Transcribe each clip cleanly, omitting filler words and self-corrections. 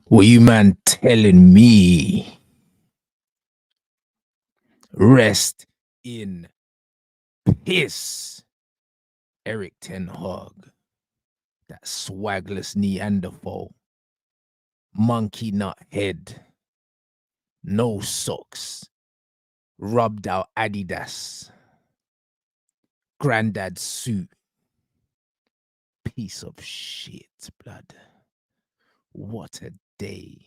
What you man telling me? Rest in piss. Erik Ten Hag, that swagless Neanderthal, monkey nut head, no socks, rubbed out Adidas, granddad suit, piece of shit, blood. What a day.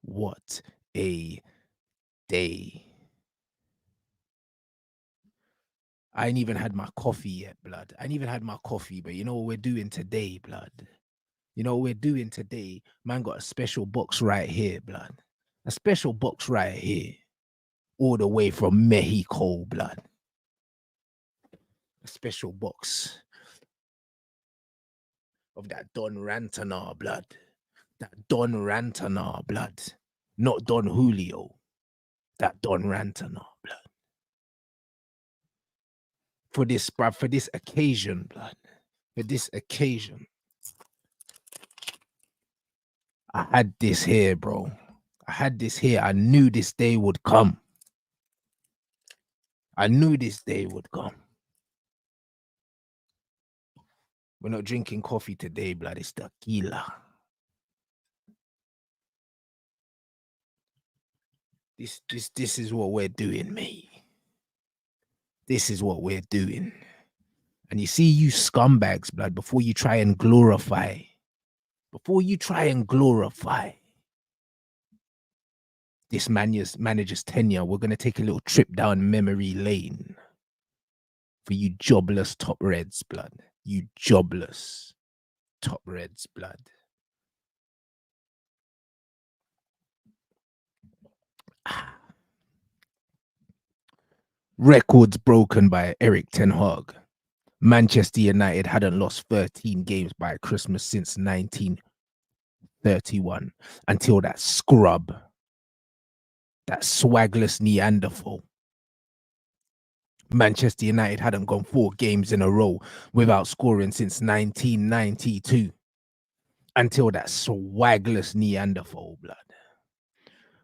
What a day. I ain't even had my coffee yet, blood. I ain't even had my coffee, but you know what we're doing today, blood? You know what we're doing today? Man got a special box right here, blood. A special box right here. All the way from Mexico, blood. A special box of that Don Rantana, blood. That Don Rantana, blood. Not Don Julio. That Don Rantana, blood. For this, bruv, for this occasion, blood. For this occasion. I had this here, bro. I had this here. I knew this day would come. I knew this day would come. We're not drinking coffee today, blood. It's tequila. This is what we're doing, mate. This is what we're doing. And you see, you scumbags, blood, before you try and glorify this manager's tenure, we're going to take a little trip down memory lane for you jobless top reds, blood. You jobless top reds, blood. Records broken by Erik Ten Hag. Manchester United hadn't lost 13 games by Christmas since 1931 until that scrub, that swagless Neanderthal. Manchester United hadn't gone 4 games in a row without scoring since 1992 until that swagless Neanderthal, blood.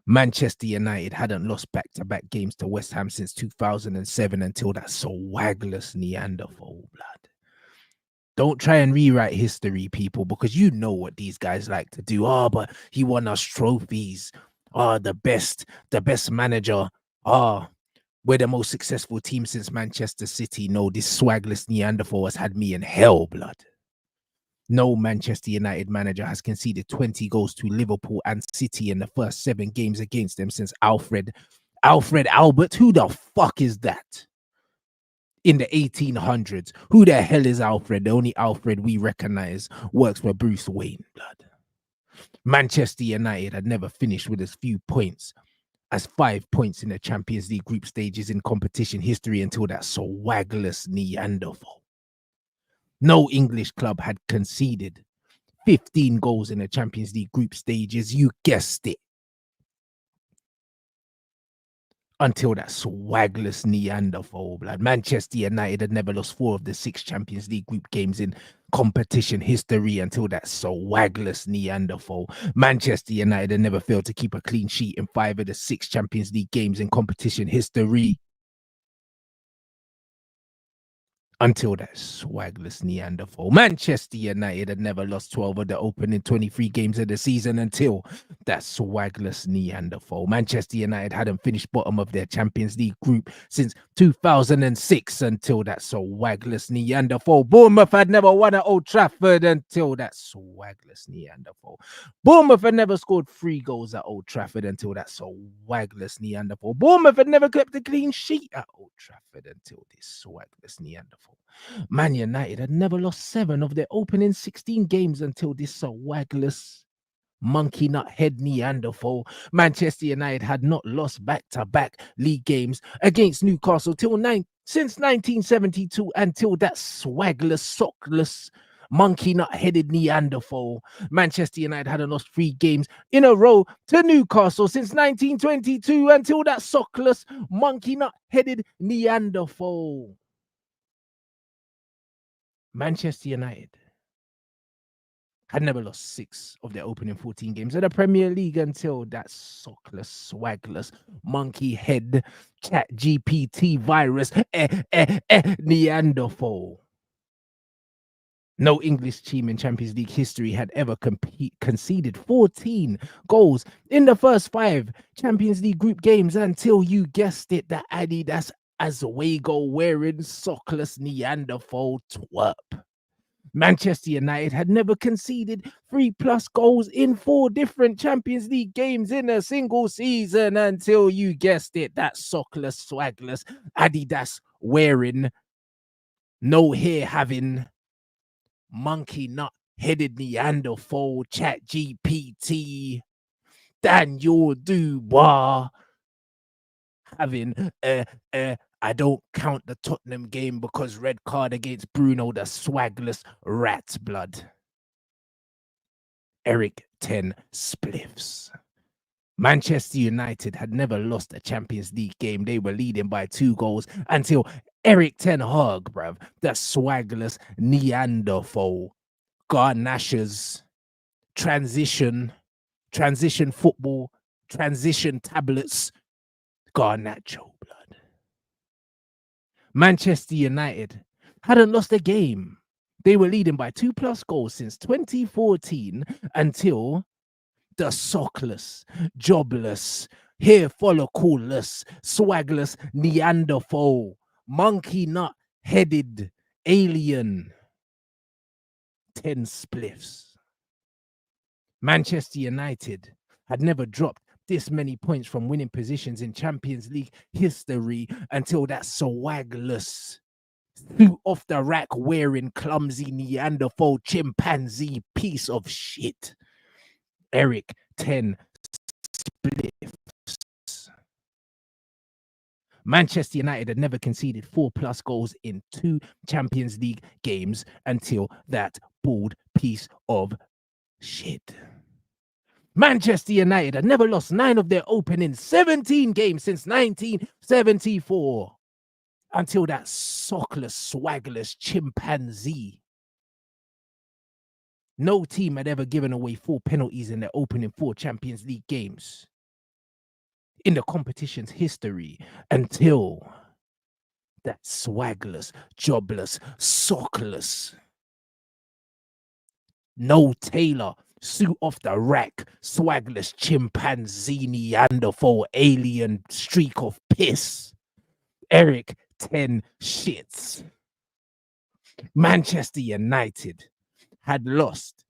Manchester United hadn't lost back-to-back games to West Ham since 2007 until that swagless Neanderthal, blood. Don't try and rewrite history, people, because you know what these guys like to do. Oh, but he won us trophies. Oh, the best manager. Oh, we're the most successful team since Manchester City. No, this swagless Neanderthal has had me in hell, blood. No Manchester United manager has conceded 20 goals to Liverpool and City in the first 7 games against them since Alfred Albert. Who the fuck is that? In the 1800s. Who the hell is Alfred? The only Alfred we recognize works for Bruce Wayne, blood. Manchester United had never finished with as few points as 5 points in the Champions League group stages in competition history until that swagless Neanderthal. No English club had conceded 15 goals in the Champions League group stages. You guessed it. Until that swagless Neanderthal, blood. Manchester United had never lost 4 of the 6 Champions League group games in competition history until that swagless Neanderthal. Manchester United had never failed to keep a clean sheet in 5 of the 6 Champions League games in competition history. Until that swagless Neanderthal. Manchester United had never lost 12 of the opening 23 games of the season until that swagless Neanderthal. Manchester United hadn't finished bottom of their Champions League group since 2006 until that swagless Neanderthal. Bournemouth had never won at Old Trafford until that swagless Neanderthal. Bournemouth had never scored 3 goals at Old Trafford until that swagless Neanderthal. Bournemouth had never kept a clean sheet at Old Trafford until this swagless Neanderthal. Man United had never lost 7 of their opening 16 games until this swagless monkey nut head Neanderthal. Manchester United had not lost back-to-back league games against Newcastle since 1972 until that swagless, sockless, monkey nut-headed Neanderthal. Manchester United hadn't lost 3 games in a row to Newcastle since 1922 until that sockless, monkey nut-headed Neanderthal. Manchester United had never lost 6 of their opening 14 games in the Premier League until that sockless, swagless, monkey head, chat GPT virus, Neanderthal. No English team in Champions League history had ever conceded 14 goals in the first 5 Champions League group games until you guessed it, the Adidas Azawego wearing sockless Neanderthal twerp. Manchester United had never conceded 3+ goals in 4 different Champions League games in a single season until you guessed it, that sockless, swagless, Adidas wearing, no hair having, monkey nut headed Neanderthal chat GPT Daniel Dubois having I don't count the Tottenham game because red card against Bruno, the swagless rat's blood. Erik 10 spliffs. Manchester United had never lost a Champions League game. They were leading by 2 goals until Erik 10 Hag, bruv, the swagless Neanderthal, Garnashers, transition football, transition tablets, Garnacho blood. Manchester United hadn't lost a game. They were leading by 2+ goals since 2014 until the sockless, jobless, hair follicleless, swagless Neanderthal, monkey nut headed alien 10 spliffs. Manchester United had never dropped this many points from winning positions in Champions League history until that swagless, suit off the rack wearing clumsy Neanderthal chimpanzee piece of shit, Erik 10 spliffs. Manchester United had never conceded 4+ goals in 2 Champions League games until that bald piece of shit. Manchester United had never lost 9 of their opening 17 games since 1974 until that sockless, swagless chimpanzee. No team had ever given away 4 penalties in their opening 4 Champions League games in the competition's history until that swagless, jobless, sockless, no Taylor, suit off the rack, swagless chimpanzee Neanderthal alien streak of piss, Erik 10 shits. Manchester United hadn't lost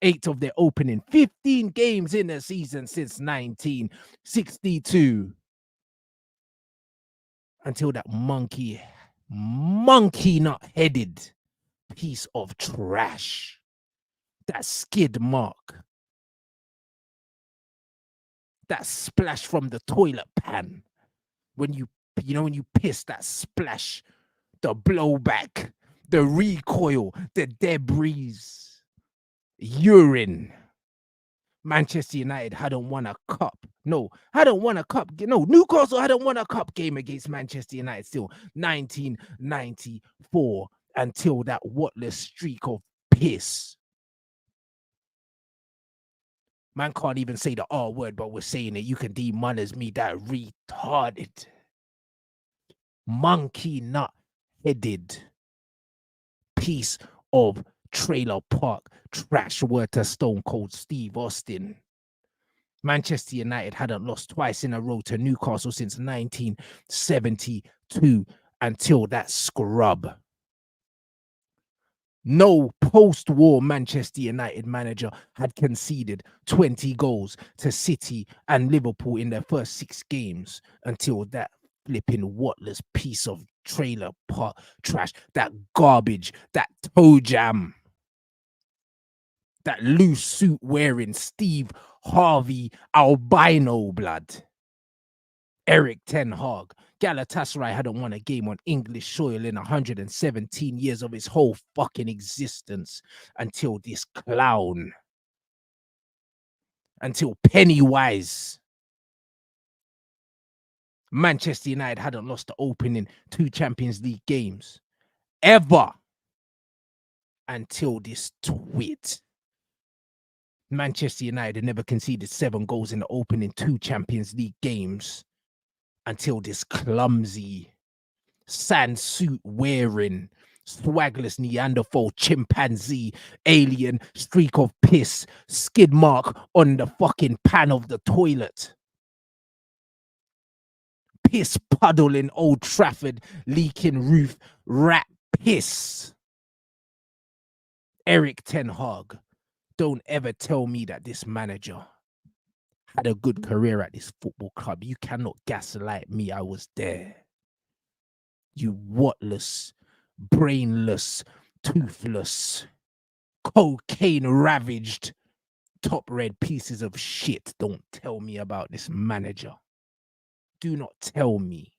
8 of their opening 15 games in a season since 1962 until that monkey nut headed piece of trash, that skid mark, that splash from the toilet pan when you piss, that splash, the blowback, the recoil, the debris, urine. Manchester United hadn't won a cup. No, Newcastle hadn't won a cup game against Manchester United still 1994 until that whatless streak of piss. Man can't even say the R word, but we're saying it. You can demonize me, that retarded, monkey nut headed piece of trailer park trash word to Stone Cold Steve Austin. Manchester United hadn't lost twice in a row to Newcastle since 1972 until that scrub. No post-war Manchester United manager had conceded 20 goals to City and Liverpool in their first 6 games until that flipping whatless piece of trailer park trash, that garbage, that toe jam, that loose suit wearing Steve Harvey albino blood, Erik 10 Hag. Galatasaray hadn't won a game on English soil in 117 years of his whole fucking existence until this clown, until Pennywise. Manchester United hadn't lost the opening 2 Champions League games ever until this twit. Manchester United never conceded 7 goals in the opening 2 Champions League games until this clumsy, sand suit wearing, swagless Neanderthal chimpanzee alien streak of piss skid mark on the fucking pan of the toilet. Piss puddle in Old Trafford, leaking roof, rat piss. Erik Ten Hag, don't ever tell me that this manager had a good career at this football club. You cannot gaslight me. I was there. You whatless, brainless, toothless, cocaine ravaged, top red pieces of shit. Don't tell me about this manager. Do not tell me.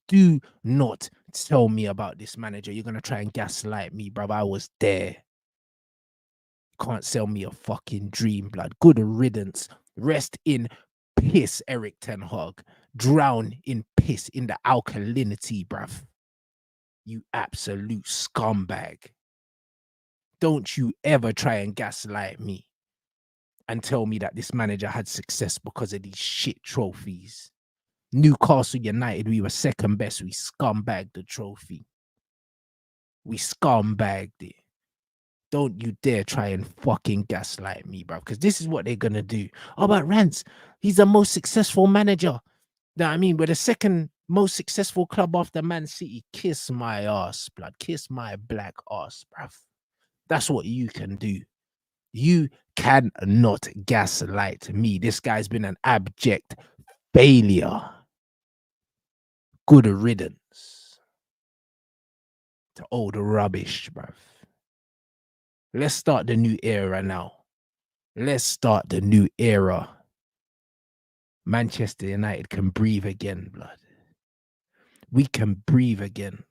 Do not tell me about this manager. You're going to try and gaslight me, bruv. I was there. Can't sell me a fucking dream, blood. Good riddance. Rest in piss, Erik Ten Hag. Drown in piss, in the alkalinity, bruv. You absolute scumbag. Don't you ever try and gaslight me and tell me that this manager had success because of these shit trophies. Newcastle United, we were second best. We scumbagged the trophy. We scumbagged it. Don't you dare try and fucking gaslight me, bro, because this is what they're going to do. Oh, but Rants, he's the most successful manager. Know what I mean? We're the second most successful club after Man City. Kiss my ass, blood. Kiss my black ass, bruv. That's what you can do. You cannot gaslight me. This guy's been an abject failure. Good riddance to old rubbish, bruv. Let's start the new era now. Let's start the new era. Manchester United can breathe again, blood. We can breathe again.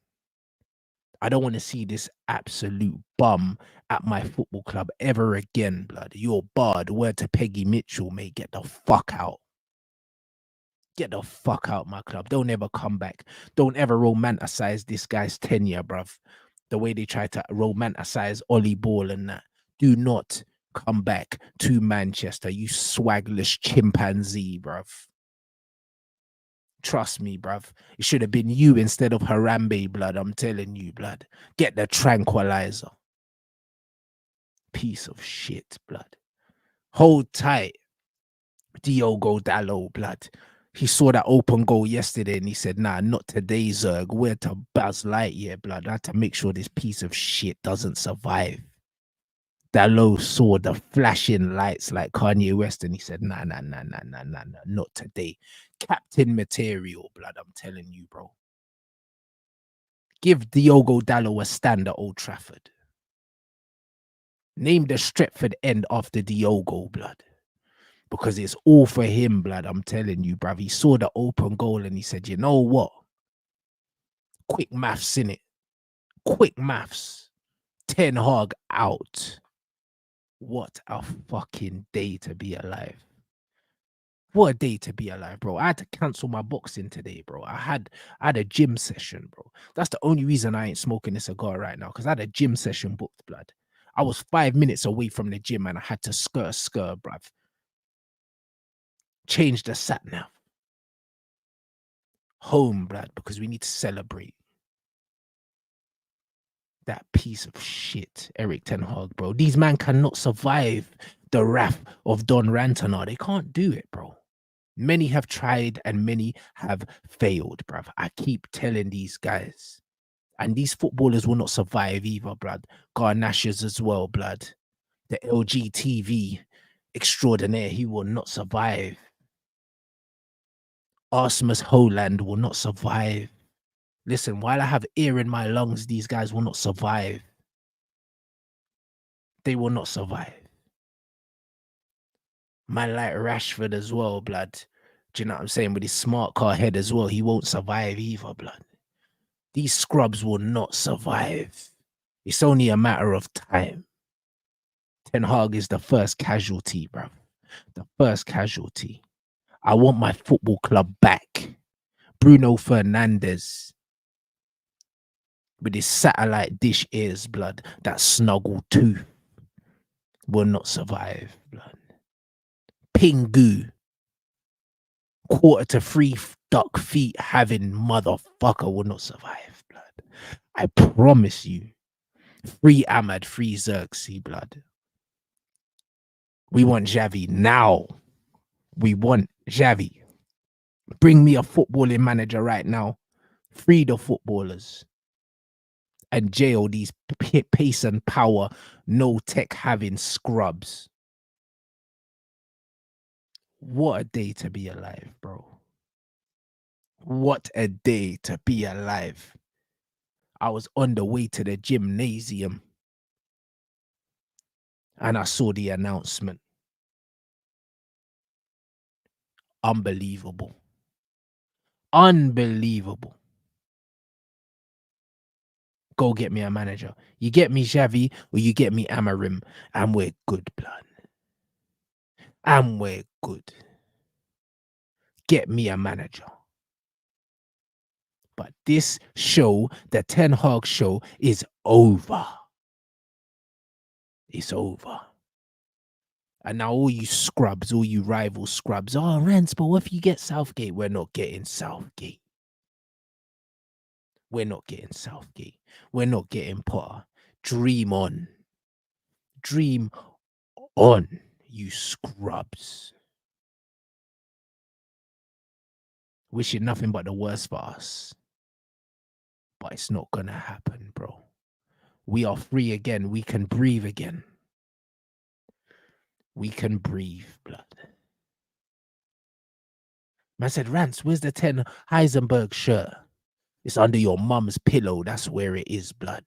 I don't want to see this absolute bum at my football club ever again, blood. You're barred. Word to Peggy Mitchell, mate. Get the fuck out. Get the fuck out my club. Don't ever come back. Don't ever romanticize this guy's tenure, bruv. The way they try to romanticize Ollie Ball and that. Do not come back to Manchester, you swagless chimpanzee, bruv. Trust me, bruv. It should have been you instead of Harambe, blood. I'm telling you, blood. Get the tranquilizer. Piece of shit, blood. Hold tight. Diogo Dalot, blood. He saw that open goal yesterday and he said, nah, not today, Zerg. We're to Buzz Lightyear, blood. I had to make sure this piece of shit doesn't survive. Dalot saw the flashing lights like Kanye West and he said, nah, not today. Captain material, blood. I'm telling you, bro. Give Diogo Dalot a stand at Old Trafford. Name the Stretford end after Diogo, blood. Because it's all for him, blood. I'm telling you, bruv. He saw the open goal and he said, you know what? Quick maths, innit? Quick maths. Ten Hag out. What a fucking day to be alive. What a day to be alive, bro. I had to cancel my boxing today, bro. I had a gym session, bro. That's the only reason I ain't smoking a cigar right now, because I had a gym session booked, blood. I was 5 minutes away from the gym and I had to skirt, bruv. Change the sat nav. Home, blood, because we need to celebrate. That piece of shit, Erik Ten Hag, bro. These men cannot survive the wrath of Don Rantana. They can't do it, bro. Many have tried and many have failed, bruv. I keep telling these guys. And these footballers will not survive either, blood. Garnashers as well, blood. The LGTV extraordinaire, he will not survive. Rasmus Holland will not survive. Listen, while I have air in my lungs, these guys will not survive. They will not survive. Man like Rashford as well, blood. Do you know what I'm saying? With his smart car head as well, he won't survive either, blood. These scrubs will not survive. It's only a matter of time. Ten Hag is the first casualty, bruv. The first casualty. I want my football club back. Bruno Fernandes. with his satellite dish ears, blood, that snuggle tooth will not survive, blood. Pingu, quarter to three duck feet having motherfucker will not survive, blood. I promise you. Free Ahmad, free Xerxes, blood. We want Xavi now. We want Xavi. Bring me a footballing manager right now. Free the footballers. And jail these pace and power, no tech having scrubs. What a day to be alive, bro. What a day to be alive. I was on the way to the gymnasium and I saw the announcement. Unbelievable. Unbelievable. Go get me a manager. You get me Xavi or you get me Amarim, and we're good, blood. And we're good. Get me a manager. But this show, the Ten Hag show, is over. It's over. And now all you scrubs, all you rival scrubs, oh, Rants, but what if you get Southgate? We're not getting Southgate. We're not getting Southgate. We're not getting Potter. Dream on. Dream on, you scrubs. Wishing nothing but the worst for us. But it's not gonna happen, bro. We are free again. We can breathe again. We can breathe, blood. Man said, Rants, where's the 10 Heisenberg shirt? It's under your mum's pillow. That's where it is, blood.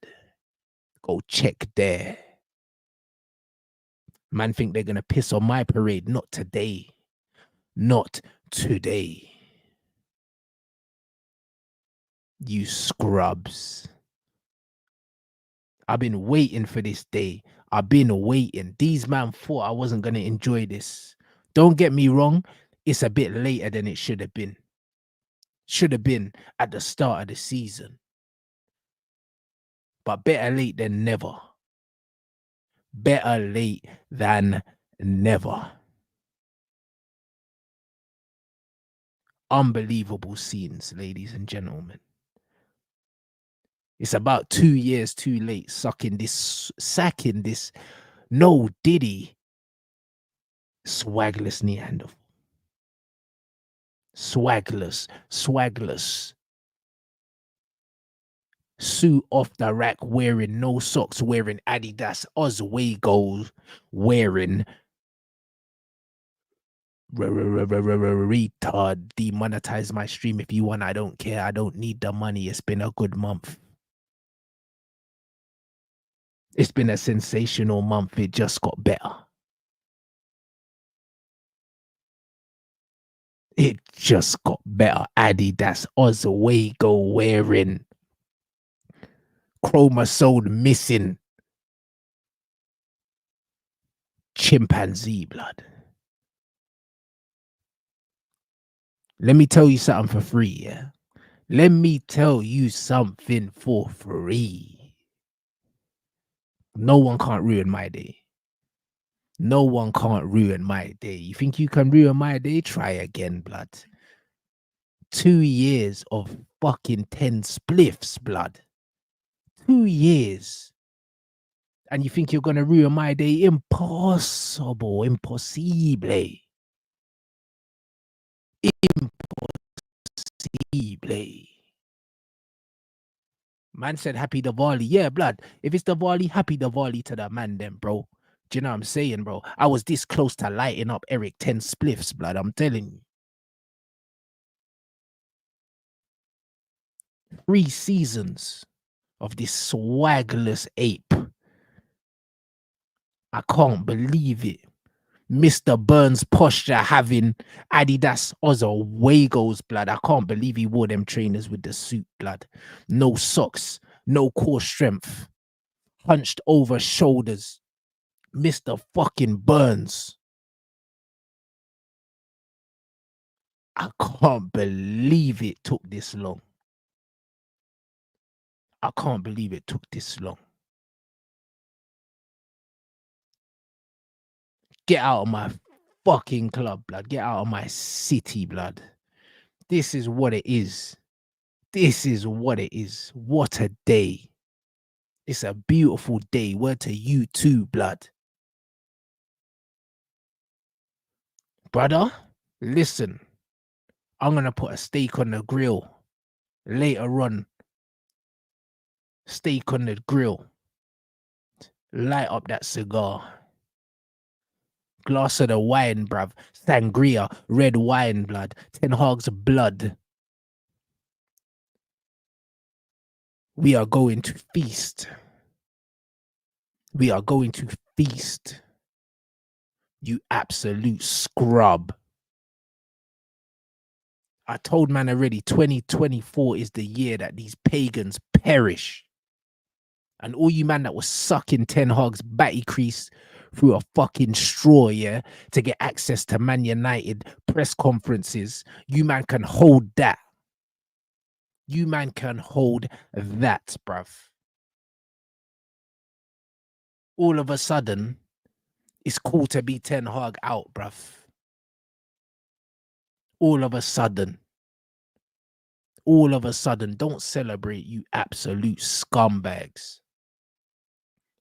Go check there. Man think they're gonna piss on my parade. Not today. Not today. You scrubs. I've been waiting for this day. I've been waiting. These man thought I wasn't going to enjoy this. Don't get me wrong. It's a bit later than it should have been. Should have been at the start of the season. But better late than never. Better late than never. Unbelievable scenes, ladies and gentlemen. It's about 2 years too late sacking this no Diddy swagless Neanderthal. Swagless. Suit off the rack, wearing no socks, wearing Adidas Oswego, wearing retard. Demonetize my stream if you want. I don't care. I don't need the money. It's been a good month. It's been a sensational month. It just got better. It just got better. Adidas Oswego wearing. Chromosome missing. Chimpanzee blood. Let me tell you something for free, yeah? Let me tell you something for free. No one can't ruin my day. No one can't ruin my day. You think you can ruin my day? Try again, blood. 2 years of fucking 10 spliffs, blood. 2 years. And you think you're going to ruin my day? Impossible. Impossible. Impossible. Man said happy Diwali. Yeah, blood. If it's Diwali, happy Diwali to the man then, bro. Do you know what I'm saying, bro? I was this close to lighting up Erik 10 spliffs, blood. I'm telling you. 3 seasons of this swagless ape. I can't believe it. Mr. Burns posture having Adidas Oswegos, blood. I can't believe he wore them trainers with the suit, blood. No socks, no core strength. Hunched over shoulders. Mr. fucking Burns. I can't believe it took this long. I can't believe it took this long. Get out of my fucking club, blood. Get out of my city, blood. This is what it is. This is what it is. What a day. It's a beautiful day. Word to you too, blood. Brother, listen. I'm going to put a steak on the grill later on. Steak on the grill. Light up that cigar. Glass of the wine, bruv. Sangria, red wine, blood. Ten Hag's blood. We are going to feast. We are going to feast. You absolute scrub. I told man already, 2024 is the year that these pagans perish. And all you man that was sucking Ten Hag's batty crease through a fucking straw, yeah, to get access to Man United press conferences, you man can hold that. You man can hold that, bruv. All of a sudden, it's cool to be Ten Hag out, bruv. All of a sudden, don't celebrate, you absolute scumbags.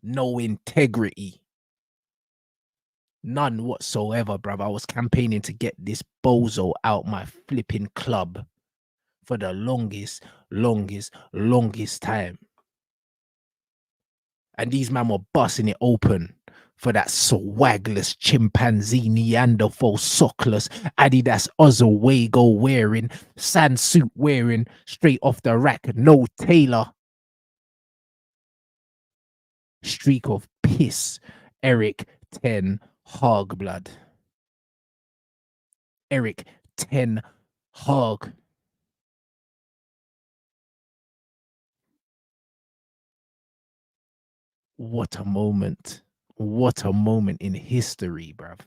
No integrity. None whatsoever, bruv. I was campaigning to get this bozo out my flipping club for the longest time. And these man were busting it open for that swagless chimpanzee Neanderthal sockless Adidas Ozawego wearing, sand suit wearing, straight off the rack, no tailor. Streak of piss, Erik Ten Hag, blood. Erik Ten Hag. What a moment. What a moment in history, bruv.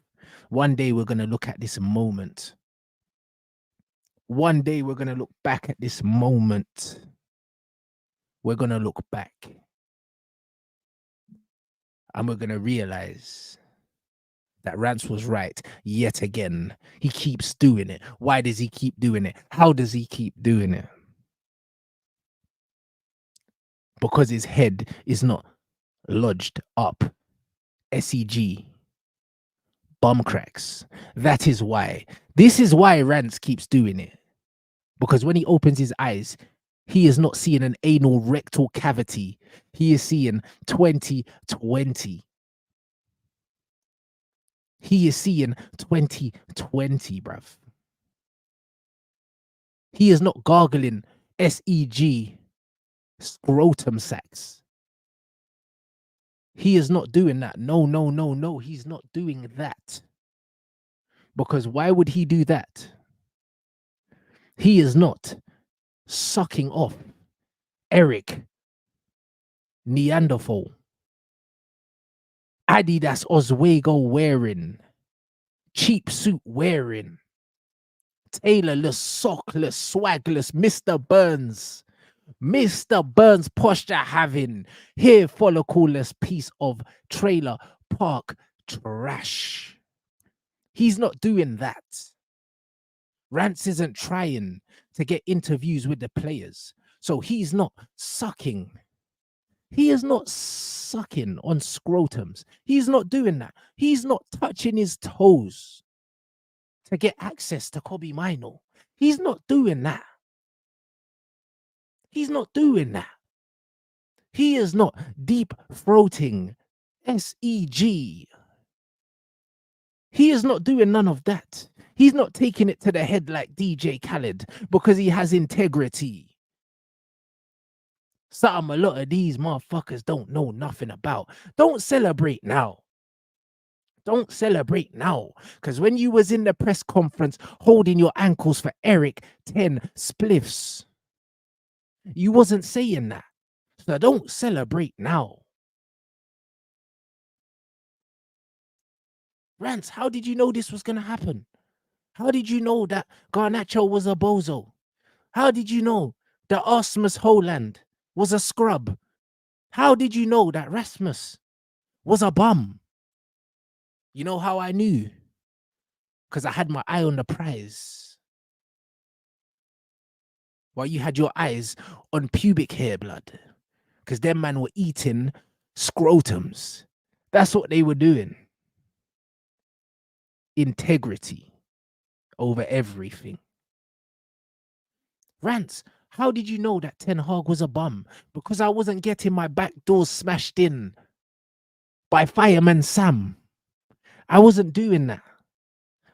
One day we're going to look at this moment. One day we're going to look back at this moment. We're going to look back. And we're going to realize that Rants was right yet again. He keeps doing it. Why does he keep doing it? How does he keep doing it? Because his head is not lodged up. SEG. Bum cracks. That is why. This is why Rants keeps doing it. Because when he opens his eyes, he is not seeing an anal rectal cavity. He is seeing 2020. He is seeing 2020, bruv. He is not gargling SEG scrotum sacks. He is not doing that. No. He's not doing that. Because why would he do that? He is not sucking off Erik Neanderthal, Adidas Oswego wearing, cheap suit wearing, tailorless, sockless, swagless, Mr. Burns posture having, hair follicleless piece of trailer park trash. He's not doing that. Rants isn't trying to get interviews with the players. So he's not sucking. He is not sucking on scrotums. He's not doing that. He's not touching his toes to get access to Kobe Mino. He's not doing that. He's not doing that. He is not deep throating SEG. He is not doing none of that. He's not taking it to the head like DJ Khaled because he has integrity. Something a lot of these motherfuckers don't know nothing about. Don't celebrate now. Don't celebrate now. Because when you was in the press conference holding your ankles for Erik 10 spliffs, you wasn't saying that. So don't celebrate now. Rants, how did you know this was going to happen? How did you know that Garnacho was a bozo? How did you know that Osmus Holland was a scrub? How did you know that Rasmus was a bum? You know how I knew? Because I had my eye on the prize. While you had your eyes on pubic hair, blood. Because them man were eating scrotums. That's what they were doing. Integrity over everything. Rants, how did you know that Ten Hag was a bum? Because I wasn't getting my back doors smashed in by Fireman Sam. I wasn't doing that.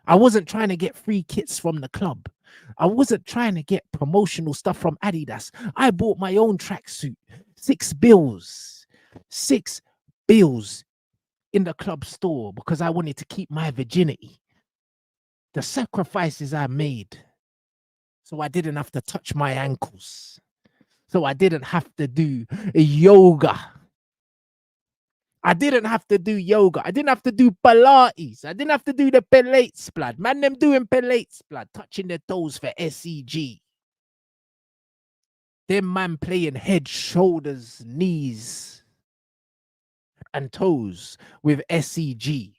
I wasn't trying to get free kits from the club. I wasn't trying to get promotional stuff from Adidas. I bought my own tracksuit. 6 bills. 6 bills in the club store because I wanted to keep my virginity. The sacrifices I made so I didn't have to touch my ankles. So I didn't have to do yoga. I didn't have to do yoga. I didn't have to do Pilates. I didn't have to do the Pilates, blood. Man, them doing Pilates, blood, touching their toes for SEG. Them man playing head, shoulders, knees, and toes with SEG.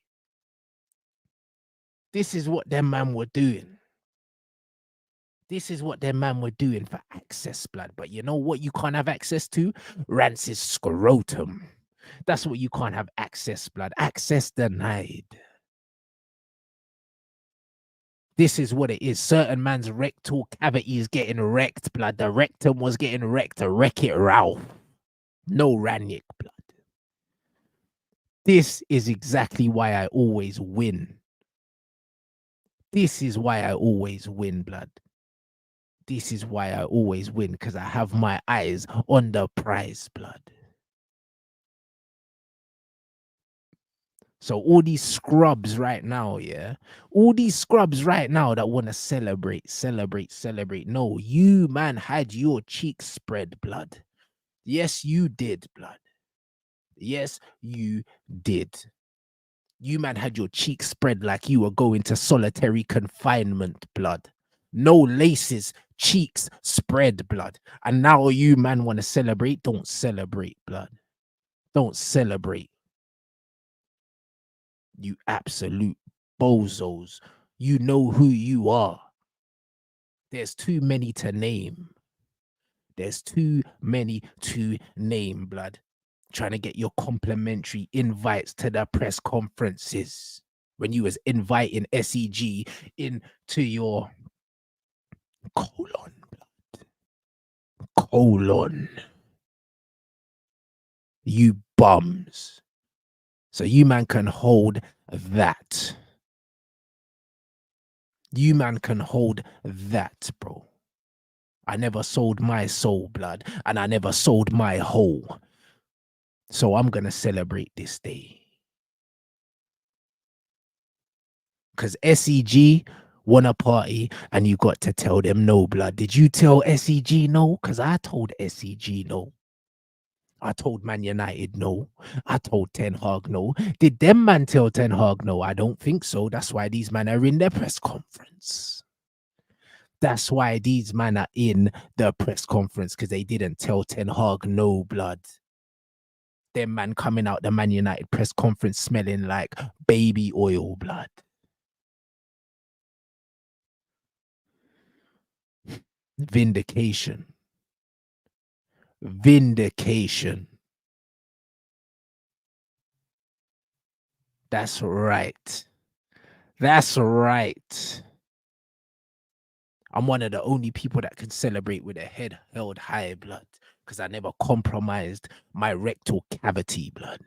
This is what them man were doing. This is what them man were doing for access, blood. But you know what you can't have access to? Rance's scrotum. That's what you can't have access, blood. Access denied. This is what it is. Certain man's rectal cavity is getting wrecked, blood. The rectum was getting wrecked. To wreck it, Ralph. No Ranick, blood. This is exactly why I always win. This is why I always win, blood. This is why I always win, because I have my eyes on the prize, blood. So all these scrubs right now, yeah, all these scrubs right now that want to celebrate. No, you, man, had your cheeks spread, blood. Yes, you did, blood. Yes, you did. You, man, had your cheeks spread like you were going to solitary confinement, blood. No laces, cheeks spread, blood. And now you, man, want to celebrate? Don't celebrate, blood. Don't celebrate. You absolute bozos. You know who you are. There's too many to name. There's too many to name, blood. Trying to get your complimentary invites to the press conferences when you was inviting SEG into your colon, blood. Colon. You bums. So you, man, can hold that. You, man, can hold that, bro. I never sold my soul, blood, and I never sold my whole. So I'm going to celebrate this day. Because SEG won a party and you got to tell them no, blood. Did you tell SEG no? Because I told SEG no. I told Man United no. I told Ten Hag no. Did them man tell Ten Hag no? I don't think so. That's why these men are in their press conference. That's why these men are in the press conference, because they didn't tell Ten Hag no, blood. Them man coming out the Man United press conference smelling like baby oil, blood. Vindication. Vindication. That's right. That's right. I'm one of the only people that can celebrate with a head held high, blood, because I never compromised my rectal cavity, blood.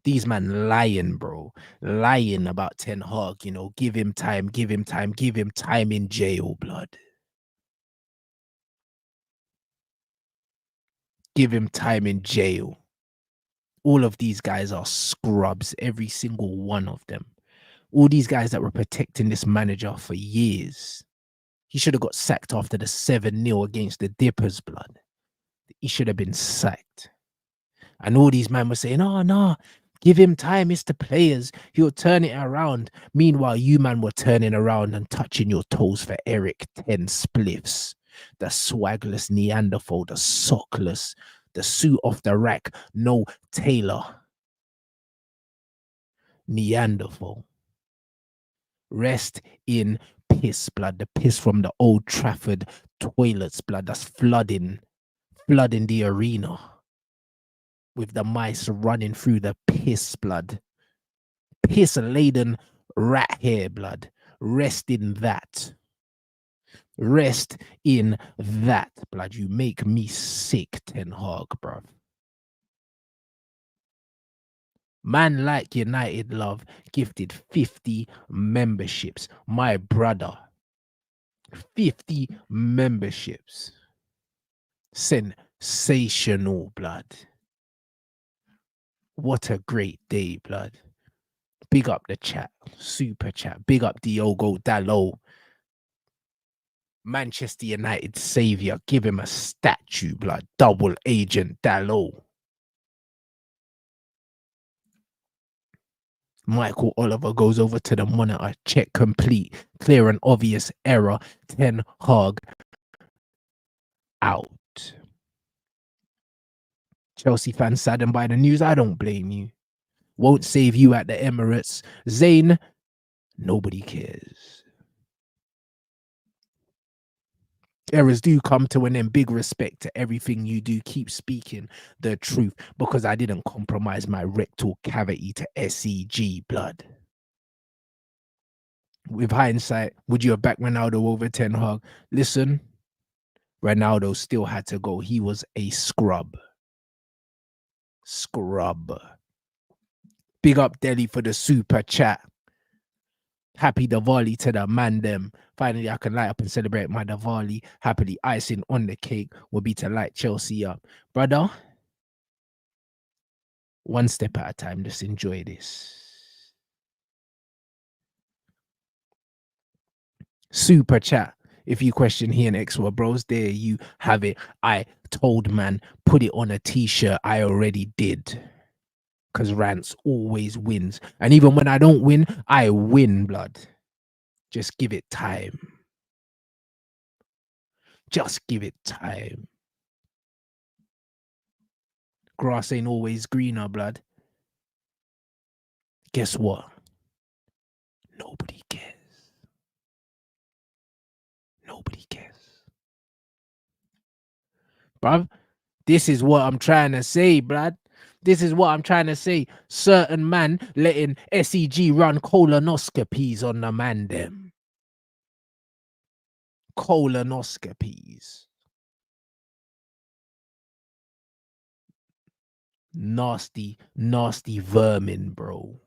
These man lying, bro. Lying about Ten Hag, you know, give him time in jail, blood. Give him time in jail. All of these guys are scrubs, every single one of them. All these guys that were protecting this manager for years. He should have got sacked after the 7-0 against the Dippers, blood. He should have been sacked. And all these men were saying, oh, no, give him time. It's the players. He'll turn it around. Meanwhile, you, man, were turning around and touching your toes for Erik 10 spliffs. The swagless Neanderthal, the sockless, the suit off the rack, no tailor. Neanderthal. Rest in piss, blood. The piss from the Old Trafford toilets, blood. That's flooding the arena. With the mice running through the piss, blood. Piss-laden rat hair, blood. Rest in that. Rest in that, blood. You make me sick, Ten Hag, bruv. Man like United Love gifted 50 memberships. My brother. 50 memberships. Sensational, blood. What a great day, blood. Big up the chat. Super chat. Big up Diogo Dalot. Manchester United savior. Give him a statue, blood. Double agent Dalot. Michael Oliver goes over to the monitor. Check complete. Clear and obvious error. Ten Hag out. Chelsea fans saddened by the news. I don't blame you. Won't save you at the Emirates. Zayn, nobody cares. Errors do come to an end. Big respect to everything you do. Keep speaking the truth because I didn't compromise my rectal cavity to SEG, blood. With hindsight, would you have backed Ronaldo over Ten Hag? Listen, Ronaldo still had to go. He was a scrub. Scrub. Big up Delhi for the super chat. Happy Diwali to the man them. Finally, I can light up and celebrate my Diwali. Happily, icing on the cake will be to light Chelsea up. Brother, one step at a time. Just enjoy this. Super chat. If you question he and X were bros, there you have it. I told man, put it on a t-shirt. I already did. Because Rants always wins. And even when I don't win, I win, blood. Just give it time. Just give it time. Grass ain't always greener, blood. Guess what? Nobody cares. Nobody cares. Bruv, this is what I'm trying to say, blood. This is what I'm trying to say. Certain man letting SEG run colonoscopies on the man them. Colonoscopies. Nasty, nasty vermin, bro.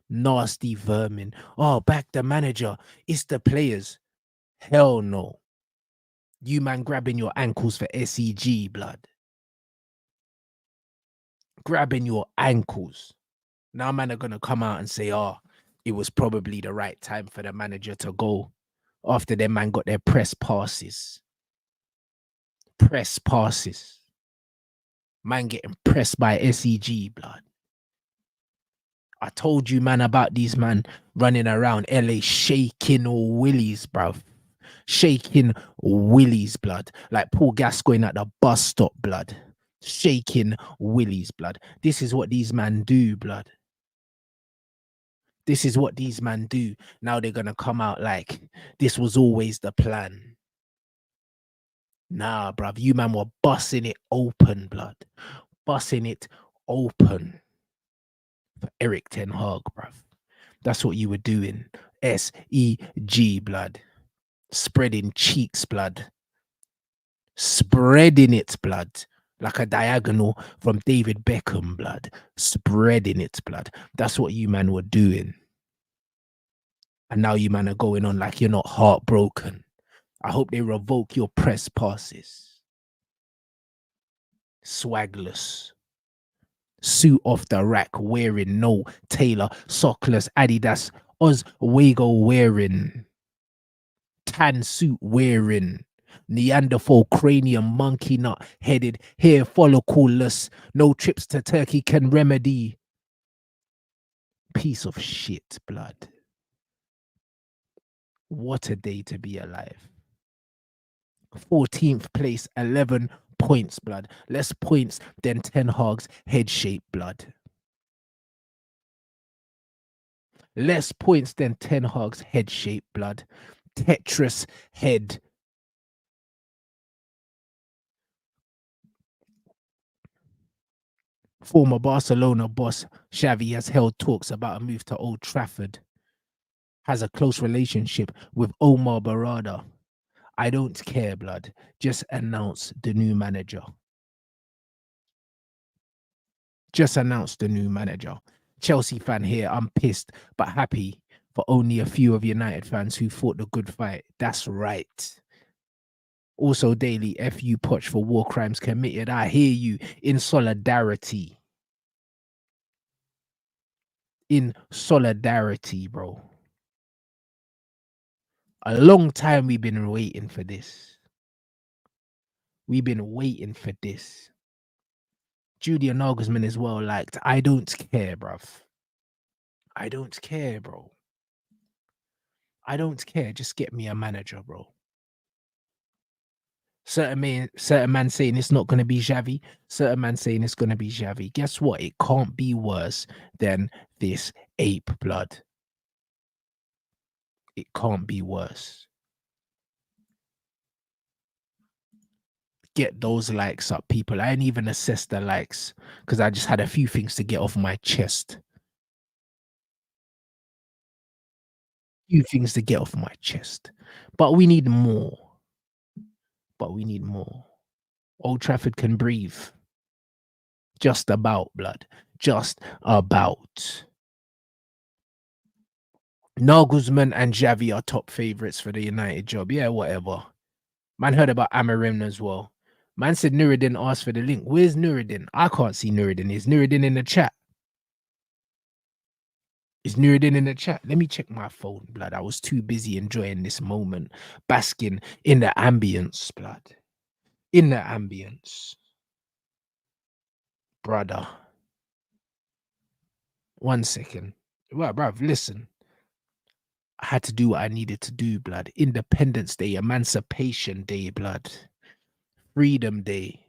Nasty vermin. Oh, back the manager. It's the players. Hell no. You man grabbing your ankles for SEG, blood. Grabbing your ankles. Now man are going to come out and say, oh, it was probably the right time for the manager to go. After their man got their press passes. Press passes. Man getting pressed by SEG, blood. I told you, man, about these man running around LA shaking willies, bruv. Shaking willies, blood. Like Paul Gascoigne at the bus stop, blood. Shaking willies, blood. This is what these men do, blood. This is what these men do. Now they're going to come out like this was always the plan. Nah, bruv. You man were busting it open, blood. Busting it open. For Erik Ten Hag, bruv. That's what you were doing. SEG, blood. Spreading cheeks, blood. Spreading it, blood. Like a diagonal from David Beckham, blood. Spreading it, blood. That's what you man were doing. And now you man are going on like you're not heartbroken. I hope they revoke your press passes. Swagless. Suit off the rack wearing, no tailor, sockless, Adidas, Oswego wearing, tan suit wearing, Neanderthal cranium, monkey nut headed, hair follicleless, no trips to Turkey can remedy. Piece of shit, blood. What a day to be alive. 14th place, 11 points, blood. Less points than Ten Hag's head shape, blood. Less points than Ten Hag's head shape, blood. Tetris head. Former Barcelona boss Xavi has held talks about a move to Old Trafford. Has a close relationship with Omar Barada. I don't care, blood. Just announce the new manager. Just announce the new manager. Chelsea fan here. I'm pissed, but happy for only a few of United fans who fought the good fight. That's right. Also, daily FU Poch for war crimes committed. I hear you. In solidarity. In solidarity, bro. A long time we've been waiting for this. We've been waiting for this. Julian Nagelsmann is well liked. I don't care, bruv. I don't care, bro. I don't care. Just get me a manager, bro. Certain man saying it's not going to be Xavi. Certain man saying it's going to be Xavi. Guess what? It can't be worse than this ape blood. It can't be worse. Get those likes up, people. I ain't even assessed the likes because I just had a few things to get off my chest. Few things to get off my chest. But we need more. But we need more. Old Trafford can breathe. Just about, blood. Just about. Nagelsmann and Xavi are top favourites for the United job. Yeah, whatever. Man heard about Amarim as well. Man said Nuruddin asked for the link. Where's Nuruddin? I can't see Nuruddin. Is Nuruddin in the chat? Is Nuruddin in the chat? Let me check my phone, blood. I was too busy enjoying this moment, basking in the ambience, blood. In the ambience. Brother. 1 second. Well, bruv, listen. I had to do what I needed to do, blood. Independence Day, Emancipation Day, blood. Freedom Day.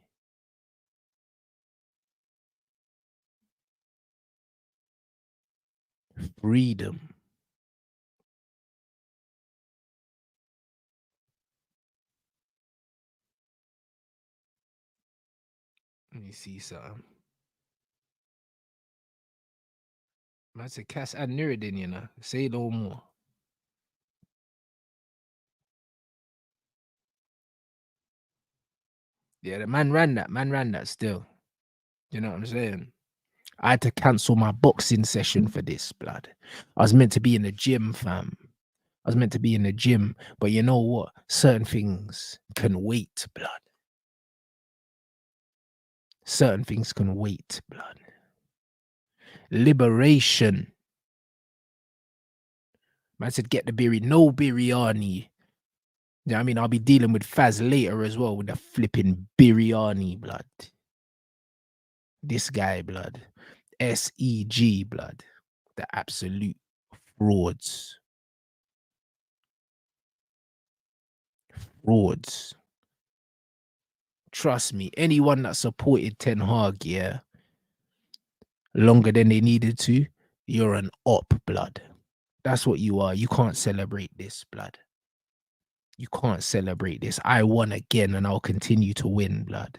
Freedom. Let me see something. Man said Cass and Nuruddin, you know. Say no more. Yeah, the man ran that. Man ran that still. You know what I'm saying? I had to cancel my boxing session for this, blood. I was meant to be in the gym, fam. I was meant to be in the gym, but you know what? Certain things can wait, blood. Certain things can wait, blood. Liberation. Man said, get the biryani. No biryani. You know what I mean? I'll be dealing with Faz later as well with the flipping biryani, blood. This guy, blood. SEG, blood. The absolute frauds. Frauds. Trust me, anyone that supported Ten Hag, yeah, longer than they needed to, you're an op, blood. That's what you are. You can't celebrate this, blood. You can't celebrate this. I won again and I'll continue to win, blood.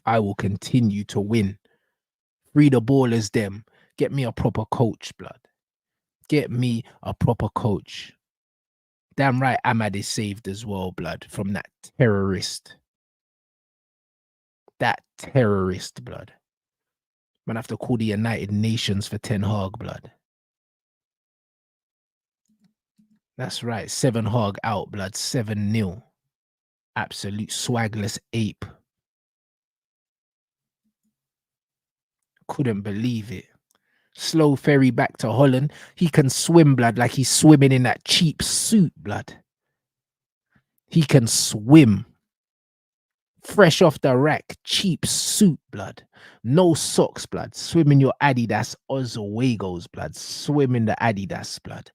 I will continue to win. Free the ballers, them. Get me a proper coach, blood. Get me a proper coach. Damn right, Ahmad is saved as well, blood, from that terrorist. That terrorist, blood. Man, I have to call the United Nations for Ten Hag, blood. That's right. 7 Hag out, blood. 7-0. Absolute swagless ape. Couldn't believe it. Slow ferry back to Holland. He can swim, blood, like he's swimming in that cheap suit, blood. He can swim. Fresh off the rack, cheap suit, blood. No socks, blood. Swim in your Adidas Oswego's, blood. Swim in the Adidas, blood.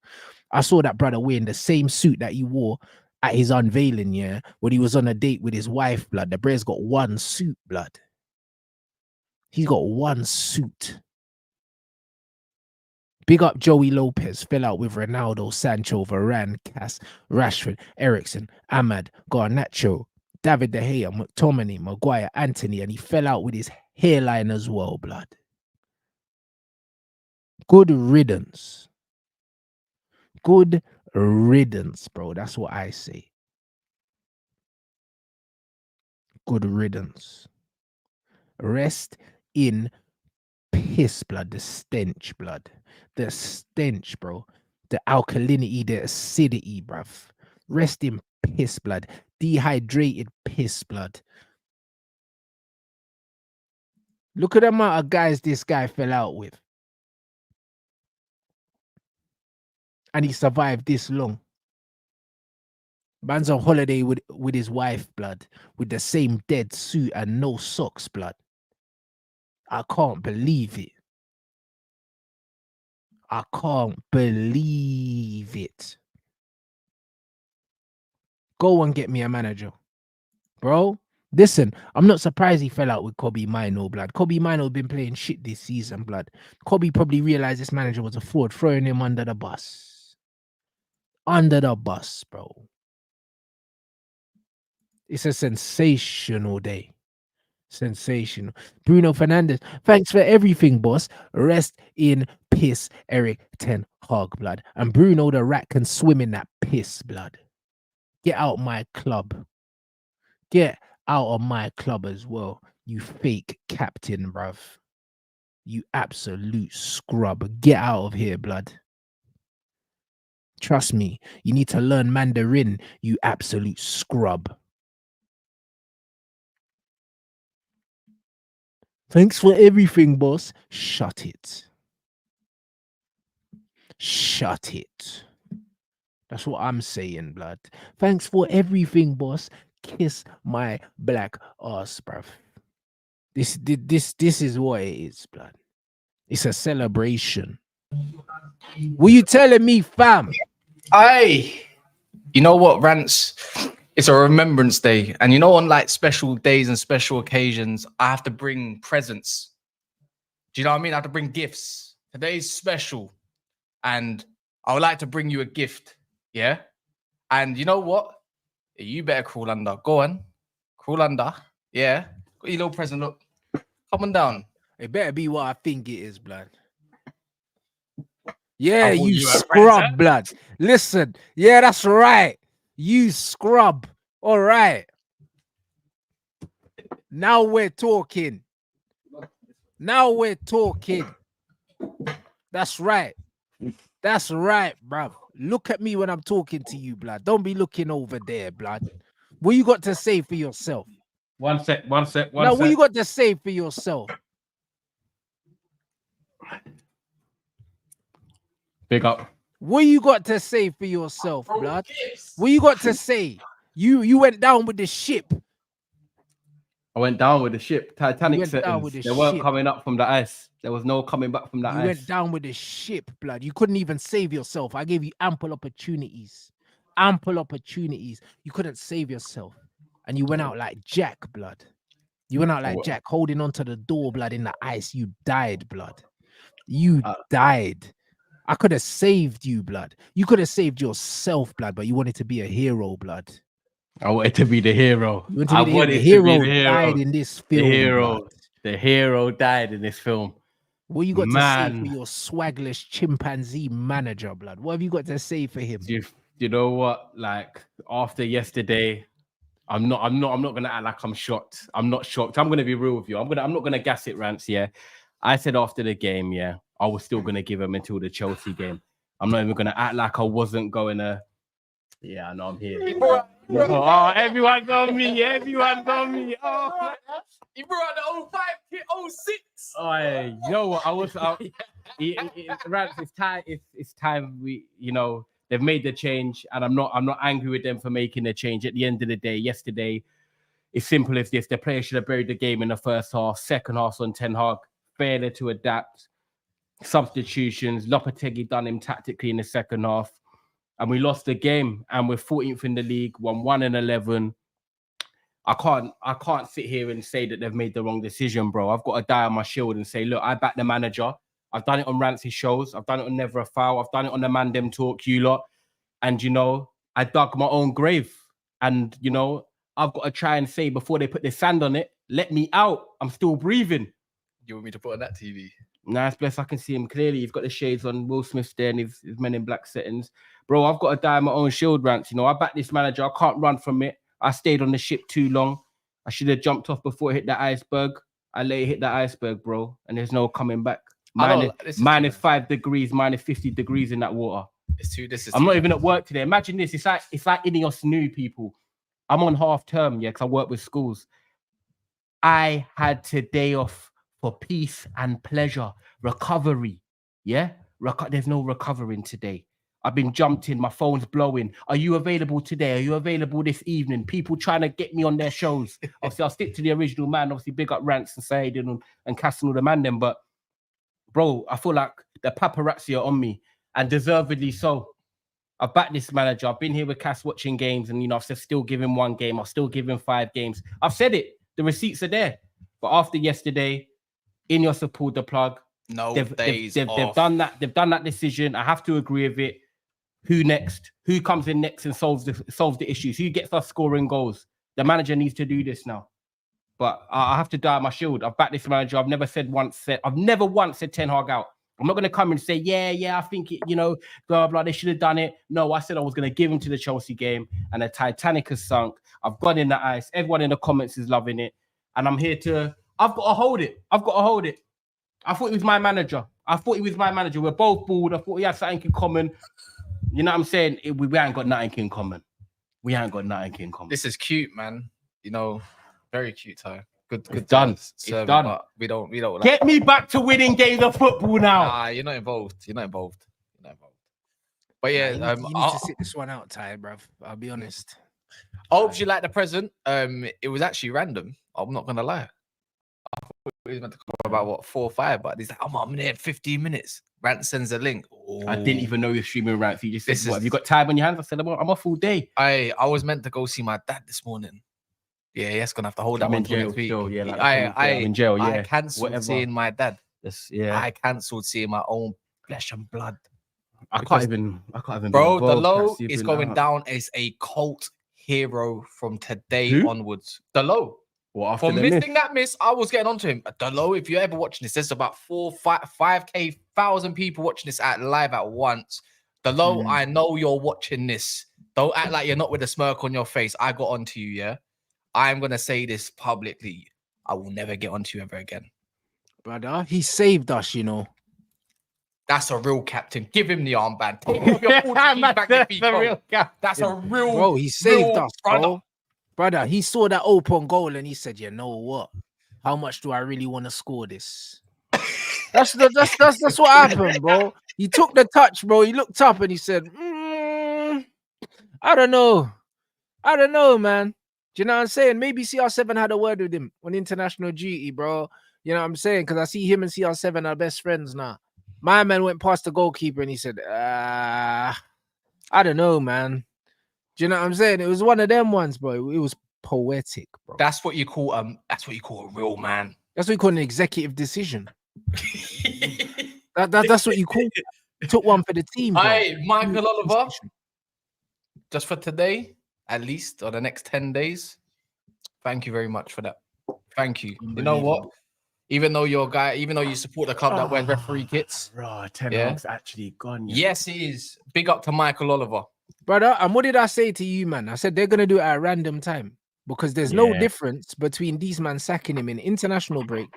I saw that brother wearing the same suit that he wore at his unveiling, yeah, when he was on a date with his wife, blood. The Bray's got one suit, blood. He's got one suit. Big up Joey Lopez, fell out with Ronaldo, Sancho, Varane, Cass, Rashford, Ericsson, Ahmad, Garnacho, David De Gea, McTominay, Maguire, Anthony, and he fell out with his hairline as well, blood. Good riddance. Good riddance, bro. That's what I say. Good riddance. Rest in piss, blood. The stench, blood. The stench, bro. The alkalinity, the acidity, bruv. Rest in piss, blood. Dehydrated piss, blood. Look at the amount of guys this guy fell out with. And he survived this long. Man's on holiday with his wife, blood. With the same dead suit and no socks, blood. I can't believe it. I can't believe it. Go and get me a manager. Bro, listen, I'm not surprised he fell out with Kobe Mino, blood. Kobe Mino been playing shit this season, blood. Kobe probably realized this manager was a fraud, throwing him under the bus. Under the bus, bro. It's a sensational day. Sensational. Bruno Fernandes, thanks for everything, boss. Rest in piss, Erik Ten Hag, blood. And Bruno the rat can swim in that piss, blood. Get out my club. Get out of my club as well, you fake captain, bruv. You absolute scrub. Get out of here, blood. Trust me, you need to learn Mandarin, you absolute scrub. Thanks for everything, boss. Shut it. Shut it. That's what I'm saying, blood. Thanks for everything, boss. Kiss my black ass, bruv. This is what it is, blood. It's a celebration. What you telling me, fam? You know what, Rants? It's a remembrance day. And you know, on like special days and special occasions, I have to bring presents. Do you know what I mean? I have to bring gifts. Today's special. And I would like to bring you a gift. Yeah? And you know what? You better crawl under. Go on. Crawl under. Yeah. Got your little present. Look. Come on down. It better be what I think it is, blood. Yeah, you scrub, blood. Listen. Yeah, that's right. You scrub. All right. Now we're talking. Now we're talking. That's right. That's right, bruv. Look at me when I'm talking to you, blood. Don't be looking over there, blood. What you got to say for yourself? One sec. Now, what you got to say for yourself? Big up. What you got to say for yourself, blood? What you got to say? You went down with the ship. I went down with the ship. Titanic went down with settings. the They weren't ship. coming up from the ice. There was no coming back from the You ice. went down with the ship, blood. You couldn't even save yourself. I gave you ample opportunities. Ample opportunities. You couldn't save yourself. And you went out like Jack, blood. You went out like Jack, holding onto the door, blood, in the ice. You died, blood. You died. I could have saved you, blood. You could have saved yourself, blood, but you wanted to be a hero, blood. I wanted to be the hero. You wanted to be the hero. The hero died in this film. The hero died in this film. What you got to say for your swagless chimpanzee manager, blood? What have you got to say for him? You know what? Like after yesterday, I'm not gonna act like I'm shocked. I'm not shocked. I'm gonna be real with you. I'm not gonna gas it, Rants. Yeah, I said after the game, yeah, I was still gonna give him until the Chelsea game. I'm not even gonna act like I wasn't going to. Yeah, I know I'm here. Oh, everyone's on me. Everyone's on me. Oh, You brought the 05 kit 06. Oh, yeah. You know what? I was. Rants, it's time. They've made the change, and I'm not angry with them for making the change. At the end of the day, yesterday, it's simple as this: the players should have buried the game in the first half. Second half on Ten Hag, failure to adapt, substitutions. Lopetegui done him tactically in the second half. and we lost the game, and we're 14th in the league, won 1-11. I can't sit here and say that they've made the wrong decision, bro. I've got to die on my shield and say, look, I back the manager. I've done it on Rants' shows. I've done it on Never a Foul. I've done it on the Man Dem Talk, you lot. And, you know, I dug my own grave. And, you know, I've got to try and say before they put the sand on it, let me out. I'm still breathing. You want me to put on that TV? Nice, bless. I can see him clearly. He's got the shades on. Will Smith's there and his Men in Black settings. Bro, I've got to die on my own shield, Rants. You know, I back this manager. I can't run from it. I stayed on the ship too long. I should have jumped off before it hit the iceberg. I let it hit the iceberg, bro. And there's no coming back. Minus 5 degrees, minus 50 degrees in that water. I'm not even at work today. Imagine this. It's like Ineos new people. I'm on half term, yeah, because I work with schools. I had today off for peace and pleasure, recovery. Yeah, there's no recovering today. I've been jumped in. My phone's blowing. Are you available today? Are you available this evening? People trying to get me on their shows. Obviously, I'll stick to the original man. Obviously, big up Rants and Said and Castle the Man them. But bro, I feel like the paparazzi are on me, and deservedly so. I've backed this manager. I've been here with Cass watching games, and you know, I've still given 1 game. I'll still give him 5 games. I've said it. The receipts are there. But after yesterday, Ineos pulled the plug. They've done that. They've done that decision. I have to agree with it. Who next? Who comes in next and solves the issues? Who gets us scoring goals? The manager needs to do this now. But I have to die on my shield. I've backed this manager. I've never once said Ten Hag out. I'm not going to come and say, yeah, I think it, you know, blah, blah, they should have done it. No, I said I was going to give him to the Chelsea game, and the Titanic has sunk. I've gone in the ice. Everyone in the comments is loving it. And I'm here I've got to hold it. I thought he was my manager. We're both bored. I thought we had something in common. You know what I'm saying? We ain't got nothing in common. This is cute, man. You know, very cute, Ty. Good. It's done. It's done. But we don't. Like Get me back to winning games of football now. Nah, you're not involved. But yeah, you need to sit this one out, Ty, bruv. I'll be honest. I hope you like the present. It was actually random. I'm not gonna lie. I thought we were meant to come about 4 or 5, but he's like, I'm there in 15 minutes. Rant sends a link. Ooh. I didn't even know you're streaming Rants. You just said, have you got time on your hands? I said, I'm off all day. I was meant to go see my dad this morning. Yeah, he's gonna have to hold that one till next week. Yeah, like I'm in jail. Yeah, I cancelled seeing my dad. Yeah, I cancelled seeing my own flesh and blood. I can't even. Bro, the low is going down as a cult hero from today onwards. The low. What, for missing that miss, I was getting onto him. The low, if you're ever watching this, there's about 5,000 people watching this live at once. The low, I know you're watching this. Don't act like you're not with a smirk on your face. I got onto you, yeah? I'm going to say this publicly. I will never get onto you ever again. Brother, he saved us, you know. That's a real captain. Give him the armband. Take off your 40 back to people. That's a real bro. He saved us, bro. Brother, he saw that open goal and he said, you know what? How much do I really want to score this? That's what happened, bro. He took the touch, bro. He looked up and he said, I don't know, man. Do you know what I'm saying? Maybe CR7 had a word with him on international duty, bro. You know what I'm saying? Because I see him and CR7 are best friends now. My man went past the goalkeeper and he said, I don't know, man. Do you know what I'm saying? It was one of them ones, bro. It was poetic, bro. That's what you call a real man. That's what you call an executive decision. That's what you call. Took one for the team. Hey, Michael Oliver. Just for today, at least, or the next 10 days. Thank you very much for that. Thank you. You know what? Even though you support the club that wears referee kits. Bro, 10 Hag's actually gone. Yes, he is. Big up to Michael Oliver. Brother, and what did I say to you, man? I said they're going to do it at a random time because there's no difference between these men sacking him in international break,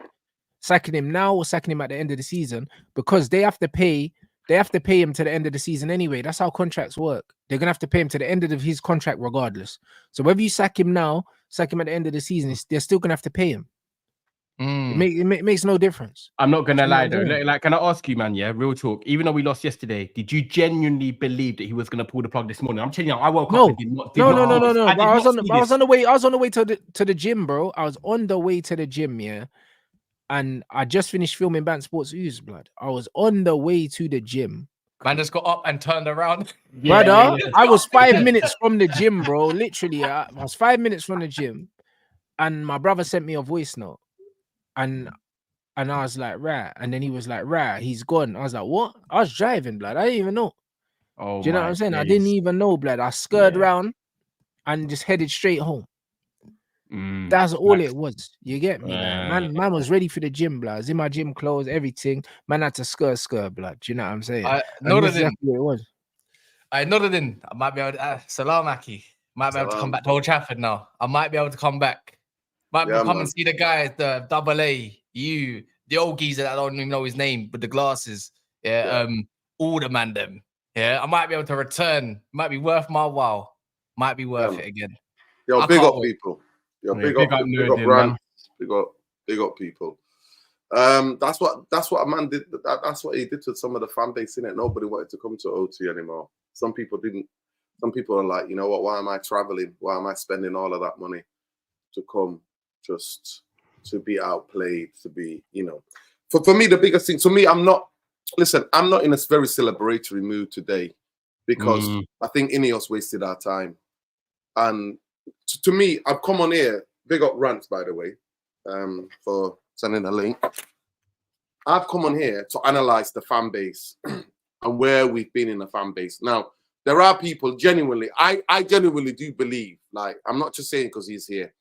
sacking him now or sacking him at the end of the season because they have to pay him to the end of the season anyway. That's how contracts work. They're going to have to pay him to the end of his contract regardless. So whether you sack him now, sack him at the end of the season, they're still going to have to pay him. It makes no difference. I'm not gonna lie though. Like, can I ask you, man? Yeah, real talk. Even though we lost yesterday, did you genuinely believe that he was gonna pull the plug this morning? I'm telling you, I woke up and did not. No. I was on the way to the gym, bro. I was on the way to the gym, yeah. And I just finished filming Band Sports News, blood. I was on the way to the gym, Man just got up and turned around. Brother, I was 5 minutes from the gym, bro. Literally, I was 5 minutes from the gym, and my brother sent me a voice note, and I was like, right, and then he was like, right, he's gone. I was like, what? I was driving, blood. I didn't even know. Oh, Do you know what my I'm saying? I days. didn't even know, blood. I skirted Yeah. around and just headed straight home. Mm, That's all facts. it was. You get me? Like, man was ready for the gym, blood. I was in my gym clothes, everything. Man had to skirt, blood. Do you know what I'm saying? I And nodded that's in. exactly what it was. I nodded in. I might be able to. Salam, Aki. Might be able to come Salam. back to Old Trafford now. I might be able to come back. Might Yeah, come man. and see the guys, the double A, you, the old geezer that I don't even know his name, with the glasses. Yeah. All the man them. Yeah. I might be able to return. Might be worth my while. Might be worth man. it again. Yo, I big can't up wait. people. Yo, Yeah, big big up up big up Nuruddin, man. Rants. Big up people. That's what a man did. That's what he did to some of the fan base, innit? Nobody wanted to come to OT anymore. Some people didn't. Some people are like, you know what? Why am I traveling? Why am I spending all of that money to come just to be outplayed? To be, you know, for me, the biggest thing. To me, I'm not in a very celebratory mood today because I think Ineos wasted our time. And to me, I've come on here. Big up Rants, by the way, for sending a link. I've come on here to analyze the fan base and where we've been in the fan base. Now, there are people genuinely, I genuinely do believe, like, I'm not just saying because he's here.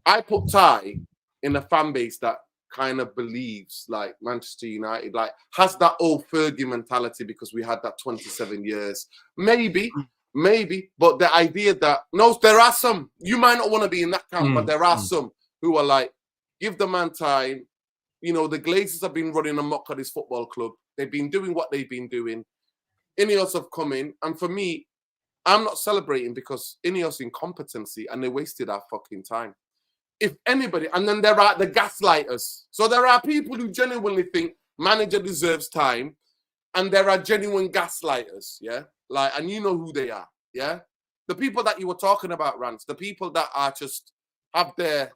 I put Ty in a fan base that kind of believes, like, Manchester United, like, has that old Fergie mentality because we had that 27 years. Maybe, but the idea that, no, there are some, you might not want to be in that camp, but there are some who are like, give the man time. You know, the Glazers have been running amok at this football club. They've been doing what they've been doing. Ineos have come in. And for me, I'm not celebrating because Ineos incompetency and they wasted our fucking time. If anybody, and then there are the gaslighters. So there are people who genuinely think manager deserves time. And there are genuine gaslighters, yeah? Like, and you know who they are, yeah? The people that you were talking about, Rants, the people that are just have their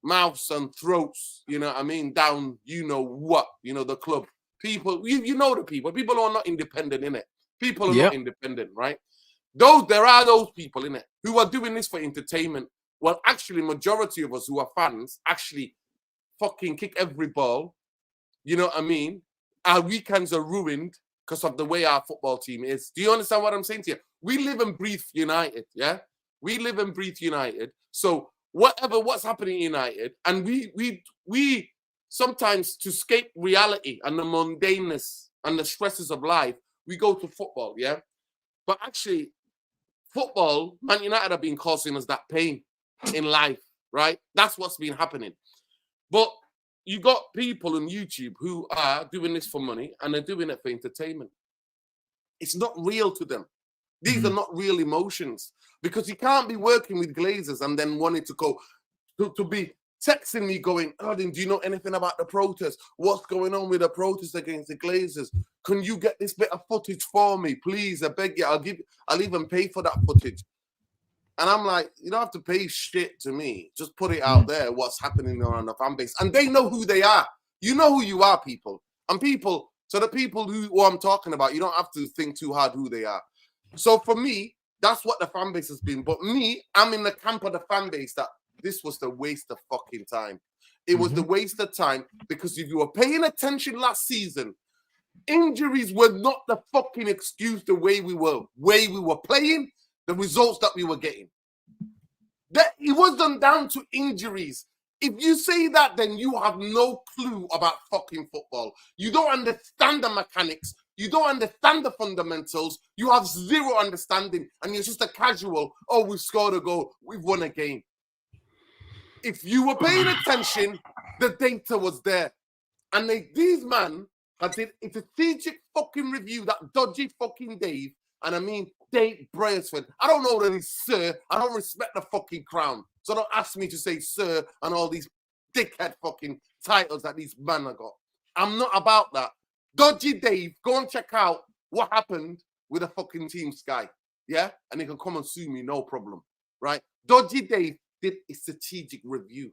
mouths and throats, you know what I mean, down, you know what, you know, the club. People, you know the people. People who are not independent, innit? People are not independent, right? There are those people, innit, who are doing this for entertainment. Well, actually, majority of us who are fans actually fucking kick every ball. You know what I mean? Our weekends are ruined because of the way our football team is. Do you understand what I'm saying to you? We live and breathe United, yeah? We live and breathe United. So what's happening in United, and we sometimes, to escape reality and the mundaneness and the stresses of life, we go to football, yeah? But actually, football, Man United have been causing us that pain in life, right? That's what's been happening. But you got people on YouTube who are doing this for money and they're doing it for entertainment. It's not real to them. These are not real emotions, because you can't be working with Glazers and then wanting to go to be texting me going, Odin, do you know anything about the protest? What's going on with the protest against the Glazers? Can you get this bit of footage for me, please? I beg you. I'll even pay for that footage. And I'm like, you don't have to pay shit to me. Just put it out there, what's happening on the fan base. And they know who they are. You know who you are, people. And people, so the people who I'm talking about, you don't have to think too hard who they are. So for me, that's what the fan base has been. But me, I'm in the camp of the fan base that this was the waste of fucking time. It was the waste of time, because if you were paying attention last season, injuries were not the fucking excuse. The way we were playing, the results that we were getting. That it wasn't down to injuries. If you say that, then you have no clue about fucking football. You don't understand the mechanics. You don't understand the fundamentals. You have zero understanding, and you're just a casual, oh, we've scored a goal, we've won a game. If you were paying attention, the data was there. And these men did a strategic fucking review, that dodgy fucking Dave, and I mean Dave Brailsford. I don't know that he's sir. I don't respect the fucking crown. So don't ask me to say sir and all these dickhead fucking titles that these men have got. I'm not about that. Dodgy Dave, go and check out what happened with the fucking Team Sky. Yeah? And he can come and sue me, no problem. Right? Dodgy Dave did a strategic review.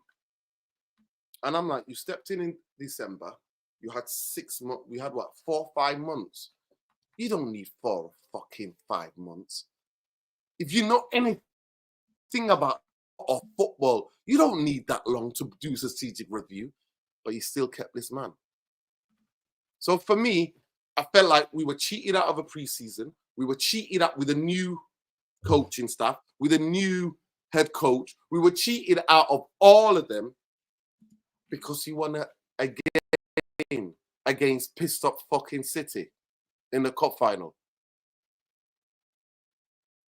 And I'm like, you stepped in December. You had 6 months. We had what, 4 or 5 months You don't need 4 fucking 5 months. If you know anything about football, you don't need that long to do strategic review, but you still kept this man. So for me, I felt like we were cheated out of a preseason. We were cheated out with a new coaching staff, with a new head coach. We were cheated out of all of them because he won a game against pissed off fucking City in the cup final.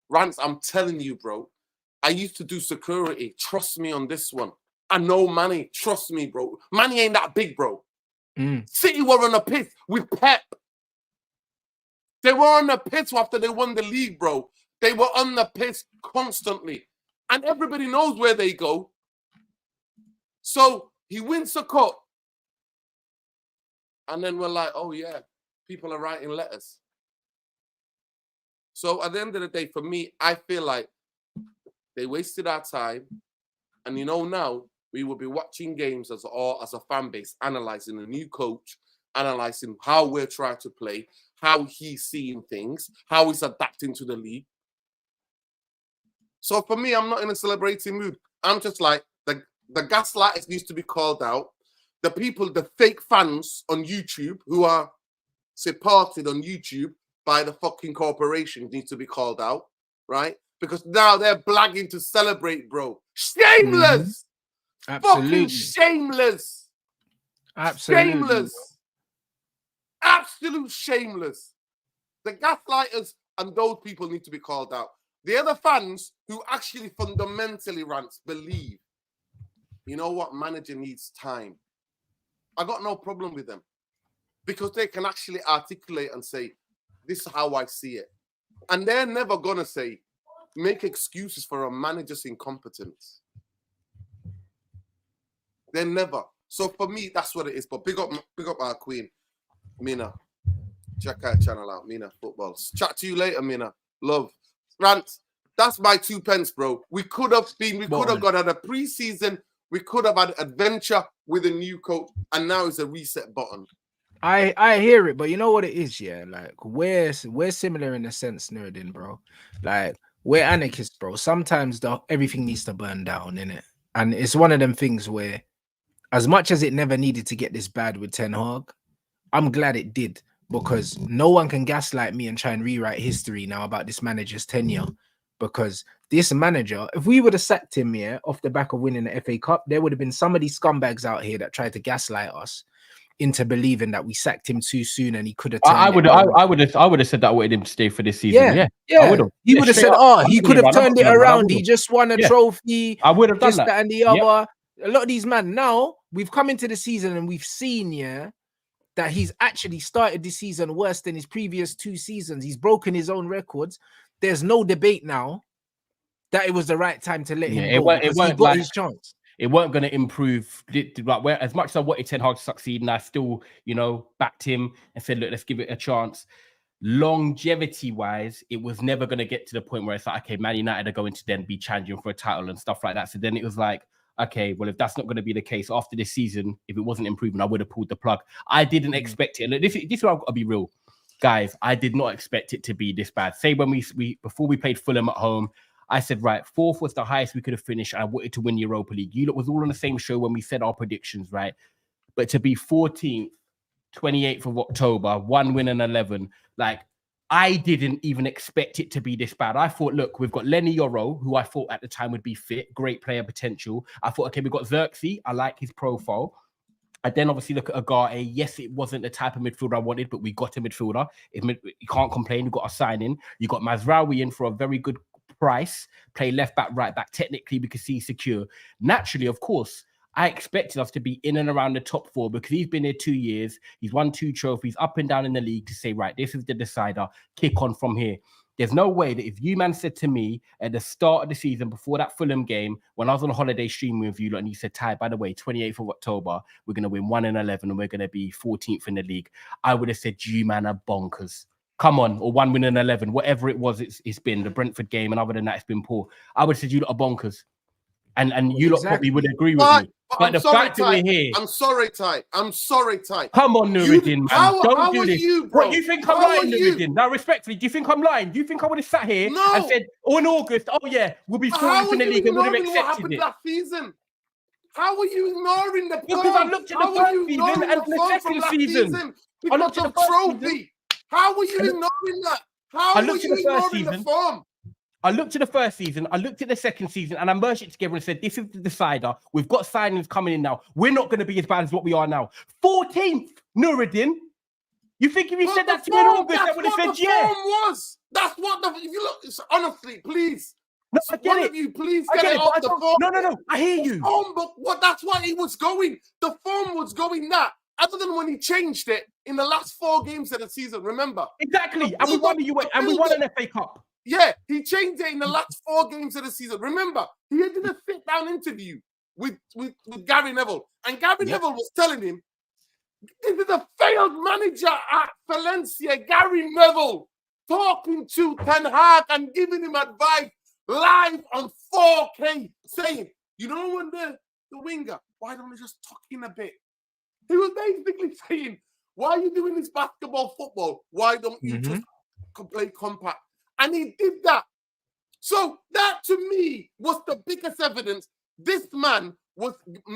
Rants, I'm telling you, bro. I used to do security. Trust me on this one. I know Manny. Trust me, bro. Manny ain't that big, bro. City were on a piss with Pep. They were on the piss after they won the league, bro. They were on the piss constantly. And everybody knows where they go. So he wins the cup. And then we're like, oh, yeah, people are writing letters. So at the end of the day, for me, I feel like they wasted our time. And now we will be watching games as a fan base, analyzing a new coach, analyzing how we're trying to play, how he's seeing things, how he's adapting to the league. So for me, I'm not in a celebrating mood. I'm just like, the gaslighters needs to be called out. The people, the fake fans on YouTube who are supported on YouTube by the fucking corporation needs to be called out, right? Because now they're blagging to celebrate, bro. Shameless! Absolutely. Fucking shameless! Absolutely. Shameless! Absolute shameless. The gaslighters and those people need to be called out. The other fans who actually fundamentally, Rants, believe, you know what, manager needs time. I got no problem with them because they can actually articulate and say, this is how I see it. And they're never going to make excuses for a manager's incompetence. They're never. So for me, that's what it is. But big up our queen, Mina. Check her channel out, Mina Footballs. Chat to you later, Mina. Love. Rant, that's my 2 pence, bro. We could have got at a preseason. We could have had adventure with a new coach, and now it's a reset button. I hear it, but you know what it is, yeah? Like, we're similar in a sense, Nerdin, bro. Like, we're anarchists, bro. Sometimes everything needs to burn down, innit? And it's one of them things where, as much as it never needed to get this bad with Ten Hag, I'm glad it did, because no one can gaslight me and try and rewrite history now about this manager's tenure. Because this manager, if we would have sacked him, yeah, off the back of winning the FA Cup, there would have been some of these scumbags out here that tried to gaslight us into believing that we sacked him too soon and he could have. I would have said that I wanted him to stay for this season. Yeah. I would have. He would have said, he could have turned it around. He just won a trophy. I would have done that and the other. A lot of these men now, we've come into the season and we've seen, that he's actually started this season worse than his previous 2 seasons. He's broken his own records. There's no debate now that it was the right time to let him go. It got like his chance. It weren't going to improve. Like, as much as I wanted Ten Hag to succeed, and I still, backed him and said, look, let's give it a chance. Longevity-wise, it was never going to get to the point where it's like, okay, Man United are going to then be challenging for a title and stuff like that. So then it was like, okay, well, if that's not going to be the case after this season, if it wasn't improving, I would have pulled the plug. I didn't expect it. And this is where I've got to be real. Guys, I did not expect it to be this bad. Say when we before we played Fulham at home, I said, right, 4th was the highest we could have finished. I wanted to win Europa League. You lot was all on the same show when we said our predictions, right? But to be 14th, 28th of October, 1 win and 11, like, I didn't even expect it to be this bad. I thought, look, we've got Lenny Yoro, who I thought at the time would be fit, great player potential. I thought, okay, we've got Xerxes. I like his profile. I then obviously look at Agate. Yes, it wasn't the type of midfielder I wanted, but we got a midfielder. You can't complain. You got a sign in. You got Mazraoui in for a very good price. Play left back, right back. Technically, we could see secure. Naturally, of course, I expected us to be in and around the top 4 because he's been here 2 years. He's won 2 trophies up and down in the league to say, right, this is the decider. Kick on from here. There's no way that if you, man, said to me at the start of the season before that Fulham game, when I was on a holiday streaming with you, and you said, Ty, by the way, 28th of October, we're going to win 1 and 11 and we're going to be 14th in the league, I would have said, you, man, are bonkers. Come on, or 1 win and 11, whatever it was, it's been the Brentford game, and other than that, it's been poor. I would have said, you lot are bonkers. And you lot probably would agree with Ty, me. But the fact that we're here, I'm sorry, Ty. I'm sorry, Ty. come on, Nuruddin, man. How Don't do are this. you, bro? What, you think I'm How lying, are you? Nuruddin? Now, respectfully, do you think I'm lying? Do you think I would have sat here and said, oh, in August, oh, yeah, we'll be 14th in the league and would have what accepted happened it? last season? How are you ignoring the Because I form? looked at the How are first you season ignoring and the the form from second last season. season I looked because at of the first trophy? season. How are you ignoring that? How I are looked you at the first ignoring the season. form? I looked at the first season, I looked at the second season, and I merged it together and said, this is the decider. We've got signings coming in now. We're not going to be as bad as what we are now. 14th, Nuruddin. You think if you said that to me in August, I would have said, yeah. Form was. That's what the. If you look, honestly, please. No, I get One it. of you, please I get get it it, off but the form. No. I hear you. Form, but what? That's why it was going. The form was going that. Other than when he changed it in the last 4 games of the season, remember? Exactly. And we won an FA Cup. Yeah, he changed it in the last 4 games of the season. Remember, he did a sit-down interview with Gary Neville, and Gary Neville was telling him, "This is a failed manager at Valencia." Gary Neville talking to Ten Hag and giving him advice live on 4K, saying, "You know, when the winger, why don't we just tuck in a bit?" He was basically saying, "Why are you doing this basketball football? Why don't you just play compact?" And he did that. So that to me was the biggest evidence. This man was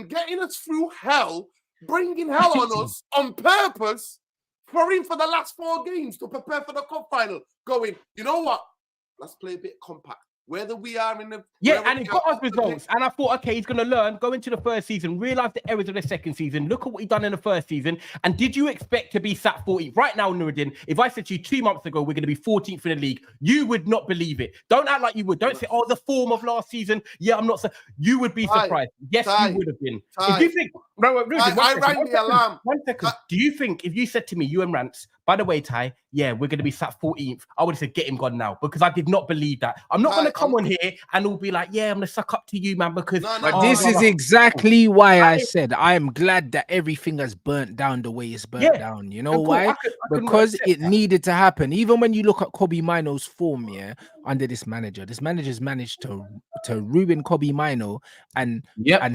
getting us through hell, bringing hell on us on purpose for him for the last 4 games to prepare for the cup final. Going, you know what? Let's play a bit compact. Whether we are in the and it got us results. And I thought, okay, he's going to learn, go into the first season, realize the errors of the second season, look at what he done in the first season. And did you expect to be sat 40th? Right now, Nuruddin, if I said to you 2 months ago, we're going to be 14th in the league, you would not believe it. Don't act like you would. Don't say, oh, the form of last season. Yeah, I'm not. You would be surprised. Yes, you would have been. If you think, I rang the alarm. 1 second. Do you think if you said to me, you and Rants, by the way, Ty, yeah, we're going to be sat 14th, I would have said, get him gone now, because I did not believe that. I'm not going to come on here and all be like, yeah, I'm going to suck up to you, man, because... But this is exactly why I said I am glad that everything has burnt down the way it's burnt down. You know why? Because it needed to happen. Even when you look at Kobe Mino's form, under this manager's managed to ruin Kobe Mino and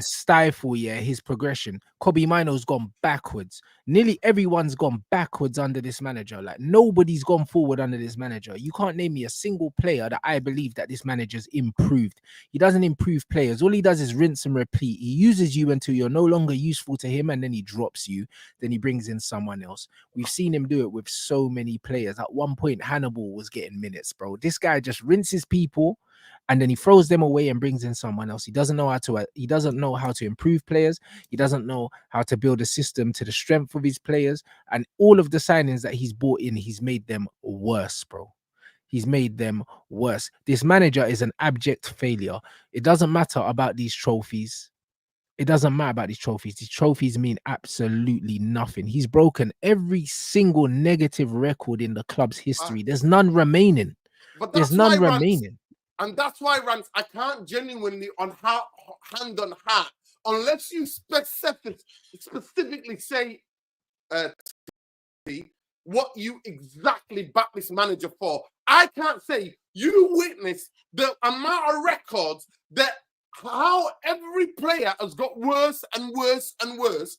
stifle his progression. Kobe Mino's gone backwards. Nearly everyone's gone backwards under this manager. Like, nobody's gone forward under this manager. You can't name me a single player that I believe that this manager's improved. He doesn't improve players. All he does is rinse and repeat. He uses you until you're no longer useful to him, and then he drops you. Then he brings in someone else. We've seen him do it with so many players. At one point, Hannibal was getting minutes, bro. This guy just rinses people, and then he throws them away and brings in someone else. He doesn't know how to improve players. He doesn't know how to build a system to the strength of his players. And all of the signings that he's brought in, he's made them worse, bro. He's made them worse. This manager is an abject failure. It doesn't matter about these trophies. It doesn't matter about these trophies. These trophies mean absolutely nothing. He's broken every single negative record in the club's history. There's none remaining. There's none remaining. And that's why, Rants, I can't genuinely hand on heart, unless you specifically say what you exactly back this manager for. I can't say you witnessed the amount of records that how every player has got worse and worse and worse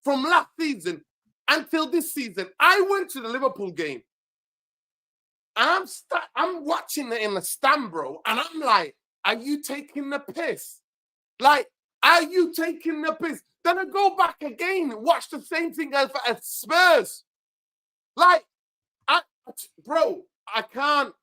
from last season until this season. I went to the Liverpool game. I'm watching it in the stand, bro, and I'm like, are you taking the piss? Like, are you taking the piss? Then I go back again and watch the same thing as Spurs. Like, bro, I can't.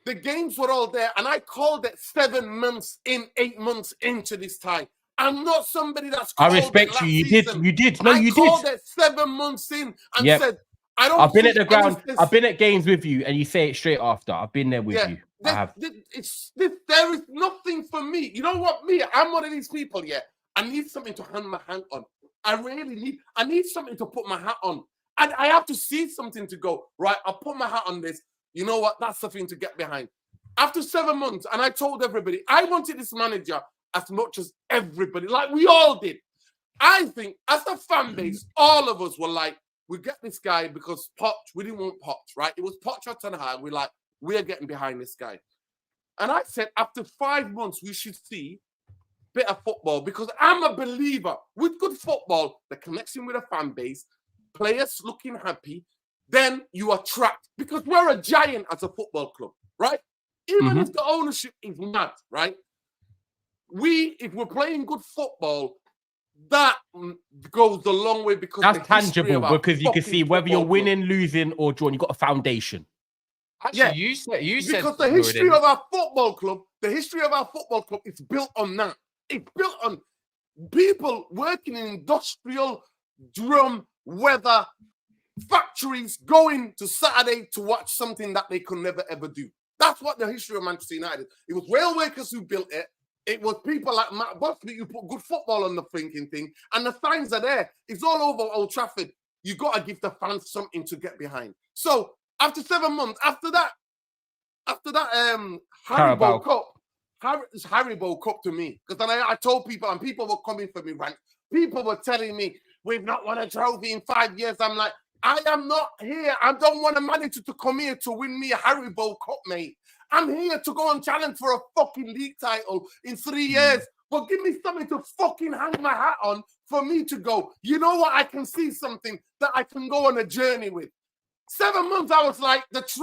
The games were all there, and I called it 8 months into this time. I'm not somebody that's called I respect you. You did. No, you did. I called it 7 months in and said, I've been at the ground. I've been at games with you, and you say it straight after. I've been there with you. I have. There is nothing for me. You know what? I'm one of these people. Yeah, I need something to hang my hand on. I need something to put my hat on, and I have to see something to go right. I'll put my hat on this. You know what? That's something to get behind. After 7 months, and I told everybody I wanted this manager as much as everybody, like we all did. I think as a fan base, all of us were like, we get this guy because Poch, we didn't want Poch, right? It was Poch or Ten Hag. We're getting behind this guy. And I said, after 5 months, we should see bit of football, because I'm a believer with good football, the connection with a fan base, players looking happy, then you attract, because we're a giant as a football club, right? Even if the ownership is mad, right? If we're playing good football, that goes a long way, because that's the history tangible, of our because you can fucking see whether you're football winning, losing, or drawing. You got a foundation. Actually, Yeah. you said Because the history Nuruddin, of our football club, is built on that. It's built on people working in industrial, drum, weather factories, going to Saturday to watch something that they could never ever do. That's what the history of Manchester United is. It was rail workers who built it. It was people like Matt Busby who put good football on the thinking thing. And the signs are there. It's all over Old Trafford. You got to give the fans something to get behind. So after 7 months, after that Carabao Haribo Cup, it's Haribo Cup to me. Because then I told people, and people were coming for me, right? People were telling me, we've not won a trophy in 5 years. I'm like, I am not here. I don't want a manager to come here to win me a Haribo Cup, mate. I'm here to go and challenge for a fucking league title in 3 years. But give me something to fucking hang my hat on for me to go, you know what? I can see something that I can go on a journey with. 7 months, I was like, this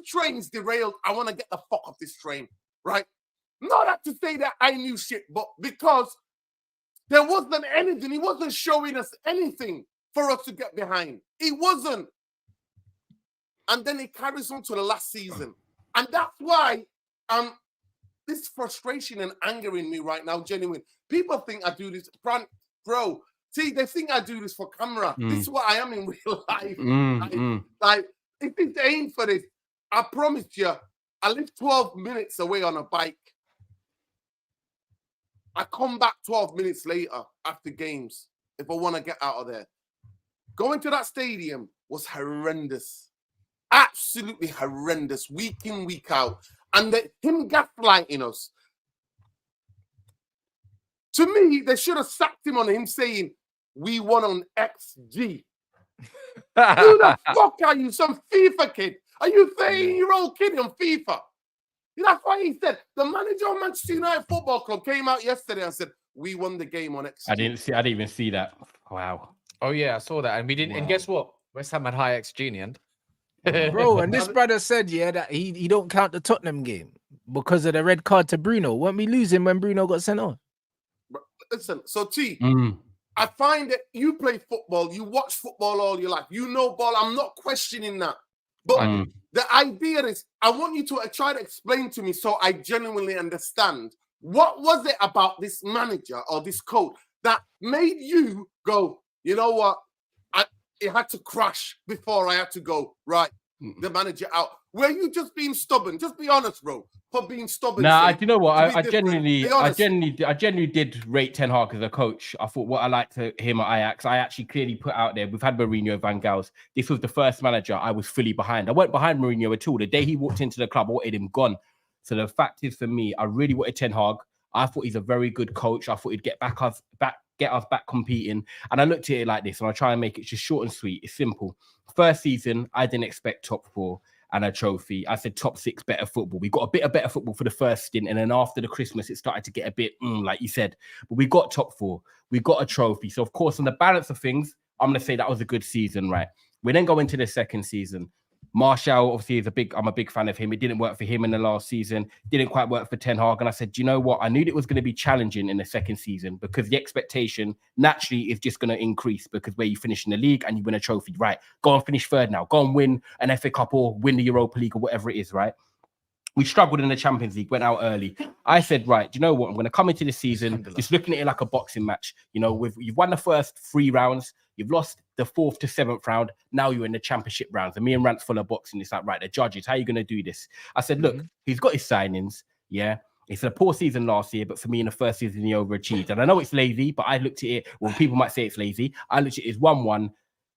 train's derailed. I want to get the fuck off this train, right? Not that to say that I knew shit, but because there wasn't anything. He wasn't showing us anything for us to get behind. He wasn't. And then it carries on to the last season. And that's why this frustration and anger in me right now, genuine. People think I do this, bro. See, they think I do this for camera. This is what I am in real life. Like, if it ain't for this, I promise you, I live 12 minutes away on a bike. I come back 12 minutes later after games if I want to get out of there. Going to that stadium was horrendous. Absolutely horrendous, week in, week out. And him gaslighting us. To me, they should have sacked him on him saying, we won on XG. Who the fuck are you? Some FIFA kid? Are you a 13-year-old kid on FIFA? That's why he said, the manager of Manchester United Football Club came out yesterday and said, we won the game on XG. I didn't even see that. Wow. oh yeah, I saw that, and we didn't. And guess what? West Ham had high XG in the end. Bro, and this brother said, yeah, that he don't count the Tottenham game because of the red card to Bruno. Weren't we losing when Bruno got sent on? Listen, so T, I find that you play football, you watch football all your life, you know ball. I'm not questioning that. But the idea is, I want you to try to explain to me so I genuinely understand. What was it about this manager or this coach that made you go, you know what? It had to crash before I had to go, right, the manager out. Were you just being stubborn? Just be honest, bro, for being stubborn. Nah, you know what? I genuinely did rate Ten Hag as a coach. I thought what I liked him at Ajax, I actually clearly put out there. We've had Mourinho, Van Gaals. This was the first manager I was fully behind. I weren't behind Mourinho at all. The day he walked into the club, I wanted him gone. So the fact is, for me, I really wanted Ten Hag. I thought he's a very good coach. I thought he'd get us back competing. And I looked at it like this, and I try and make it just short and sweet. It's simple. First season, I didn't expect top 4 and a trophy. I said top 6 better football. We got a bit of better football for the first stint, and then after the Christmas, it started to get a bit, like you said. But we got top 4. We got a trophy. So, of course, on the balance of things, I'm going to say that was a good season, right? We then go into the second season. Martial, obviously, I'm a big fan of him. It didn't work for him in the last season. Didn't quite work for Ten Hag. And I said, do you know what? I knew it was going to be challenging in the second season because the expectation naturally is just going to increase because where you finish in the league and you win a trophy, right? Go and finish third now. Go and win an FA Cup or win the Europa League or whatever it is, right? We struggled in the Champions League, went out early. I said, right, do you know what? I'm going to come into this season just looking at it like a boxing match. You know, you've won the first 3 rounds. You've lost the 4th to 7th round. Now you're in the championship rounds. And me and Rants full of boxing. It's like, right, the judges, how are you going to do this? I said, look, he's got his signings. Yeah. It's a poor season last year, but for me in the first season, he overachieved. And I know it's lazy, but I looked at it. Well, people might say it's lazy. I looked at it as 1-1.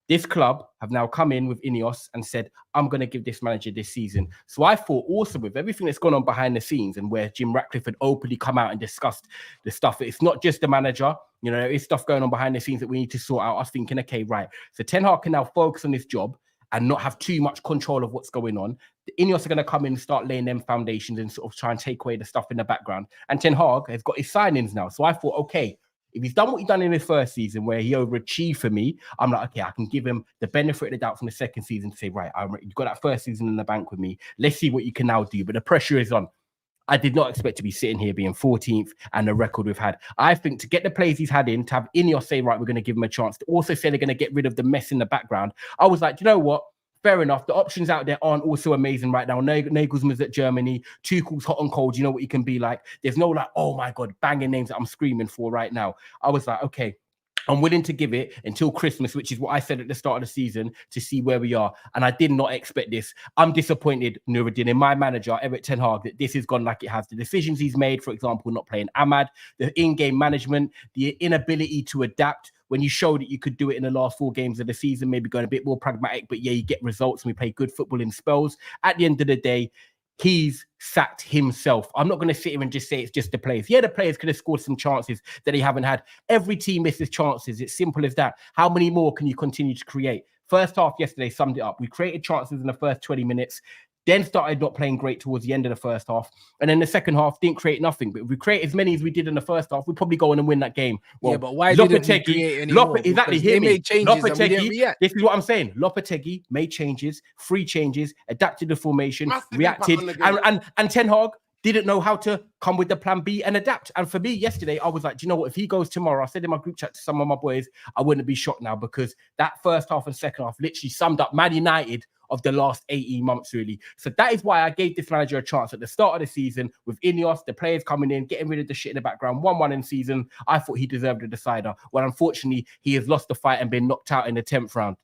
This club have now come in with Ineos and said, I'm going to give this manager this season. So I thought also with everything that's gone on behind the scenes and where Jim Ratcliffe had openly come out and discussed the stuff, it's not just the manager, you know, there is stuff going on behind the scenes that we need to sort out. I was thinking, okay, right. So Ten Hag can now focus on this job and not have too much control of what's going on, the Ineos are going to come in and start laying them foundations and sort of try and take away the stuff in the background. And Ten Hag has got his signings now. So I thought, okay, if he's done what he's done in his first season where he overachieved for me, I'm like, okay, I can give him the benefit of the doubt from the second season to say, right, you've got that first season in the bank with me. Let's see what you can now do. But the pressure is on. I did not expect to be sitting here being 14th and the record we've had. I think to get the players he's had in, to have Ineos say, right, we're going to give him a chance, to also say they're going to get rid of the mess in the background, I was like, you know what? Fair enough. The options out there aren't also amazing right now. Nagelsmann's at Germany. Tuchel's hot and cold. You know what he can be like. There's no like, oh my God, banging names that I'm screaming for right now. I was like, okay, I'm willing to give it until Christmas, which is what I said at the start of the season, to see where we are. And I did not expect this. I'm disappointed, Nuruddin, in my manager, Erik Ten Hag, that this has gone like it has. The decisions he's made, for example, not playing Ahmad, the in-game management, the inability to adapt. When you showed that you could do it in the last 4 games of the season, maybe going a bit more pragmatic, but yeah, you get results and we play good football in spells. At the end of the day, he's sacked himself. I'm not going to sit here and just say it's just the players. Yeah, the players could have scored some chances that they haven't had. Every team misses chances. It's simple as that. How many more can you continue to create? First half yesterday summed it up. We created chances in the first 20 minutes, then started not playing great towards the end of the first half. And then the second half didn't create nothing. But if we create as many as we did in the first half, we'd probably go on and win that game. Well, yeah, but why didn't we create any more? Exactly, hear me. Made changes and we didn't react. This is what I'm saying. Lopetegui made changes, free changes, adapted the formation, reacted, and Ten Hag didn't know how to come with the plan B and adapt. And for me, yesterday, I was like, do you know what? If he goes tomorrow, I said in my group chat to some of my boys, I wouldn't be shocked now, because that first half and second half literally summed up Man United of the last 18 months, really. So that is why I gave this manager a chance at the start of the season with Ineos, the players coming in, getting rid of the shit in the background, 1-1 in season. I thought he deserved a decider. Well, unfortunately, he has lost the fight and been knocked out in the 10th round.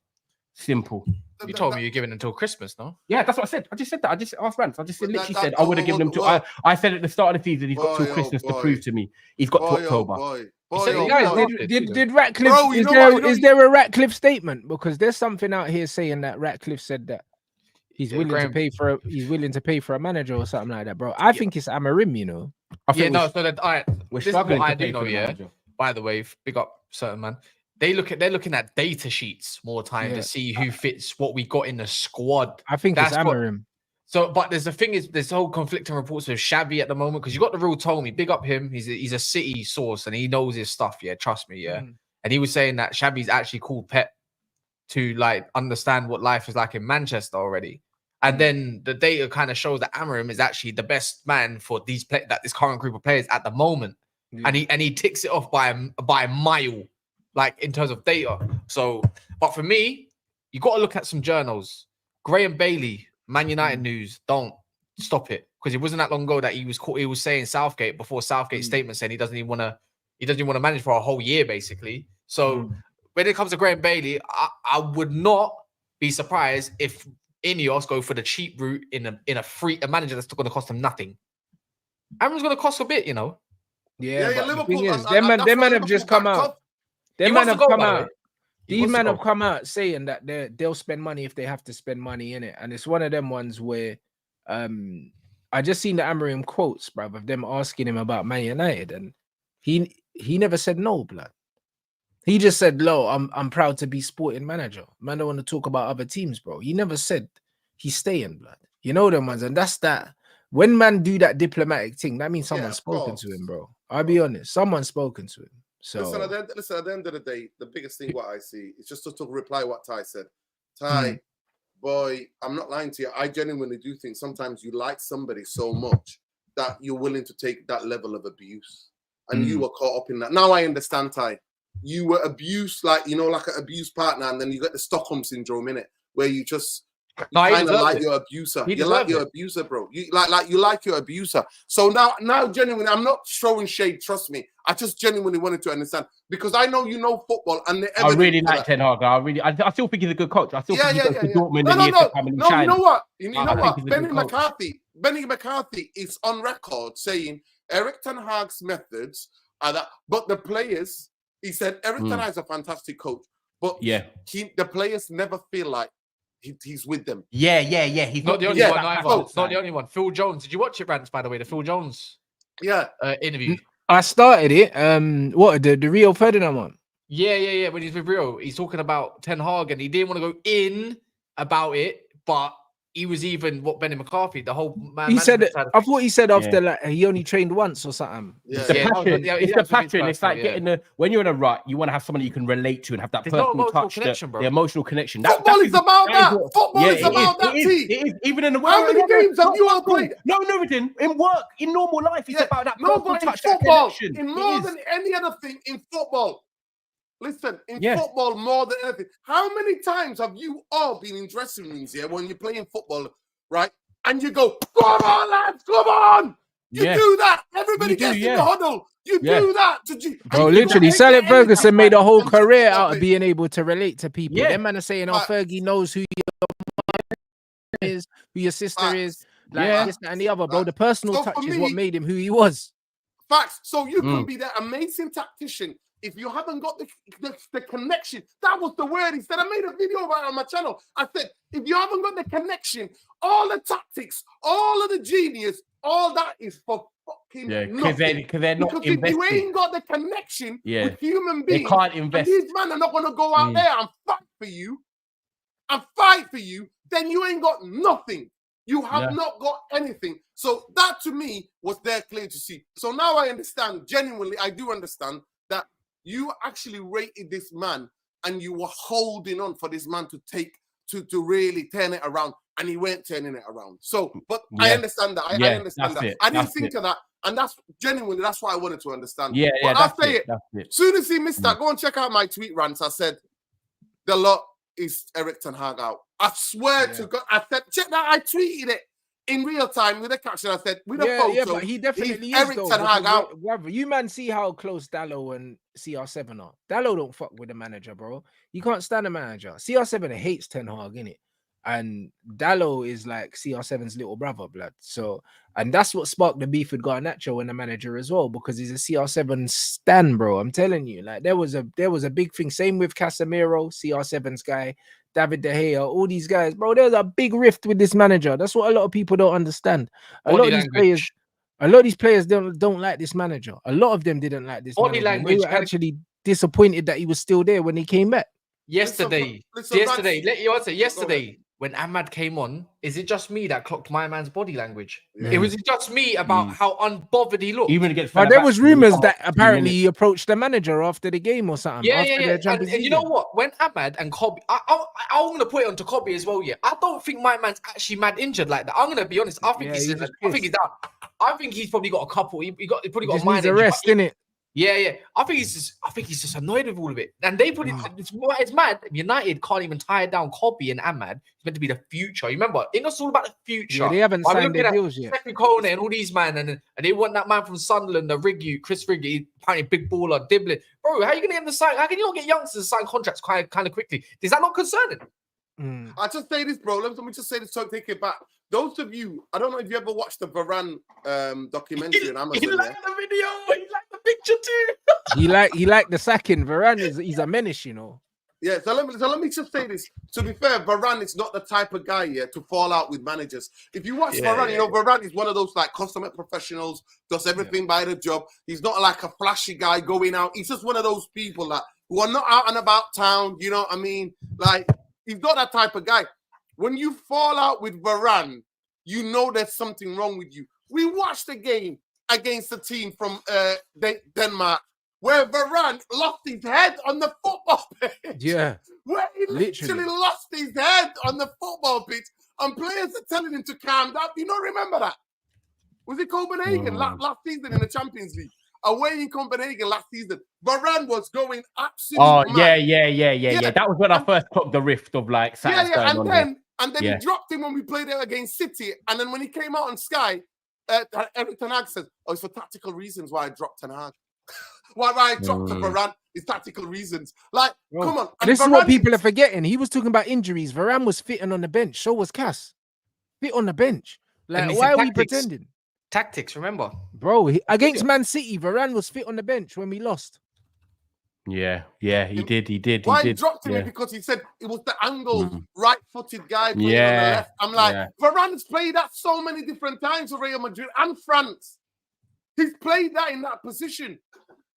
Simple. You told me you're giving until Christmas, no? Yeah, that's what I said. I just said that. I just asked Rants. I just literally said I would have given him to. I said at the start of the season he's got till Christmas to prove to me. He's got to October. Guys, did Ratcliffe? Bro, is there a Ratcliffe statement? Because there's something out here saying that Ratcliffe said that he's willing to pay for a manager or something like that, bro. I think it's Amarim, you know. So that this is what I do know. Yeah. By the way, big up certain man. They're looking at data sheets more time to see who fits what we got in the squad. I think that's Amarim. But there's the thing is, there's whole conflicting reports with Xavi at the moment, because you got the real Tommy. Big up him. He's a City source and he knows his stuff. Yeah, trust me. Yeah, and he was saying that Xavi's actually called Pep to like understand what life is like in Manchester already. And then the data kind of shows that Amarim is actually the best man for this current group of players at the moment. And he ticks it off by a mile, like in terms of data. So, but for me, you got to look at some journals. Graham Bailey, Man United News, don't stop it, because it wasn't that long ago that he was saying Southgate before Southgate's statement saying he doesn't even want to manage for a whole year basically. So when it comes to Graham Bailey, I would not be surprised if Ineos go for the cheap route in a manager that's going to cost them nothing. Amarim's going to cost a bit, you know. Yeah, but Liverpool, the thing is, them man have just come out. Them man have come out. These men have come out saying that they'll spend money if they have to spend money in it, and it's one of them ones where, I just seen the Amarim quotes, bruv, of them asking him about Man United, and he never said no, blood. He just said, "Lo, I'm proud to be sporting manager." Man, don't want to talk about other teams, bro. He never said he's staying, blood. You know them ones, and that's that. When man do that diplomatic thing, that means someone's spoken to him, bro. I'll be honest, someone's spoken to him. So listen, at the end of the day, the biggest thing what I see is just to reply what Ty said. Ty, boy, I'm not lying to you. I genuinely do think sometimes you like somebody so much that you're willing to take that level of abuse, and you were caught up in that. Now I understand, Ty. You were abused, like an abused partner, and then you get the Stockholm syndrome in it, where you just kind of like your abuser. You like your abuser, bro. You like your abuser. So now, genuinely, I'm not throwing shade. Trust me. I just genuinely wanted to understand, because I know you know football, and I really like Ten Hag. I still think he's a good coach. I still think he goes to Dortmund and he has to come and shine. You know what? Benny McCarthy is on record saying Erik Ten Hag's methods are that, but the players. He said Erik Ten Hag is a fantastic coach, but the players never feel like he's with them. Yeah. He's not the only one either. It's not the only one. Phil Jones. Did you watch it, Rants, by the way? The Phil Jones interview. I started it. What, the Rio Ferdinand one? Yeah. When he's with Rio, he's talking about Ten Hag, and he didn't want to go in about it, but he was even what Benny McCarthy, the whole man. He said, management side of I things. thought he said after like he only trained once or something. It's the Yeah, that was- passion. yeah, It's that the was a big passion. It's factor, like getting the when you're in a rut, you want to have someone you can relate to and have that There's no personal emotional touch, connection, bro. the emotional connection. Football is about that. Football is it about that, It T. is. Even in the How many games have you all played? No, in work, in normal life, it's about that No, personal but in touch, that football, connection. in It more is. than any other thing, in football. Listen, in Yeah. football, more than anything. How many times have you all been in dressing rooms here when you're playing football, right? And you go, come on, lads, come on. You do that. Everybody You do, gets in yeah. the huddle. You Yeah. do that. Bro, and you literally, don't Sally get anything Ferguson made a whole from the career football out of pitch. being able to relate to people. Yeah. Them man are saying, "Oh, Facts. Fergie knows who your mum is, who your sister is, Facts. like Yeah. this, that, and the other." Bro, Facts. the personal So touch for is what me- made him who he was. Facts. So you can be that amazing tactician if you haven't got the connection. That was the word he said. I made a video about it on my channel. I said, if you haven't got the connection, all the tactics, all of the genius, all that is for fucking because nothing. they're not Because if you invested. ain't got the connection Yeah. with human They beings, can't and invest. these men are not going to go out there and fight for you, then you ain't got nothing. You have not got anything. So that to me was there clear to see. So now I understand, genuinely, I do understand that you actually rated this man and you were holding on for this man to really turn it around, and he weren't turning it around. So, but I understand that. I understand that. I didn't think of that. And that's genuinely, that's what I wanted to understand. Yeah, but that's I'll say it. it. Soon as he missed that, go and check out my tweet rants. I said, the lot is Erik ten Hag out. I swear to God, I said, check that. I tweeted it in real time with a caption. I said, with a photo. Yeah, but he definitely is Erik though. ten Hag because, out. brother, you man see how close Dallo and CR7 are. Dallo don't fuck with the manager, bro. You can't stand the manager. CR7 hates Ten Hag, innit? And Dallo is like CR7's little brother, blood. So, and that's what sparked the beef with Garnacho and the manager as well, because he's a CR7 stan, bro. I'm telling you, like there was a big thing. Same with Casemiro, CR7's guy, David De Gea, all these guys, bro. There's a big rift with this manager. That's what a lot of people don't understand. A lot of these players don't like this manager. A lot of them didn't like this Body manager. And they language, were actually disappointed that he was still there when he came back. Yesterday, when Ahmad came on, is it just me that clocked my man's body language? Yeah. It was just me about how unbothered he looked. Even against But there Fenerbahce, was rumors that apparently he approached the manager after the game or something. Yeah. After their Champions And you League know game. what? When Ahmad and Kobe, I'm gonna put it onto Kobe as well. Yeah, I don't think my man's actually mad injured like that. I'm gonna be honest. I think Yeah, he's he was I think he's down. I think he's probably got a couple. He probably got Just a minor needs a injury, rest, but innit? Yeah. I think he's just annoyed with all of it. And they put it. It's mad. United can't even tie down Kobe and Ahmad. It's meant to be the future. You remember? It's all about the future. Yeah, they haven't Why we signed looking their at deals yet. Stephen Kone and all these man, and they want that man from Sunderland, the Chris Riggy, apparently big baller, Diblin. Bro, how are you gonna get the sign? How can you not get youngsters to sign contracts kind of quickly? Is that not concerning? I just say this, bro. Let me just say this. So take it back. Those of you, I don't know if you ever watched the Varane documentary on Amazon. He liked the video. He liked the picture too. He liked the sacking. Varane he's a menace, you know. Yeah, so let me just say this. To be fair, Varane is not the type of guy to fall out with managers. If you watch Varane, you know, Varane is one of those like consummate professionals, does everything by the job. He's not like a flashy guy going out. He's just one of those people that who are not out and about town. You know what I mean? Like, he's not that type of guy. When you fall out with Varane, you know there's something wrong with you. We watched the game against the team from Denmark, where Varane lost his head on the football pitch. Yeah. Where he literally lost his head on the football pitch, and players are telling him to calm down. You don't remember that? Was it Copenhagen last season in the Champions League? Away in Copenhagen last season, Varane was going absolutely mad. Yeah. That was when I first clocked the rift of like And then he dropped him when we played it against City. And then when he came out on Sky, Erik ten Hag said, "Oh, it's for tactical reasons why I dropped Ten Hag. why I dropped Varane is tactical reasons." Like, come on. And this is what people are forgetting. He was talking about injuries. Varane was fitting on the bench. So was Cass. Fit on the bench. Like, why are we pretending? Tactics, remember? Bro, against Man City, Varane was fit on the bench when we lost. Yeah, he did. Why he dropped him? Because he said it was the angle, right-footed guy playing on the left. I'm like, Varane's played that so many different times for Real Madrid and France. He's played that in that position.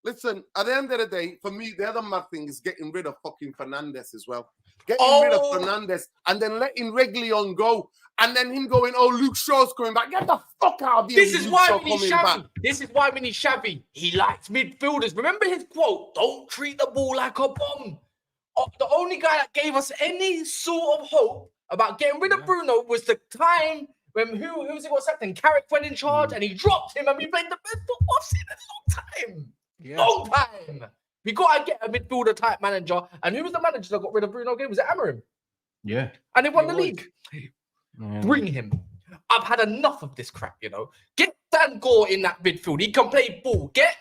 Listen, at the end of the day, for me, the other mad thing is getting rid of fucking Fernandes as well. getting rid of Fernandez, and then letting Reguilon go, and then him going, "Oh, Luke Shaw's coming back. Get the fuck out of here." This is why we need Xavi. This is why we need Xavi. He likes midfielders. Remember his quote, "Don't treat the ball like a bomb." The only guy that gave us any sort of hope about getting rid of Bruno was the time when who was it got sacked and Carrick went in charge and he dropped him and we played the best football I've seen in a long time. Yeah. Long time. We got to get a midfielder type manager. And who was the manager that got rid of Bruno again? Was it Amorim? Yeah. And they won the league. Bring him. I've had enough of this crap, you know. Get Dan Gore in that midfield. He can play ball. Get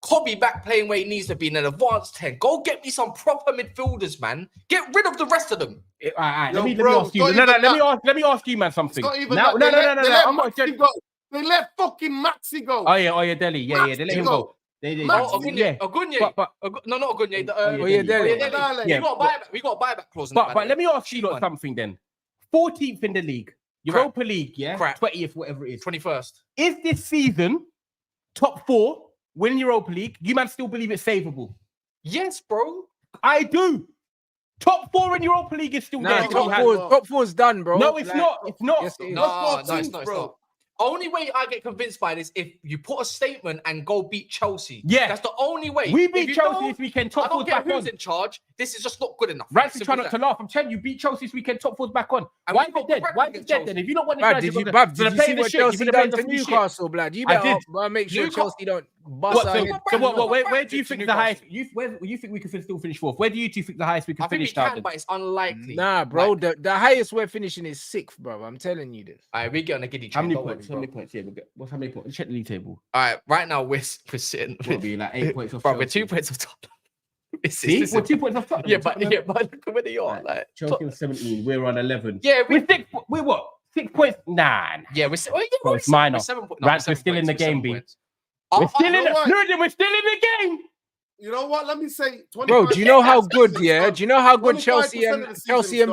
Kobe back playing where he needs to be in an advanced 10. Go get me some proper midfielders, man. Get rid of the rest of them. All right, let me ask you. Let me ask you, man, something. No. They let fucking Maxi go. Oh yeah, Delhi. Yeah, they let him go. Ogunye. No, not Ogunye. Delhi. We got a buyback clause. But let me ask you something then. 14th in the league, Europa League, yeah, 20th, whatever it is, 21st. Is this season top 4? Win Europa League, you man still believe it's savable? Yes, bro. I do. Top 4 in Europa League is still there. Top 4's done, bro. No, it's not. It's not. Yes, it is. No, it's not. Only way I get convinced by this if you put a statement and go beat Chelsea. Yeah, that's the only way. We beat Chelsea this weekend. Top 4's back who's in charge. This is just not good enough. Rants is trying not to laugh. I'm telling you, beat Chelsea this weekend. Top 4's back on. Why is it dead? Why is it dead then? If you don't want this, did you see what Chelsea done to Newcastle, blood? You better make sure Chelsea don't bust out. So where do you think the highest? Where you think we can still finish 4th? Where do you two think the highest we can finish? I think we can, but it's unlikely. Nah, bro. The highest we're finishing is 6th, bro. I'm telling you this. All right, we get on a giddy train. How many points? Yeah, what's how many points? Check the league table. All right, right now we're sitting. We'll be like 8 points off. Bro, we're 2 points off top. See, we're 2 points off top. Yeah, but look at where they are. Like Chelsea on 17, we're on 11. Yeah, we're 6. We're what? 6 points? Nah. Yeah, we're it's minor. Rants, we're still in the game, B. We're still in the game. You know what? Let me say, bro. Do you know how good? Yeah. Do you know how good Chelsea and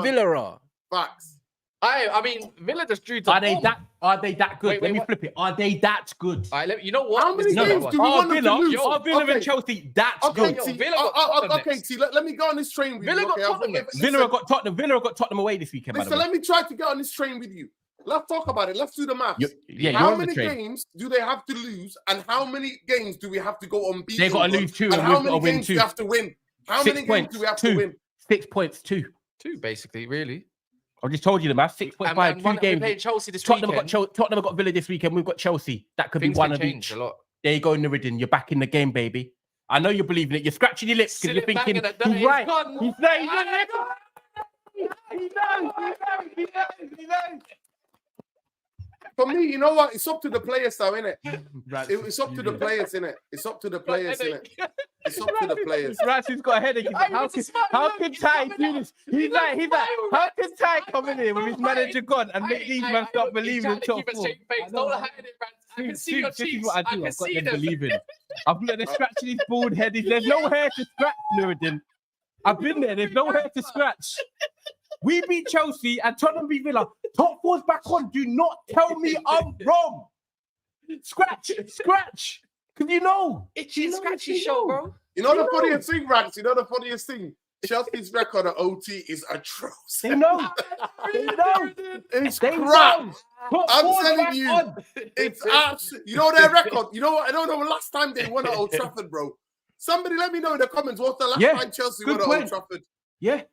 Villa are? Facts. I mean, Villa just drew to. Are they that good? Let me flip it. Are they that good? All right, you know what? How many games do we want them to lose? Are Villa and Chelsea that good? Okay, let me go on this train with you. Villa got Tottenham away this weekend. Listen, let me try to get on this train with you. Let's talk about it. Let's do the maths. How many games do they have to lose, and how many games do we have to go unbeaten? They got to lose 2, and how many games do we have to win? How many games do we have to win? 6 points, 2, basically, really. I just told you the math. 6 points by 2 games. We Chelsea this Tottenham got Villa this weekend. We've got Chelsea. That could be one of each. There you go, Nuruddin. You're back in the game, baby. I know you're believing it. You're scratching your lips because you're thinking he's right. He's knows. For me, you know what? It's up to the players, though, innit? It's up to the players, innit? It's up to the players, innit? It's up to the players. Rants got a headache. How can Ty do this? He's like, how can Ty come in here with his manager gone and make these men stop believing in top 4? I can see your cheeks. This is what I do. I've got them believing. I've let them scratching his bald head. There's no hair to scratch, Nuruddin. I've been there. There's no hair to scratch. We beat Chelsea and Tottenham beat Villa. Top 4's back on. Do not tell me I'm wrong. Scratch. Because you know. Itchy, scratchy show, bro. You know the funniest thing, Rants? You know the funniest thing? Chelsea's record at OT is atrocious. They know. It's crap. I'm telling you. It's absolutely. You know their record? You know what? I don't know the last time they won at Old Trafford, bro. Somebody let me know in the comments what's the last time Chelsea won at Old Trafford. Yeah.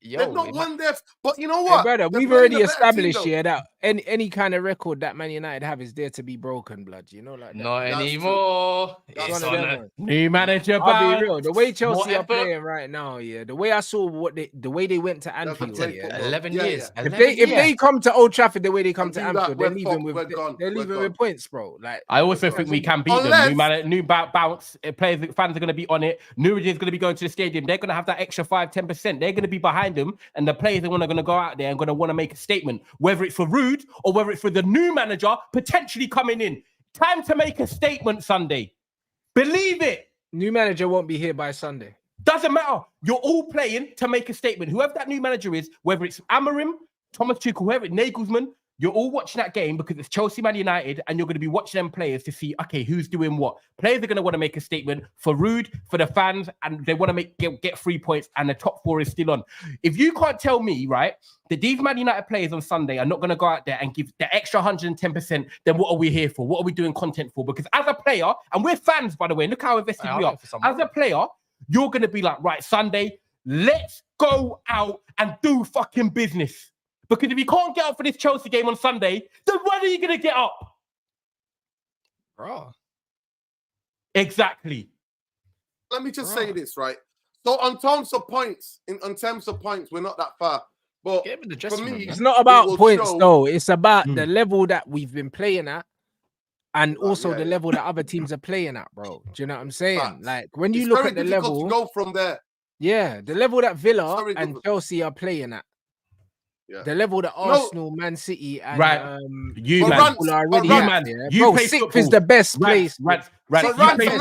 They've not won there, but you know what, brother? We've already established here that any kind of record that Man United have is there to be broken, blood. You know, like that. Not anymore. It's on new manager. I'll be real. The way Chelsea are playing right now, the way I saw the way they went to Anfield, 11 years. If they come to Old Trafford the way they come to Anfield, they're leaving with points, bro. Like I also think we can beat them. New bounce. Fans are going to be on it. Nuruddin's going to be going to the stadium. They're going to have that extra 5-10%. They're going to be behind them, and the players are going to go out there and going to want to make a statement, whether it's for Rude or whether it's for the new manager potentially coming in. Time to make a statement Sunday. Believe it. New manager won't be here by Sunday. Doesn't matter. You're all playing to make a statement. Whoever that new manager is, whether it's Amorim, Thomas Tuchel, whoever, Nagelsmann, You're all watching that game because it's Chelsea Man United, and you're going to be watching them players to see, okay, who's doing what. Players are going to want to make a statement for Rude, for the fans, and they want to get 3 points, and the top 4 is still on. If you can't tell me, right, that these Man United players on Sunday are not going to go out there and give the extra 110%, then what are we here for? What are we doing content for? Because as a player, and we're fans, by the way, look how invested we are. As a player, you're going to be like, right, Sunday, let's go out and do fucking business. Because if you can't get up for this Chelsea game on Sunday, then when are you going to get up? Bro. Exactly. Let me just say this, right? So on terms of points, we're not that far. But for me, it's not about points, though. It's about the level that we've been playing at, and also the level that other teams are playing at, bro. Do you know what I'm saying? Facts. Like when you look at the level, to go from there. Yeah, the level that Villa and Chelsea are playing at. Yeah. The level that Arsenal, Man City, and you man, are already at. You bro, sixth is the best place. Wait, Let me just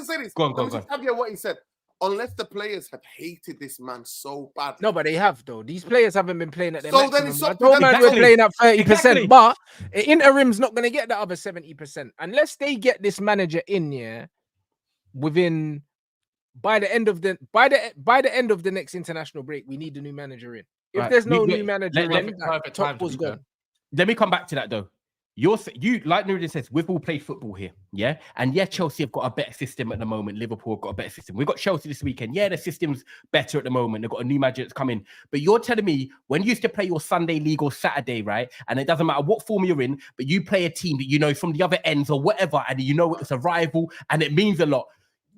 say this. Go on. Just have you what he said. Unless the players have hated this man so bad. No, but they have though. These players haven't been playing at their maximum. Then it's we're playing at 30%, but interim's not going to get the other 70% unless they get this manager in within. By the end of the next international break, we need a new manager in. If there's no new manager in, top was gone. Let me come back to that though. You like Nuruddin says, we've all played football here, yeah? And yeah, Chelsea have got a better system at the moment. Liverpool have got a better system. We've got Chelsea this weekend. Yeah, the system's better at the moment. They've got a new manager that's coming. But you're telling me when you used to play your Sunday league or Saturday, right? And it doesn't matter what form you're in, but you play a team that you know from the other ends or whatever, and you know it's a rival and it means a lot.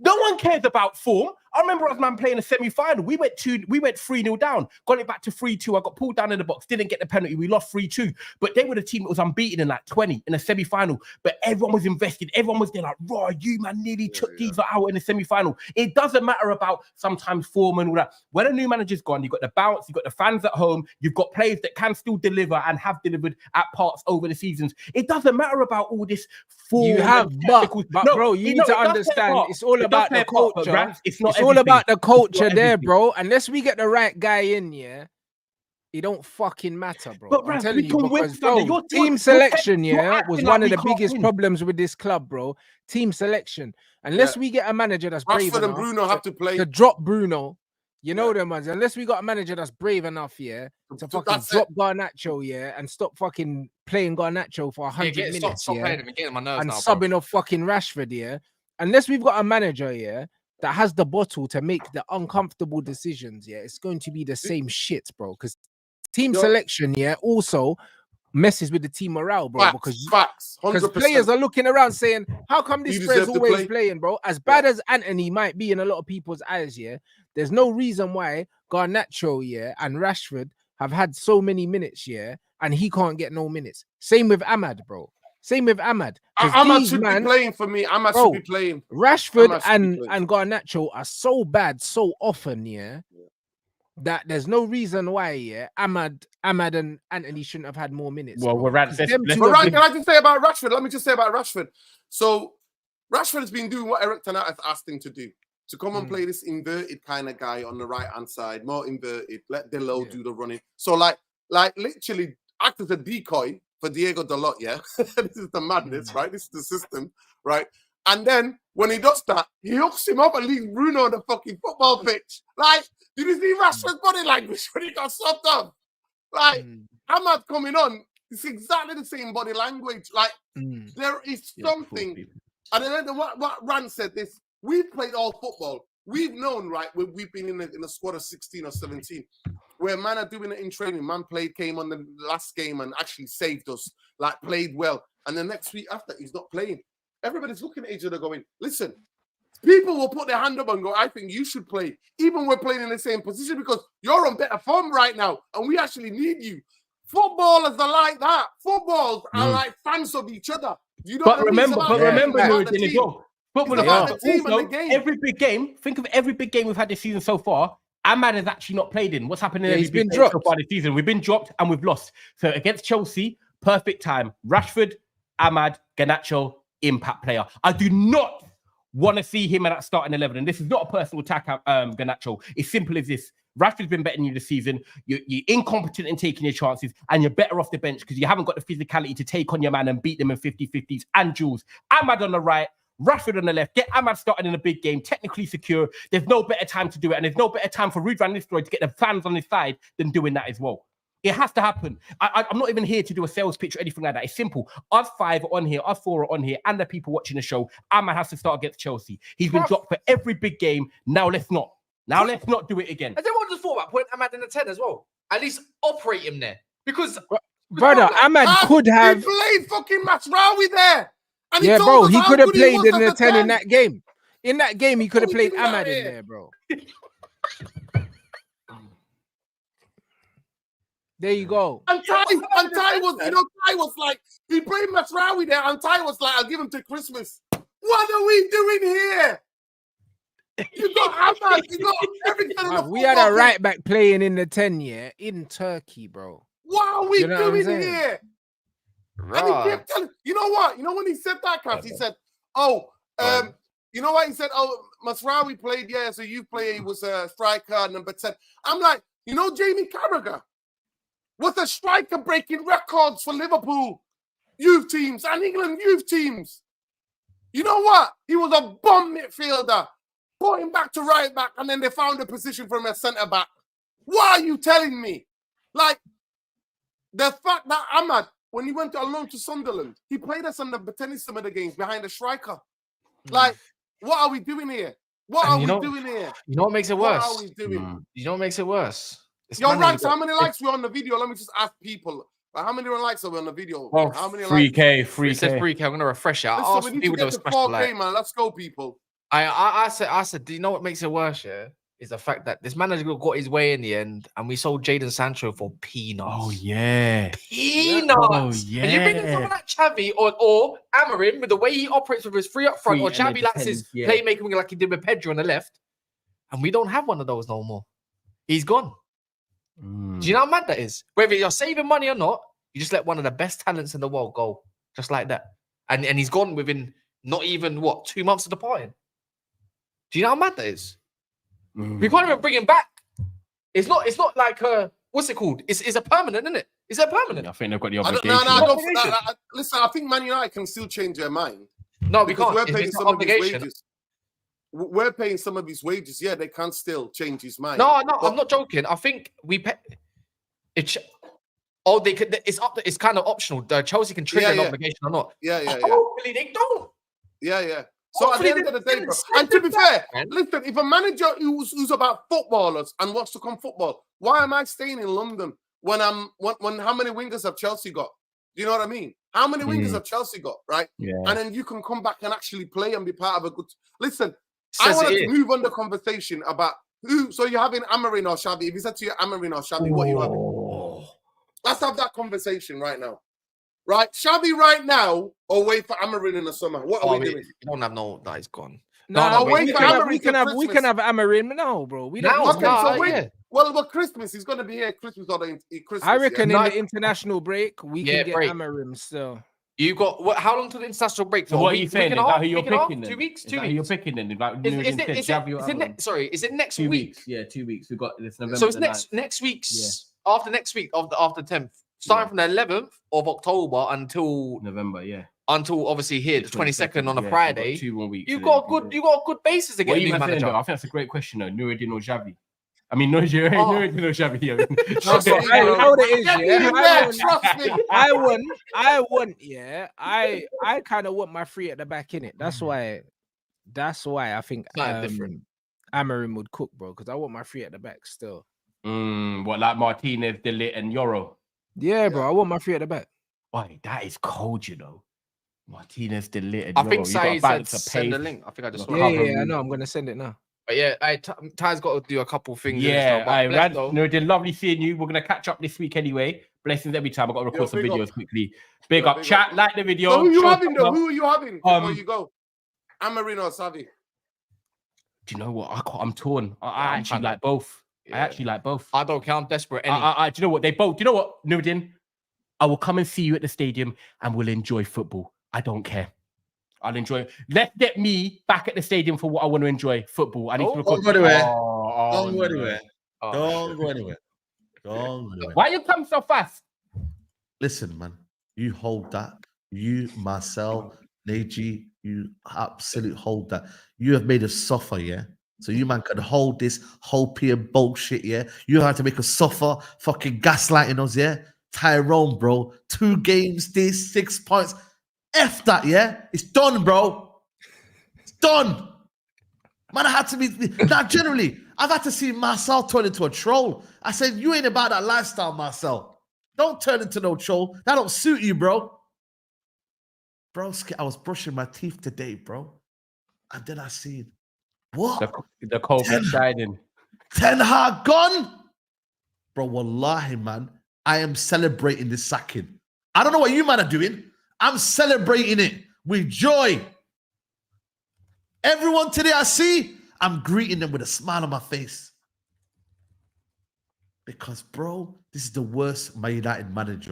No one cares about form. I remember us man playing a semi-final. We went 3-0 down, got it back to 3-2. I got pulled down in the box, didn't get the penalty. We lost 3-2. But they were the team that was unbeaten in like 20 in a semi-final. But everyone was invested. Everyone was there like, raw, you man nearly took these out in the semi-final. It doesn't matter about sometimes form and all that. When a new manager's gone, you've got the bounce, you've got the fans at home, you've got players that can still deliver and have delivered at parts over the seasons. It doesn't matter about all this form. You have, but bro, you need to understand it's all about the culture. It's all about the culture there, bro. Unless we get the right guy in, it don't fucking matter, bro. But I'm telling you, because, bro, team selection, was one of the biggest problems with this club, bro. Team selection. Unless we get a manager that's brave enough Bruno have to play to drop Bruno, you know them ones. Unless we got a manager that's brave enough, to fucking drop Garnacho, and stop fucking playing Garnacho for 100 minutes, stop playing him and getting my nerves and now, subbing off fucking Rashford, Unless we've got a manager, that has the bottle to make the uncomfortable decisions, it's going to be the same shit, bro. Because team selection, also messes with the team morale, bro. Because players are looking around saying, how come this player's always playing, bro? As bad as Anthony might be in a lot of people's eyes, there's no reason why Garnacho, and Rashford have had so many minutes, and he can't get no minutes. Same with Ahmad, bro. Same with Ahmad. Ahmad should be playing for me. Ahmad should be playing. Rashford and Garnacho are so bad so often, that there's no reason why, Ahmad and Anthony shouldn't have had more minutes. Well, can I just say about Rashford? Let me just say about Rashford. So Rashford has been doing what Erik Tanat has asked him to do. To come and play this inverted kind of guy on the right-hand side, more inverted, let Delo do the running. So like literally act as a decoy for Diego Dalot, this is the madness, right? This is the system, right? And then when he does that, he hooks him up and leaves Bruno on the fucking football pitch. Like, did you see Rashford's body language when he got subbed up? Like, Ahmad coming on, it's exactly the same body language. Like, there is something. And then what Rants said this, we've played all football. We've known, right? We've been in a squad of 16 or 17. Where man are doing it in training, man came on the last game and actually saved us, like played well. And the next week after, he's not playing. Everybody's looking at each other going, listen, people will put their hand up and go, I think you should play. Even we're playing in the same position because you're on better form right now and we actually need you. Footballers are like that. Footballers are like fans of each other. You know remember, football team and the game. Every big game, think of every big game we've had this season so far. Ahmad has actually not played in. What's happened in he's been dropped so far this season? We've been dropped and we've lost. So against Chelsea, perfect time. Rashford, Ahmad, Garnacho, impact player. I do not want to see him at that starting 11. And this is not a personal attack, Garnacho. It's simple as this. Rashford's been better than you this season. You're incompetent in taking your chances, and you're better off the bench because you haven't got the physicality to take on your man and beat them in 50-50s. And Jules, Ahmad on the right, Rashford on the left. Get Ahmad started in a big game, technically secure. There's no better time to do it, and there's no better time for Ruud van Nistelrooy to get the fans on his side than doing that as well. It has to happen. I'm not even here to do a sales pitch or anything like that. It's simple. Us 5 are on here, us 4 are on here, and the people watching the show. Ahmad has to start against Chelsea. He's been dropped for every big game. Now let's not do it again. Has anyone just thought about putting Ahmad in the 10 as well? At least operate him there. Because brother, Ahmad could have. He played fucking Masraoui there. And Yeah, he bro, told us he how could have good played was in as the a 10 in that game. In that game, he could have What are played we doing Ahmad out in here? there, bro. There you go. And Ty was, Ty was like, he played Masraoui there, and Ty was like, I'll give him to Christmas. What are we doing here? You got Ahmad, you got everything. in the Man, we had a football right back playing in the 10, yeah, in Turkey, bro. What are we You know what I'm doing saying? here? And he kept telling, you know what? You know when he said that, Cass, he said, you know what? He said, Masraoui played, yeah, so you play, he was a striker, number 10. I'm like, you know, Jamie Carragher was a striker breaking records for Liverpool youth teams and England youth teams. You know what? He was a bomb midfielder, put him back to right back, and then they found a position for him as centre back. What are you telling me? Like, the fact that Ahmad, when he went on loan to Sunderland, he played us on the tennis some of the games behind the striker. Like, what are we doing here? What are we doing here? You know what makes it worse? What are we doing? You know what makes it worse? Yo, Rants, how many likes we on the video? Let me just ask people. How many likes are we on the video? Well, how many 3K, It says 3K. 3K. I'm gonna refresh it. I Listen, asked we need people to that get were to smashed 4K, like. man. Let's go, people. I said, do you know what makes it worse? Yeah, is the fact that this manager got his way in the end, and we sold Jadon Sancho for peanuts. Oh yeah. Peanuts. Oh, And you bring in someone like Xavi or Amorim with the way he operates with his free up front, Free, or and then Xavi likes his depends, yeah. playmaking wing like he did with Pedro on the left, and we don't have one of those no more. He's gone. Do you know how mad that is? Whether you're saving money or not, you just let one of the best talents in the world go, just like that. And he's gone within not even 2 months of departing. Do you know how mad that is? We can't even bring him back. It's not like what's it called? It's a permanent, isn't it? Is it permanent? I think they've got the I don't, obligation. listen, I think Man United can still change their mind. No, we Because can't. we're If paying it's some an of his obligation. wages. We're paying some of his wages. Yeah, they can still change his mind. No, But I'm not joking. I think we pay. They could. It's kind of optional. Chelsea can trigger an obligation or not. Yeah. Hopefully they don't. Yeah. So at the end of the day, bro, and to be fair, listen, if a manager who's about footballers and wants to come football, why am I staying in London when how many wingers have Chelsea got? Do you know what I mean? How many wingers have Chelsea got, right? Yeah. And then you can come back and actually play and be part of a good. Listen, I wanted to move on the conversation about who. So you're having Amorim or Xavi? If you said to you Amorim or Xavi, what are you having? Let's have that conversation right now. Right, Xavi right now, or wait for Amorim in the summer? What are we doing? You don't have no. That is gone. No, wait we for can have, Amorim we to can have Christmas. Amorim. No, bro. We don't. Now, Okay, so wait. yeah. Well, Christmas, he's going to be here Christmas or Christmas. I reckon yeah? in the international break we can get break. Amorim still. You got how long to the international break? So what are you saying? Is that who you're picking? 2 weeks. Is 2 that who you're weeks. picking then? Like Is it next 2 week? weeks. Yeah, 2 weeks. We've got this November. So it's next week's after next week after 10th, starting from the 11th of October until November. Yeah. Until obviously here the 22nd on a yeah, Friday. We've got 2 more weeks. You got a good basis to What get are a you new saying, manager. though? I think that's a great question though. Nuruddin or Xavi? I mean, Nuruddin or Xavi. Trust me, I bro. know what it is, Get me yeah. in there, trust me. I want, yeah. I kind of want my three at the back in it. That's why I think different. Amorim would cook, bro. Because I want my three at the back still. What, like Martinez, De Ligt, and Yoro? Yeah, bro. I want my three at the back. Boy, that is cold, you know. Martinez, De Ligt, and I Yoro. think You got a Said balance said of send the pace. link. I think I just Yeah, saw Yeah, it. I know. I'm gonna send it now. But yeah, Ty's got to do a couple things. Yeah, I Nuruddin, lovely seeing you. We're gonna catch up this week anyway. Blessings every time. I got to record some big videos up. quickly. Big Yeah, up, big chat, up. like the video. So who you show having though? some love. Who are you having before you go? Amorim or Xavi? Do you know what? I'm torn. I I'm actually kinda- like both. Yeah. I actually like both. I don't count desperate. Do you know what? They both. Do you know what, Nuruddin? I will come and see you at the stadium and we'll enjoy football. I don't care. I'll enjoy it. Let's get me back at the stadium for what I want to enjoy, football. I need to record. Don't go anywhere. Oh, Don't go anywhere. Oh, Don't go anywhere. Don't go anywhere. Why you come so fast? Listen, man, you hold that. You, Marcel, Neji, you absolute hold that. You have made us suffer, yeah? So you man can hold this whole peer bullshit, yeah? You have to make us suffer, fucking gaslighting us, yeah? Tyrone, bro, 2 games, this 6 points. F that, yeah? It's done, bro. It's done. Man, I had to be. Now, generally, I've had to see Marcel turn into a troll. I said, you ain't about that lifestyle, Marcel. Don't turn into no troll. That don't suit you, bro. Broski, I was brushing my teeth today, bro. And then I seen, what? The Cobra shining. Ten Hag gone? Bro, wallahi, man, I am celebrating this sacking. I don't know what you man are doing. I'm celebrating it with joy. Everyone today I see, I'm greeting them with a smile on my face. Because, bro, this is the worst Man United manager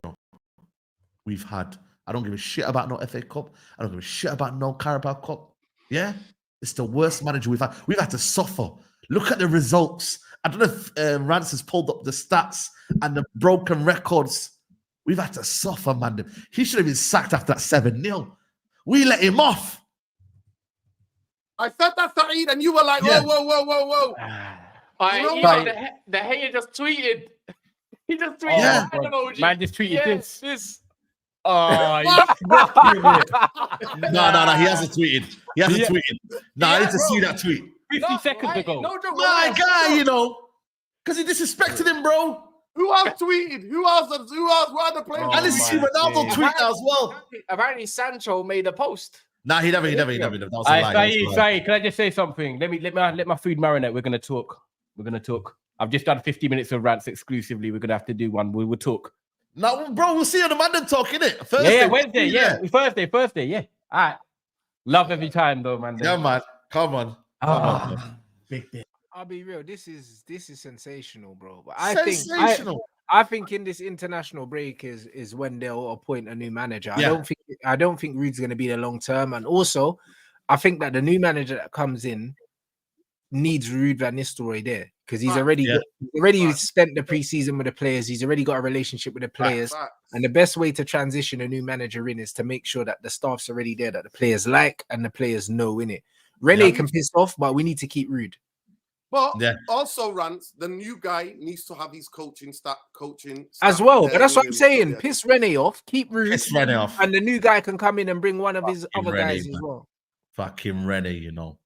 we've had. I don't give a shit about no FA Cup. I don't give a shit about no Carabao Cup. Yeah? It's the worst manager we've had. We've had to suffer. Look at the results. I don't know if Rants has pulled up the stats and the broken records. We've had to suffer, man. He should have been sacked after that 7-0. We let him off. I said that, Saeed, and you were like, Yeah. whoa. The hater just tweeted. He just tweeted. Yeah. an emoji. Man just tweeted this. Oh, no. He hasn't tweeted. He hasn't tweeted. No, I need to see that tweet. 50 seconds ago. No joke. My guy, you know, because he disrespected him, bro. Who else tweeted? Who else? What other players? I didn't see Ronaldo tweet that as well. Apparently, Sancho made a post. Nah, he never. That was a lie. Saeed, can I just say something? Let my food marinate. We're gonna talk. I've just done 50 minutes of Rants exclusively. We're gonna have to do one. We will talk. No, bro, we'll see you on the Monday talk, innit? Thursday. Yeah, Wednesday. Yeah, Thursday. Yeah. All right. Love every time though, man. Yeah, man. Come on. Big deal. I'll be real. This is sensational, bro. But Sensational. I think in this international break is when they'll appoint a new manager. Yeah. I don't think Ruud's going to be there long term, and also I think that the new manager that comes in needs Ruud van Nistelrooy there because he's already spent the preseason with the players. He's already got a relationship with the players, and the best way to transition a new manager in is to make sure that the staff's already there, that the players like and the players know in it. Rene can piss off, but we need to keep Ruud. But also, Rants, the new guy needs to have his coaching staff as well. But that's what I'm with him. saying. Piss Rene off, keep Ruud. Piss Rene off. And the new guy can come in and bring one of his other Rene, guys man. as well. Fucking Rene, you know.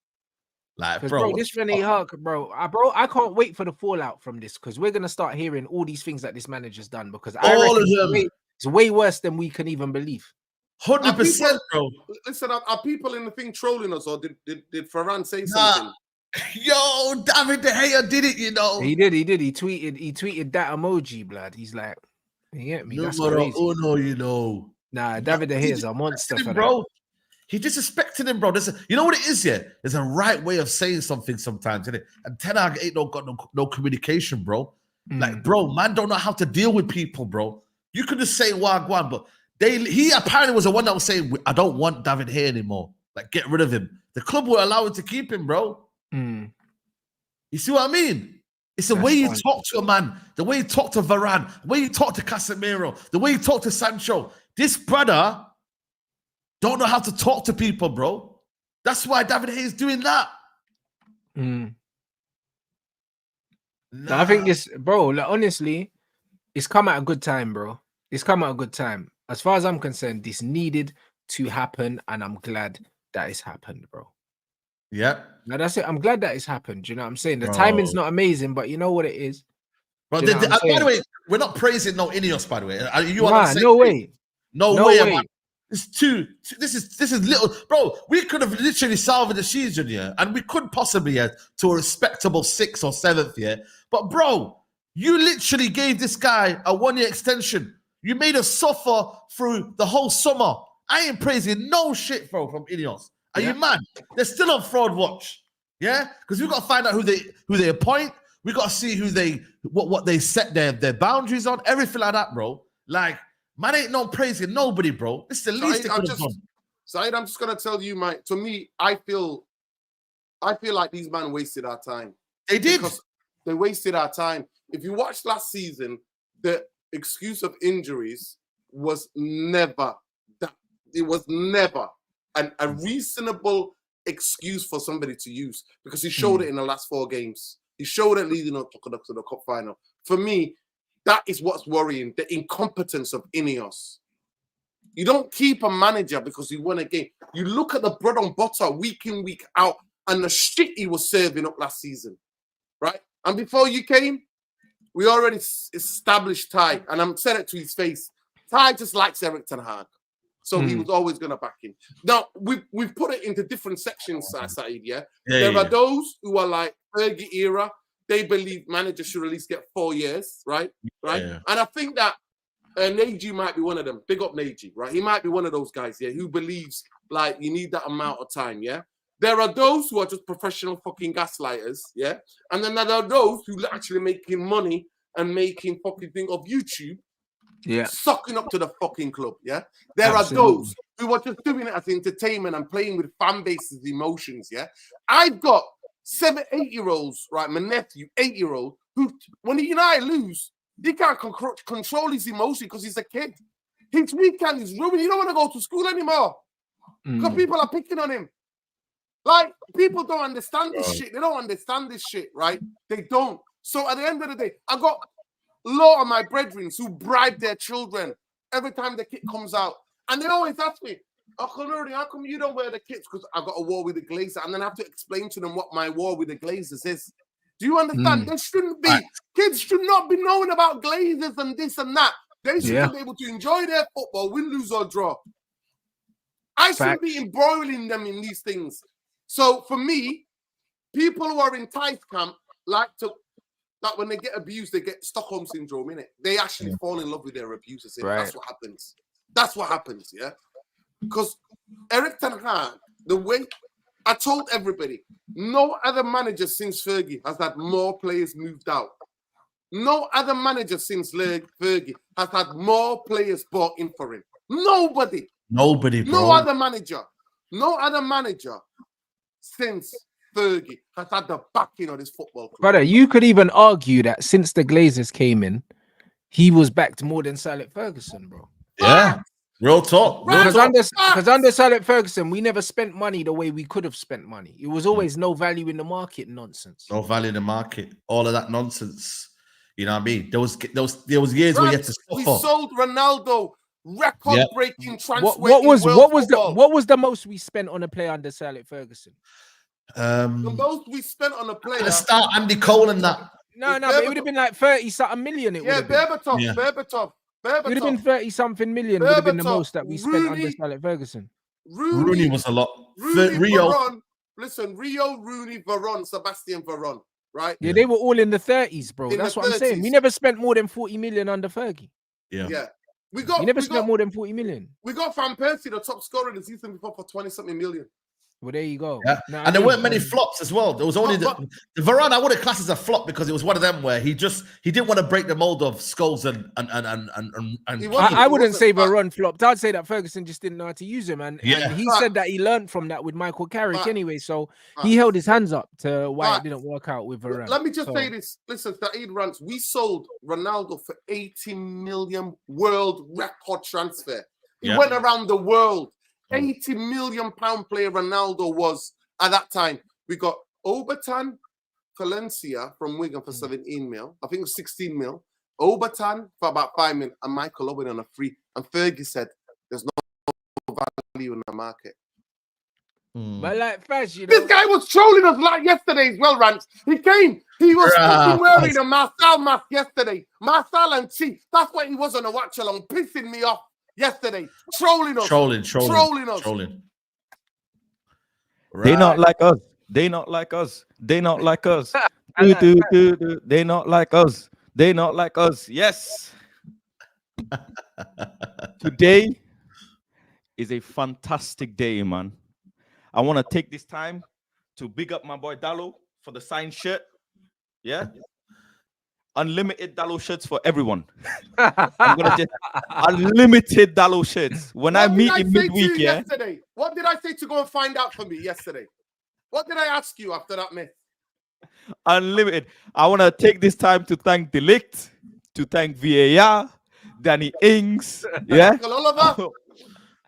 Like, Bro, this Rene Hark, bro, I can't wait for the fallout from this because we're gonna start hearing all these things that this manager's done because all of them. It's way worse than we can even believe. 100%, bro. Listen, are people in the thing trolling us, or did Ferran say something? Yo, David De Gea did it, you know. He did. He tweeted that emoji, blood. He's like, you get me? That's Numero crazy. uno, you know. Nah, David De Gea is a monster for bro. that. He disrespected him, bro. You know what it is, yeah? There's a right way of saying something sometimes, innit? And Ten Hag ain't got no communication, bro. Like, bro, man don't know how to deal with people, bro. You could just say Wagwan, but he apparently was the one that was saying, I don't want David here anymore. Like, get rid of him. The club will allow him to keep him, bro. You see what I mean? It's the way you talk to a man, the way you talk to Varane, the way you talk to Casemiro, the way you talk to Sancho. This brother don't know how to talk to people, bro. That's why David Hayes doing that. Nah. I think this, bro, like, honestly, it's come at a good time, bro. It's come at a good time. As far as I'm concerned, this needed to happen, and I'm glad that it's happened, bro. Yeah. Now that's it. I'm glad that it's happened. You know what I'm saying? The timing's not amazing, but you know what it is. But by the way, we're not praising no Ineos, by the way. No way. No way. Man. It's this is little, bro. We could have literally salvaged the season, yeah, and we could possibly to a respectable 6th or 7th, yeah. But bro, you literally gave this guy a 1-year extension. You made us suffer through the whole summer. I ain't praising no shit, bro, from Ineos. Are you mad? They're still on fraud watch, yeah, because we've got to find out who they appoint. We got to see who what they set their boundaries on, everything like that, bro. Like. Man ain't no praising nobody, bro. It's the least they could have done. Saeed, I'm just gonna tell you, Mike. To me, I feel like these men wasted our time. They did. Because they wasted our time. If you watched last season, the excuse of injuries was never that. It was never a reasonable excuse for somebody to use, because he showed it in the last 4 games. He showed it leading up to the cup final. For me, that is what's worrying, the incompetence of Ineos. You don't keep a manager because he won a game. You look at the bread and butter week in, week out, and the shit he was serving up last season, right? And before you came, we already established Ty, and I'm saying it to his face. Ty just likes Erik ten Hag, so he was always going to back him. Now, we've put it into different sections, Saeed, yeah? There are those who are like Fergie era. They believe managers should at least get 4 years, right? Right? Yeah. And I think that Neji might be one of them. Big up Neji, right? He might be one of those guys, yeah, who believes like you need that amount of time, yeah? There are those who are just professional fucking gaslighters, yeah? And then there are those who are actually making money and making fucking thing of YouTube, sucking up to the fucking club, yeah? There are those who are just doing it as entertainment and playing with fan bases' emotions, yeah? I've got 7, 8-year-olds, right? My nephew, 8-year-old, who, when United lose, he can't control his emotion because he's a kid. His weekend is ruined. He don't want to go to school anymore because people are picking on him. Like, people don't understand this shit. They don't understand this shit, right? They don't. So at the end of the day, I got a lot of my brethren who bribe their children every time the kit comes out. And they always ask me, Uncle Nuri, how come you don't wear the kits? Because I got a war with the Glazers. And then I have to explain to them what my war with the Glazers is. Do you understand? There shouldn't be. Kids should not be knowing about Glazers and this and that. They should be able to enjoy their football, win, lose, or draw. I shouldn't be embroiling them in these things. So for me, people who are in Ty's camp like to, that when they get abused, they get Stockholm syndrome, innit? They actually fall in love with their abusers. Right. That's what happens. That's what happens, yeah? Because Erik ten Hag, the way I told everybody, no other manager since Fergie has had more players moved out. No other manager since Fergie has had more players bought in for him. Nobody. Nobody, bro. No other manager. No other manager since Fergie has had the backing of this football club. Brother, you could even argue that since the Glazers came in, he was backed more than Sir Alex Ferguson, bro. Yeah. Real talk. Because under Sir Alex Ferguson, we never spent money the way we could have spent money. It was always no value in the market nonsense. No value in the market. All of that nonsense. You know what I mean? There was years where you had to suffer. We sold Ronaldo, record-breaking transfer. What was the most we spent on a player under Sir Alex Ferguson? The most we spent on a player. At the start, Andy Cole and that. No, but it would have been like 30-something million. Berbatov. It would have been 30-something million. Would have been the most that we spent under Sir Alex Ferguson. Rooney was a lot. Rio. Varane, listen, Rio, Rooney, Varane, Sebastian Varane, right? Yeah, they were all in the 30s, bro. That's what I'm saying. We never spent more than 40 million under Fergie. Yeah. We never spent more than 40 million. We got Van Persie, the top scorer in the season before, for 20-something million. Well, there you go. Yeah. And there weren't many flops as well. There was only the Varane. I wouldn't class as a flop because it was one of them where he didn't want to break the mold of Scholes and I wouldn't say Varane flopped. I'd say that Ferguson just didn't know how to use him, and he said that he learned from that with Michael Carrick anyway. So he held his hands up to why it didn't work out with Varane. Let me just say this. Listen, Saeed Rants, we sold Ronaldo for 80 million world record transfer. He went around the world. 80 million pound player Ronaldo was at that time. We got Obertan Valencia from Wigan for 17 mil. I think it was 16 mil. Obertan for about 5 mil. And Michael Owen on a free. And Fergie said, there's no value in the market. But like Faz, you know, this guy was trolling us like yesterday as well, Rants. He came. He was wearing a Marcel mask yesterday. Marcel and Chi. That's why he was on a watch along, pissing me off. Yesterday, trolling us. Trolling us. Right. They not like us. They not like us. They not like us. They not like us. They not like us. Yes. Today is a fantastic day, man. I want to take this time to big up my boy Dallo for the signed shirt. Yeah. Unlimited Dallo shirts for everyone. I'm gonna just unlimited Dallo shirts. When I meet in midweek, What did I say to go and find out for me yesterday? What did I ask you after that myth? Unlimited. I want to take this time to thank Delict, to thank VAR, Danny Ings, yeah, Uncle Oliver?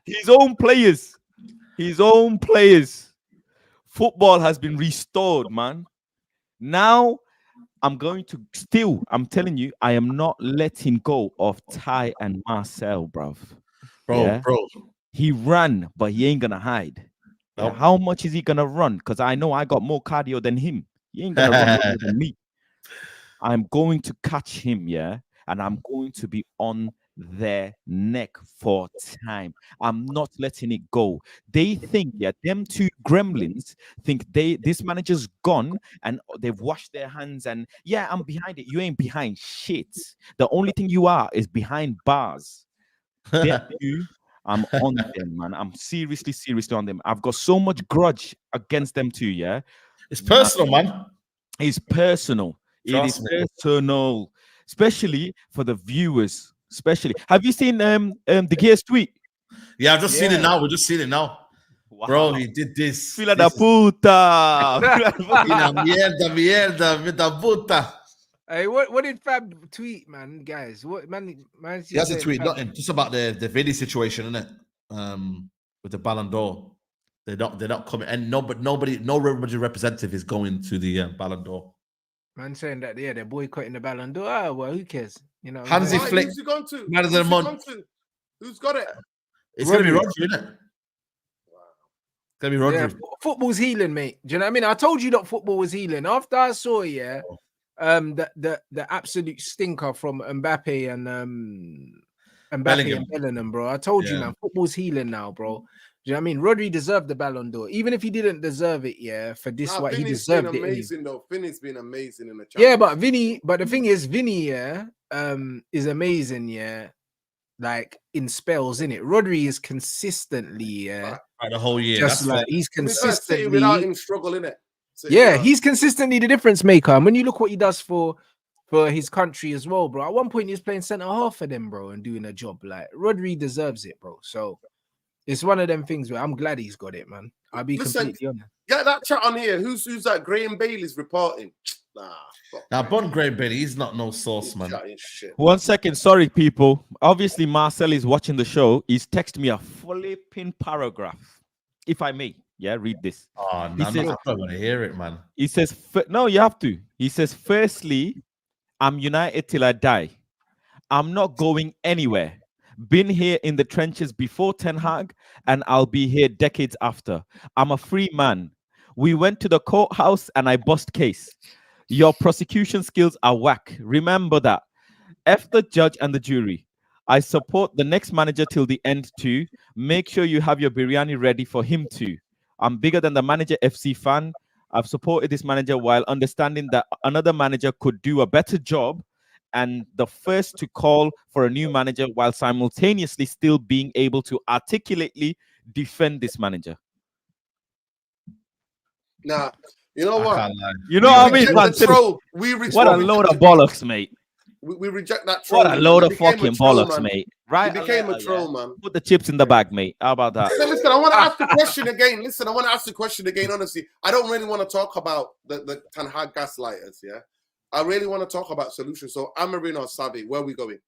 his own players, his own players. Football has been restored, man. Now I'm going to still, I'm telling you, I am not letting go of Ty and Marcel, bruv. Yeah? Bro. He ran, but he ain't gonna hide. Yeah, Nope. how much is he gonna run? Because I know I got more cardio than him. He ain't gonna run more than me. I'm going to catch him, yeah, and I'm going to be on their neck for time. I'm not letting it go. They think, yeah, them two gremlins think this manager's gone and they've washed their hands and yeah, I'm behind it. You ain't behind shit. The only thing you are is behind bars. Them two, I'm on them, man. I'm seriously on them. I've got so much grudge against them too, yeah. It's personal, man. It's personal. Trust it me. is personal, especially for the viewers. Especially, have you seen the Gears tweet? Yeah, I've just seen it now. We're just seeing it now. Wow. Bro, he did this. Fila da puta. Mierda, vida puta. Hey, what did Fab tweet, man, guys? What man? He has a tweet, nothing. Just about the Vinny situation, isn't it? With the Ballon d'Or. They're not coming, and no Real Madrid representative is going to the Ballon d'Or. Man saying that they're boycotting the Ballon d'Or. Ah, well, who cares? You know, Hansi Why? Flick. Who's he gone to? Man of Who's the he month. gone to? Who's got it? It's gonna be Rodri. Rodri, isn't it? It's gonna be Rodri. Yeah, football's healing, mate. Do you know what I mean? I told you that football was healing. After I saw, the absolute stinker from Mbappe and Bellingham, bro. I told you, man, football's healing now, bro. Do you know what I mean? Rodri deserved the Ballon d'Or, even if he didn't deserve it. Yeah, for this, what he Vinny's deserved been it. amazing though. Vinny's been amazing in the Yeah, Champions but the thing is, Vinny, is amazing. Yeah, like in spells, innit? Rodri is consistently, Right, the whole year. just That's like what, he's City consistently without him struggling it. Yeah, he's consistently the difference maker. And when you look what he does for his country as well, bro. At one point, he was playing centre half for them, bro, and doing a job. Like Rodri deserves it, bro. So it's one of them things where I'm glad he's got it, man. I'll be completely honest. Get that chat on here. Who's that? Graham Bailey's reporting. now, Bon Graham Bailey, he's not no source, man. Shit. 1 second, sorry, people. Obviously, Marcel is watching the show. He's texted me a flipping paragraph, if I may. Yeah, read this. Oh, no, I don't want to hear it, man. He says, no, you have to. He says, firstly, I'm United till I die. I'm not going anywhere. Been here in the trenches before Ten Hag, and I'll be here decades after. I'm a free man. We went to the courthouse and I bust case. Your prosecution skills are whack. Remember that. F the judge and the jury. I support the next manager till the end too. Make sure you have your biryani ready for him too. I'm bigger than the manager FC fan. I've supported this manager while understanding that another manager could do a better job, and the first to call for a new manager while simultaneously still being able to articulately defend this manager. Nah, you know what? You know what I mean, man? What a load of bollocks, mate. We reject that troll. What a load of fucking bollocks, mate. Right? He became a troll, man. Put the chips in the bag, mate. How about that? Listen, I want to ask the question again. Honestly. I don't really want to talk about the Ten Hag gaslighters, yeah? I really want to talk about solutions. So, Amarin or Savi, where are we going?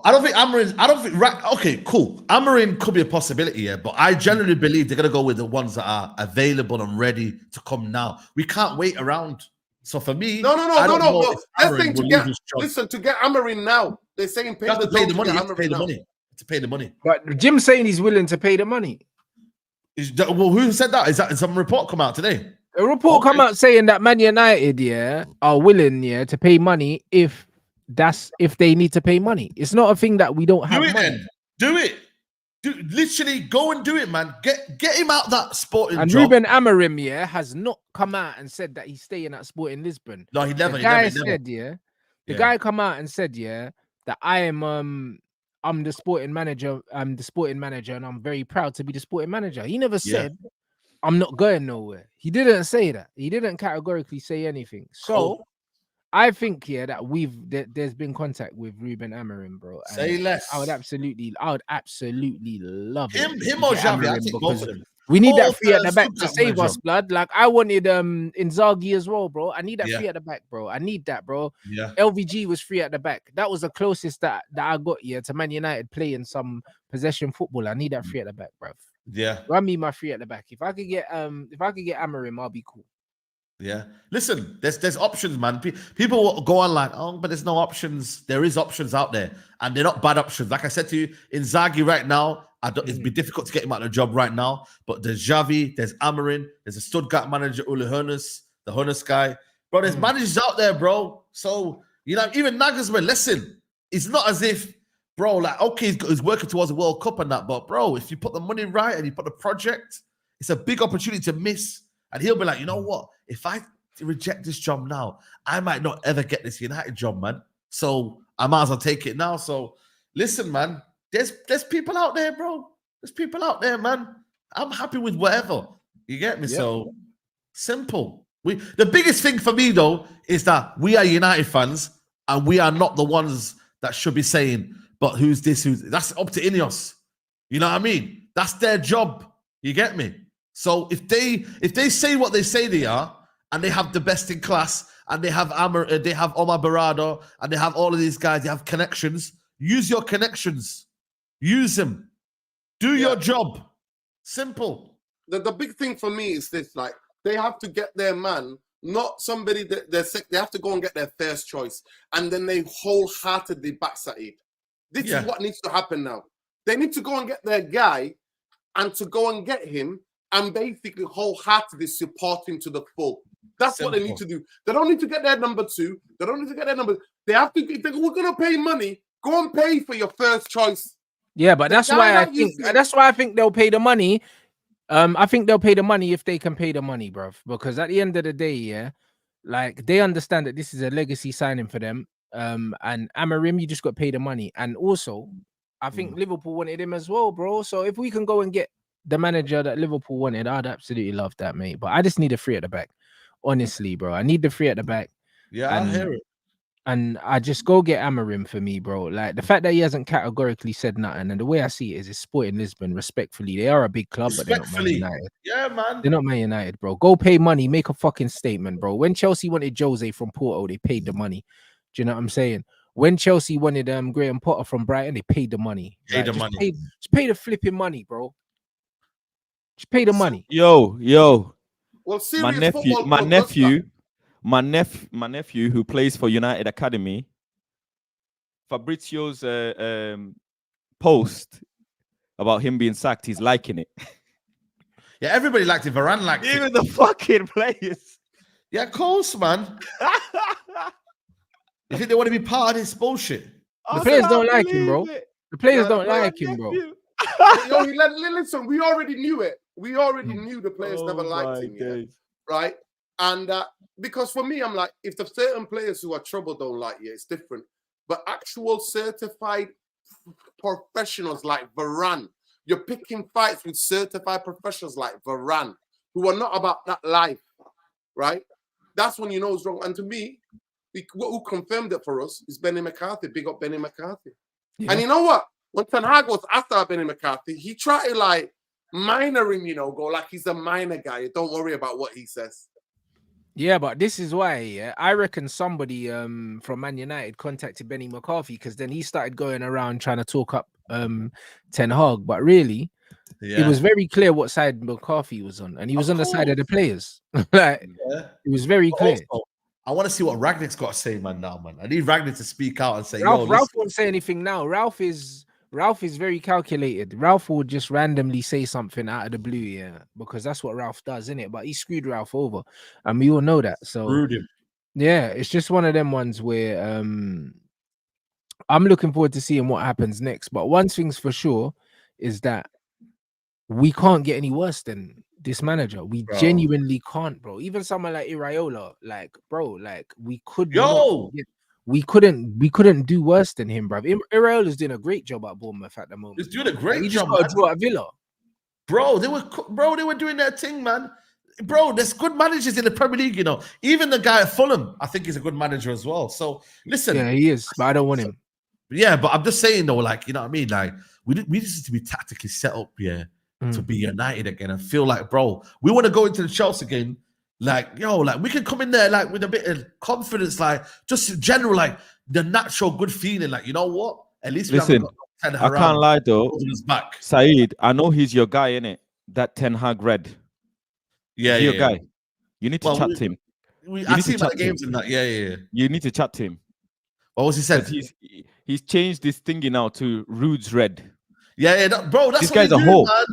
I don't think Amarin. Right? Okay, cool. Amarin could be a possibility, yeah. But I generally believe they're gonna go with the ones that are available and ready to come now. We can't wait around. So for me, no. They're saying to get Amarin now. They're saying pay the money. To pay the money. But Jim's saying he's willing to pay the money. Well, who said that? Is some report come out today? A report come out saying that Man United, are willing, to pay money if they need to pay money. It's not a thing that we don't have. Do it. Literally go and do it, man. Get him out that Sporting and job. Ruben Amorim, has not come out and said that he's staying at Sporting Lisbon. No, he never. The guy come out and said, that I'm the sporting manager. I'm the sporting manager, and I'm very proud to be the sporting manager. He never said I'm not going nowhere. He didn't say that. He didn't categorically say anything. So I think that there's been contact with Ruben Amorim, bro. And Say less. I would absolutely love Him it. or to get Xavi, I Amorim take both because of them. we need that Or free at the back to Stuttgart save manager. us, blood. Like I wanted Inzaghi as well, bro. I need that Yeah. free at the back, bro. I need that, bro. Yeah. LVG was free at the back. That was the closest that I got here to Man United playing some possession football. I need that free at the back, bro. Yeah. Run me my free at the back. If I could get Amorim, I'll be cool. Yeah. Listen, there's options, man. People will go on like, oh, but there's no options. There is options out there, and they're not bad options. Like I said to you, Inzaghi right now, it'd be difficult to get him out of the job right now. But there's Xavi, there's Amorim, there's a Stuttgart manager, Uli Hoeneß, the Hoeneß guy. Bro, there's managers out there, bro. So, you know, even Nagelsmann, listen, it's not as if, bro, like, okay, he's working towards a World Cup and that, but bro, if you put the money right and you put the project, it's a big opportunity to miss. And he'll be like, you know what? If I reject this job now, I might not ever get this United job, man. So I might as well take it now. So listen, man, there's people out there, bro. There's people out there, man. I'm happy with whatever. You get me? Yep. So simple. The biggest thing for me, though, is that we are United fans and we are not the ones that should be saying, but who's this? That's up to Ineos. You know what I mean? That's their job. You get me? So if they say what they say they are, and they have the best in class, and they have Omar Barado, and they have all of these guys, they have connections. Use your connections. Use them. Do your job. Simple. The big thing for me is this: like they have to get their man, not somebody that they're sick. They have to go and get their first choice, and then they wholeheartedly back Saeed. This is what needs to happen now. They need to go and get their guy, and to go and get him. And basically wholeheartedly support him to the full. That's what they need to do. They don't need to get their number two. They don't need to get their number. They have to. If we're gonna pay money, go and pay for your first choice. Yeah, but that's why I think they'll pay the money. I think they'll pay the money if they can pay the money, bruv. Because at the end of the day, like they understand that this is a legacy signing for them. And Amorim, you just got to pay the money. And also, I think Liverpool wanted him as well, bro. So if we can go and get the manager that Liverpool wanted, I'd absolutely love that, mate. But I just need a free at the back. Honestly, bro. I need the free at the back. Yeah, I hear it. And I just go get Amorim for me, bro. Like the fact that he hasn't categorically said nothing, and the way I see it is, it's Sporting Lisbon. Respectfully, they are a big club, but they're not Man United. Yeah, man. They're not Man United, bro. Go pay money, make a fucking statement, bro. When Chelsea wanted Jose from Porto, they paid the money. Do you know what I'm saying? When Chelsea wanted Graham Potter from Brighton, they paid the money. Just pay the flipping money, bro. Just pay the money. Yo. Well, my nephew who plays for United Academy, Fabrizio's post about him being sacked, he's liking it. Yeah, everybody liked it. Varane liked it. Even the fucking players. Yeah, of course, man. You think they want to be part of this bullshit? The players don't like him, bro. The players don't like him, bro. Yo, listen, we already knew it. We already knew the players never liked him, right? And because for me, I'm like, if the certain players who are trouble don't like you, it's different. But actual certified professionals like Varane, you're picking fights with certified professionals like Varane, who are not about that life, right? That's when you know it's wrong. And to me, who confirmed it for us is Benny McCarthy. Big up Benny McCarthy. Yeah. And you know what? When Ten Hag was asked about Benny McCarthy, he tried to like minor him, go like he's a minor guy. Don't worry about what he says. Yeah, but this is why I reckon somebody from Man United contacted Benny McCarthy, because then he started going around trying to talk up Ten Hag. But really, it was very clear what side McCarthy was on, and he was on the side of the players. Like it was very clear. Also, I want to see what Ragnick's got to say, man. Now, man, I need Ragnick to speak out and say, Ralph won't say anything now. Ralph is very calculated. Ralph will just randomly say something out of the blue, because that's what Ralph does, isn't it? But he screwed Ralph over, and we all know that. So screwed him. Yeah, it's just one of them ones where I'm looking forward to seeing what happens next. But one thing's for sure is that we can't get any worse than this manager. We genuinely can't, bro. Even someone like Iraola, like, bro, like we could we couldn't do worse than him, bro. Iraola's doing a great job at Bournemouth at the moment. He's doing a great job. He just got a draw at Villa. Bro, they were doing their thing, man. bro, there's good managers in the Premier League, you know. Even the guy at Fulham, I think he's a good manager as well. So listen, Yeah, he is, but I don't want him. yeah, but I'm just saying though, like, you know what I mean? Like, we just need to be tactically set up, yeah, to be united again and feel like, bro, we want to go into the Chelsea game, like, yo, like we can come in there like with a bit of confidence, like just general, like the natural good feeling, like, you know what? At least we Listen, haven't got I can't lie though. holding us back. Saeed, I know he's your guy, innit? That Ten Hag red. Yeah, He's your yeah. guy. You need to Well, chat to him. I need see to him at chat the to him. games and that. Yeah. You need to chat to him. What was he said? 'Cause he's changed this thingy now to Rude's red. Yeah, bro, that's This what guy's they a do, whore. man.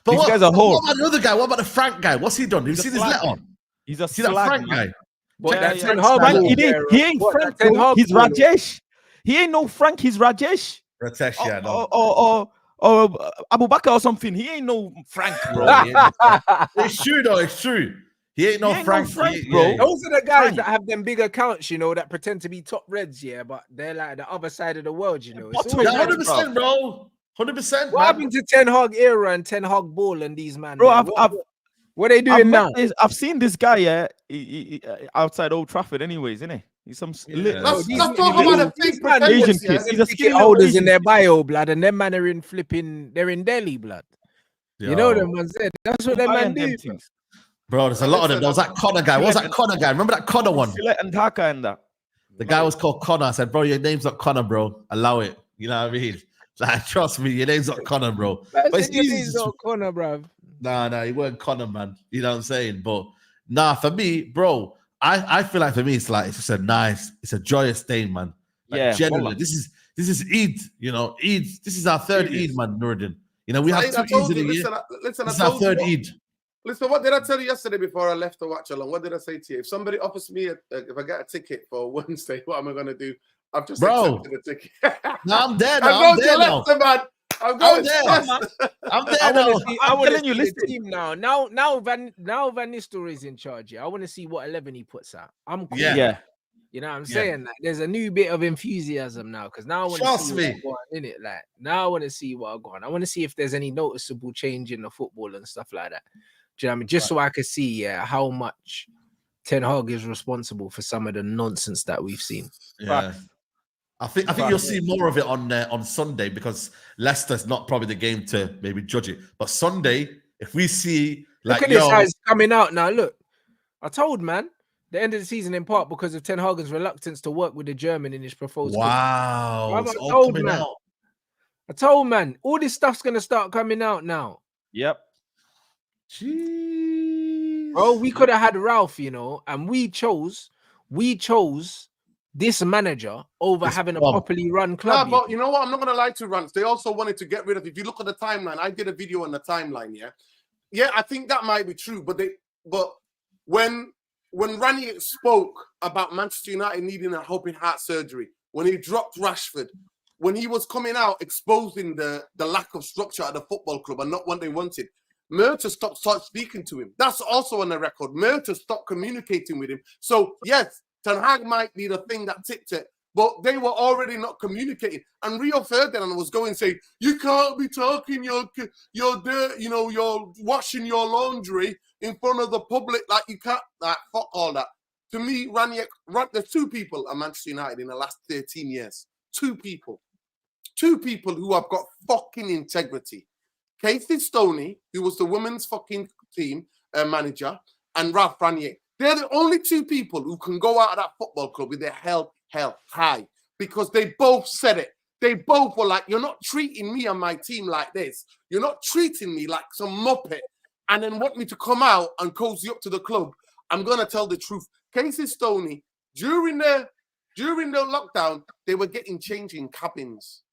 But This what, guy's a what whore. about the other guy? What about the Frank guy? What's he done? Have you He's a seen his slag. letter? He's a See that slag, Frank man. guy? What, that Yeah. Ten Hag Frank, ball, he ain't what, Frank, that Ten bro. Hag He's ball? Rajesh. He ain't no Frank. He's Rajesh. Ratesh, yeah, no. Or Abu Bakr or something. He ain't no Frank, bro. Bro, he ain't no Frank. It's true though. It's true. He ain't no He ain't no Frank, Frank, He- bro. yeah. Those are the guys Frank. that have them big accounts, you know, that pretend to be top reds, yeah, but they're like the other side of the world, you know. It's Bottom always Yeah, reds, like, 100%, bro. 100%, what man. happened to Ten Hag era and Ten Hag ball and these man? Bro, there? What are they doing now? I've seen this guy, yeah, outside Old Trafford, anyways, isn't he? He's some Yeah. Let's these talk men- about the these fake man- pretenders, Asian yeah. kids. He's a ticket skinny holders Asian in their bio, blood, and them man are in flipping. They're in Delhi, blood. You know Yo. them ones there. That's what them man Iron them do. things. Bro, there's a lot of them. There was that Connor guy. What was that Connor guy? Remember that Connor one? Filet and Taka and that. The guy was called Connor. I said, bro, your name's not Connor, bro. Allow it. You know what I mean? Like, trust me, your name's not Connor, bro. But it's easy to... corner, bruv. Nah, he weren't Connor, man. You know what I'm saying? But nah, for me, bro, I feel like for me, it's just a nice, it's a joyous day, man. Like, Yeah, generally, wallah. this is Eid, you know, Eid. This is our third It is. Eid, man, Nuruddin. You know, we have Saeed, two I told Eids in a you, year. listen, This is I our told you. third what- Eid. Listen, what did I tell you yesterday before I left to watch along? What did I say to you? If somebody offers me, if I get a ticket for Wednesday, what am I going to do? I've just Bro. accepted the ticket. No, I'm there I'm now. going I'm there to now. Leicester, man. I'm I'm going there. to Leicester. I'm there I now. want to see. I I'm want to telling you, see the listen. team now. Now Van Nistelrooy is in charge. Yeah, I want to see what 11 he puts out. I'm cool. Yeah. Yeah. You know what I'm Yeah. saying? Like, there's a new bit of enthusiasm now because now I want to Trust see me. what's going on in it. Like now I want to see what I got on. I want to see if there's any noticeable change in the football and stuff like that. Do you know what I mean? Just so I could see how much Ten Hag is responsible for some of the nonsense that we've seen. Yeah. I think you'll see more of it on Sunday because Leicester's not probably the game to maybe judge it. But Sunday, if we see like Look at this how it's coming out now. Look, I told man the end of the season in part because of Ten Hag's reluctance to work with the German in his proposal. wow, Bruv, it's I all told coming man. out. I told man all this stuff's gonna start coming out now. Yep. Jeez. Bro, we could have had Ralph, you know, and we chose this manager over This having a club. properly run Nah, club. but you know what? I'm not going to lie to Rants. They also wanted to get rid of, if you look at the timeline, I did a video on the timeline, yeah? Yeah, I think that might be true, but when Ranić spoke about Manchester United needing a open heart surgery, when he dropped Rashford, when he was coming out exposing the lack of structure at the football club and not what they wanted, Murta stopped speaking to him. That's also on the record. Murta stopped communicating with him. So, yes, Ten Hag might be the thing that tipped it, but they were already not communicating. And Rio Ferdinand was going saying, you can't be talking your dirt, you know, you're washing your laundry in front of the public. Like, you can't, like, fuck all that. To me, there's two people at Manchester United in the last 13 years. Two people who have got fucking integrity. Casey Stoney, who was the women's fucking team manager, and Ralph Ranić. They're the only two people who can go out of that football club with their head held high because they both said it. They both were like, you're not treating me and my team like this. You're not treating me like some muppet and then want me to come out and cozy up to the club. I'm going to tell the truth. Casey Stoney, during the lockdown, they were getting changing cabins.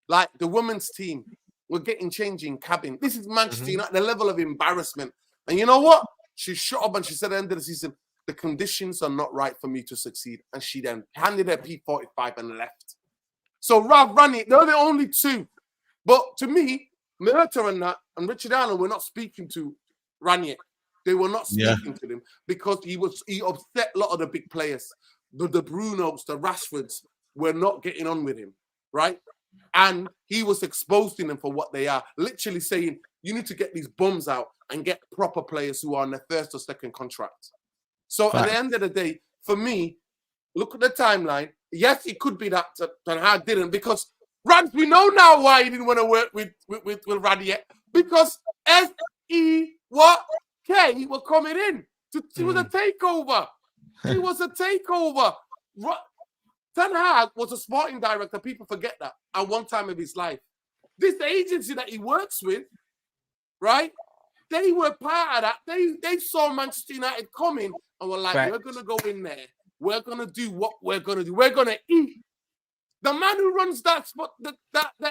Like the women's team were getting changing cabin. This is Manchester United, the level of embarrassment. And you know what? She shut up and she said at the end of the season, the conditions are not right for me to succeed. And she then handed her P45 and left. So Ralph Ranić, they're the only two. But to me, Murta and that, and Richard Allen were not speaking to Ranić. They were not speaking to him because he upset a lot of the big players. The Brunos, the Rashfords were not getting on with him, right? And he was exposing them for what they are, literally saying, you need to get these bums out. and get proper players who are on their first or second contract. So at the end of the day, for me, look at the timeline. Yes, it could be that Ten Hag didn't, because Rants, we know now why he didn't want to work with Radiet, because SEK were coming in. It was a takeover. It was a takeover. Ten Hag was a sporting director. People forget that at one time of his life. This agency that he works with, right? They were part of that. They saw Manchester United coming and were like, we're going to go in there. We're going to do what we're going to do. We're going to eat. The man who runs that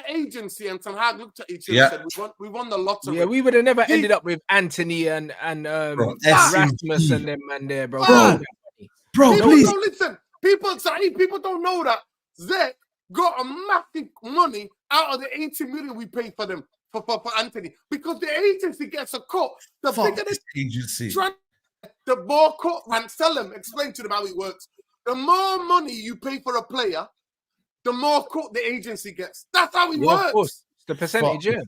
agency, and Ten Hag looked at each other and said, we won the lottery. Yeah, we would have never ended up with Anthony and Rasmus and them man there, bro. Bro, please. Don't listen. People don't know that Zek got a massive money out of the 80 million we paid for them for Anthony, because the agency gets a cut. The bigger the agency, the more cut. Rants, tell them, explain to them how it works. The more money you pay for a player, the more cut the agency gets. That's how it works. Of course. It's the percentage, yeah.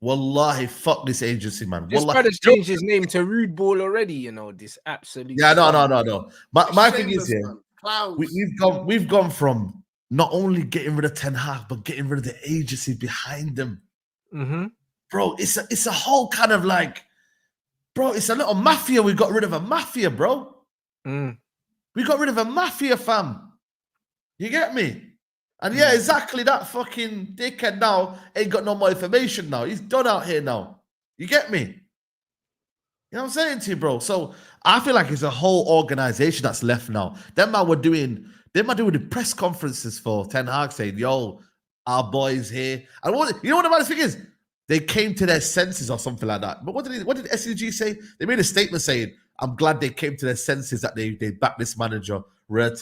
Wallahi, fuck this agency, man. This brother's changed his name to Rude Ball already, you know, this absolute. Yeah, no. My thing is here, we've gone from not only getting rid of Ten Hag, but getting rid of the agency behind them. Mm-hmm. Bro, it's a whole kind of like, bro, it's a little mafia. We got rid of a mafia, bro. We got rid of a mafia, fam. You get me? And yeah, exactly that fucking dickhead now ain't got no more information now. He's done out here now. You get me? You know what I'm saying to you, bro? So I feel like it's a whole organization that's left now. Them man were doing the press conferences for Ten Hag saying, yo, our boys here. And you know what the maddest thing is? They came to their senses or something like that. But what did SCG say? They made a statement saying, I'm glad they came to their senses that they backed this manager. Bro.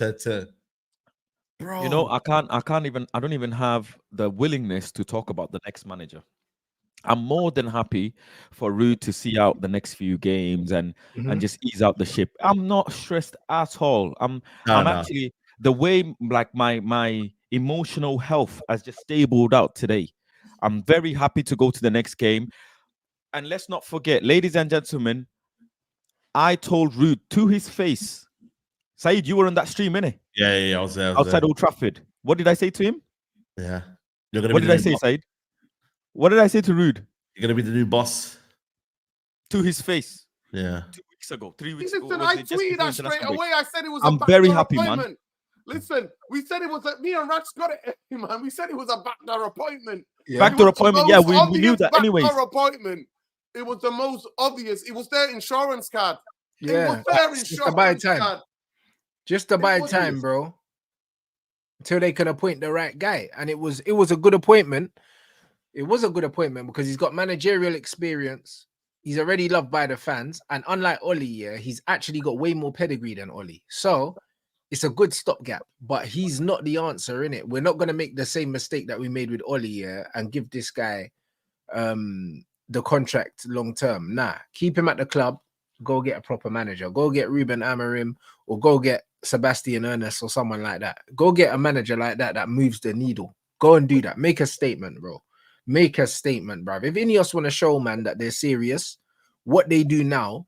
You know, I don't even have the willingness to talk about the next manager. I'm more than happy for Ruud to see out the next few games and just ease out the ship. I'm not stressed at all. I'm actually, the way like my emotional health has just stabled out today. I'm very happy to go to the next game. And let's not forget, ladies and gentlemen, I told Ruud to his face, Saeed, you were on that stream, innit? Yeah, I was there. Outside Old Trafford. What did I say to him? Yeah. What did I say, Saeed? What did I say to Ruud? You're going to be the new boss. To his face. Yeah. 2 weeks ago, 3 weeks ago. Listen, I tweeted that straight away. I said it was I'm very happy, man. Listen, we said it was me and Rats got it, man. We said it was a backdoor appointment. Yeah. Backdoor appointment, yeah, we knew that anyways. Backdoor appointment. It was the most obvious. It was their insurance card. Yeah. It was their insurance card. Just to buy time, bro. Until they can appoint the right guy. And it was a good appointment. It was a good appointment because he's got managerial experience. He's already loved by the fans. And unlike Oli, yeah, he's actually got way more pedigree than Oli. So it's a good stopgap, but he's not the answer, innit? We're not going to make the same mistake that we made with Oli, yeah, and give this guy the contract long term. Nah, keep him at the club. Go get a proper manager. Go get Ruben Amorim or go get Sebastian Ernest or someone like that. Go get a manager like that moves the needle. Go and do that. Make a statement, bro. Make a statement, bro. If Ineos want to show, man, that they're serious, what they do now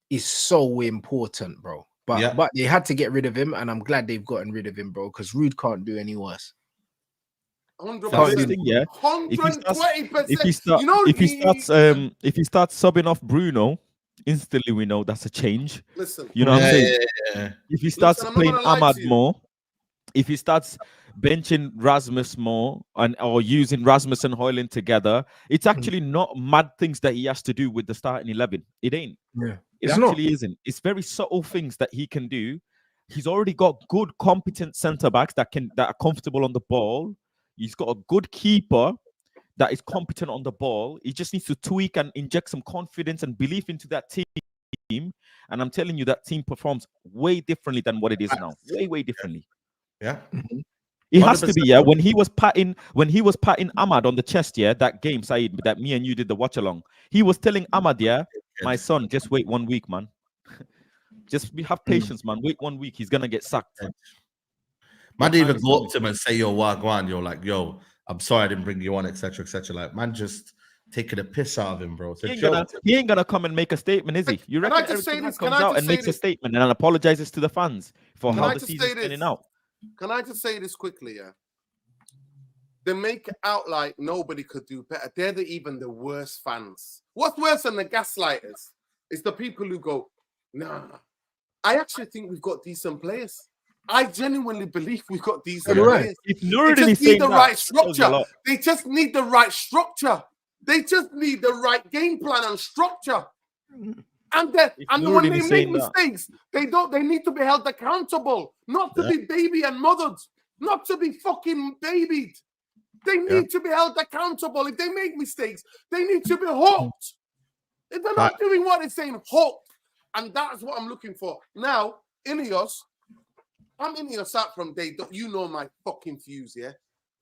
is so important, bro. But they had to get rid of him, and I'm glad they've gotten rid of him, bro, because Ruud can't do any worse. 100%. Yeah. 120%. If he starts subbing off Bruno, instantly we know that's a change. Listen, you know what I'm saying? Yeah. If he starts playing Ahmad more, if he starts benching Rasmus more or using Rasmus and Højlund together, it's actually not mad things that he has to do with the starting 11. It ain't. Yeah. It actually isn't. It's very subtle things that he can do. He's already got good, competent centre backs that are comfortable on the ball. He's got a good keeper that is competent on the ball. He just needs to tweak and inject some confidence and belief into that team. And I'm telling you, that team performs way differently than what it is now. Way differently. Yeah. It has to be, yeah. When he was patting Ahmad on the chest, yeah, that game, Saeed, that me and you did the watch along. He was telling Ahmad, yeah, my son, just wait 1 week, man. Just have patience, man. Wait 1 week, he's gonna get sacked. Man didn't even go up to him and say, yo, Wagwan. You're like, yo, I'm sorry I didn't bring you on, etc., etc. Like, man, just taking a piss out of him, bro. It's a He ain't joke. gonna come and make a statement, is he? You Can reckon I just Erik say Ten Hag this? Can comes I out just and say makes a this? statement and apologizes to the fans for Can how I the just season's say this? spinning out? Can I just say this quickly? Yeah. They make it out like nobody could do better. They're even the worst fans. What's worse than the gaslighters is the people who go, nah. I actually think we've got decent players. I genuinely believe we've got decent do I. players. If They Nuruddin just is need saying the that, right that tells you a structure. lot. They just need the right structure. They just need the right game plan and structure. And when Nuruddin they is make saying that. mistakes, they need to be held accountable, not to be baby and mothered, not to be fucking babied. They need to be held accountable. If they make mistakes, they need to be hooked. If they're not doing what they're saying, hooked. And that's what I'm looking for. Now, Ineos, I'm Ineos out from day. You know my fucking views, yeah?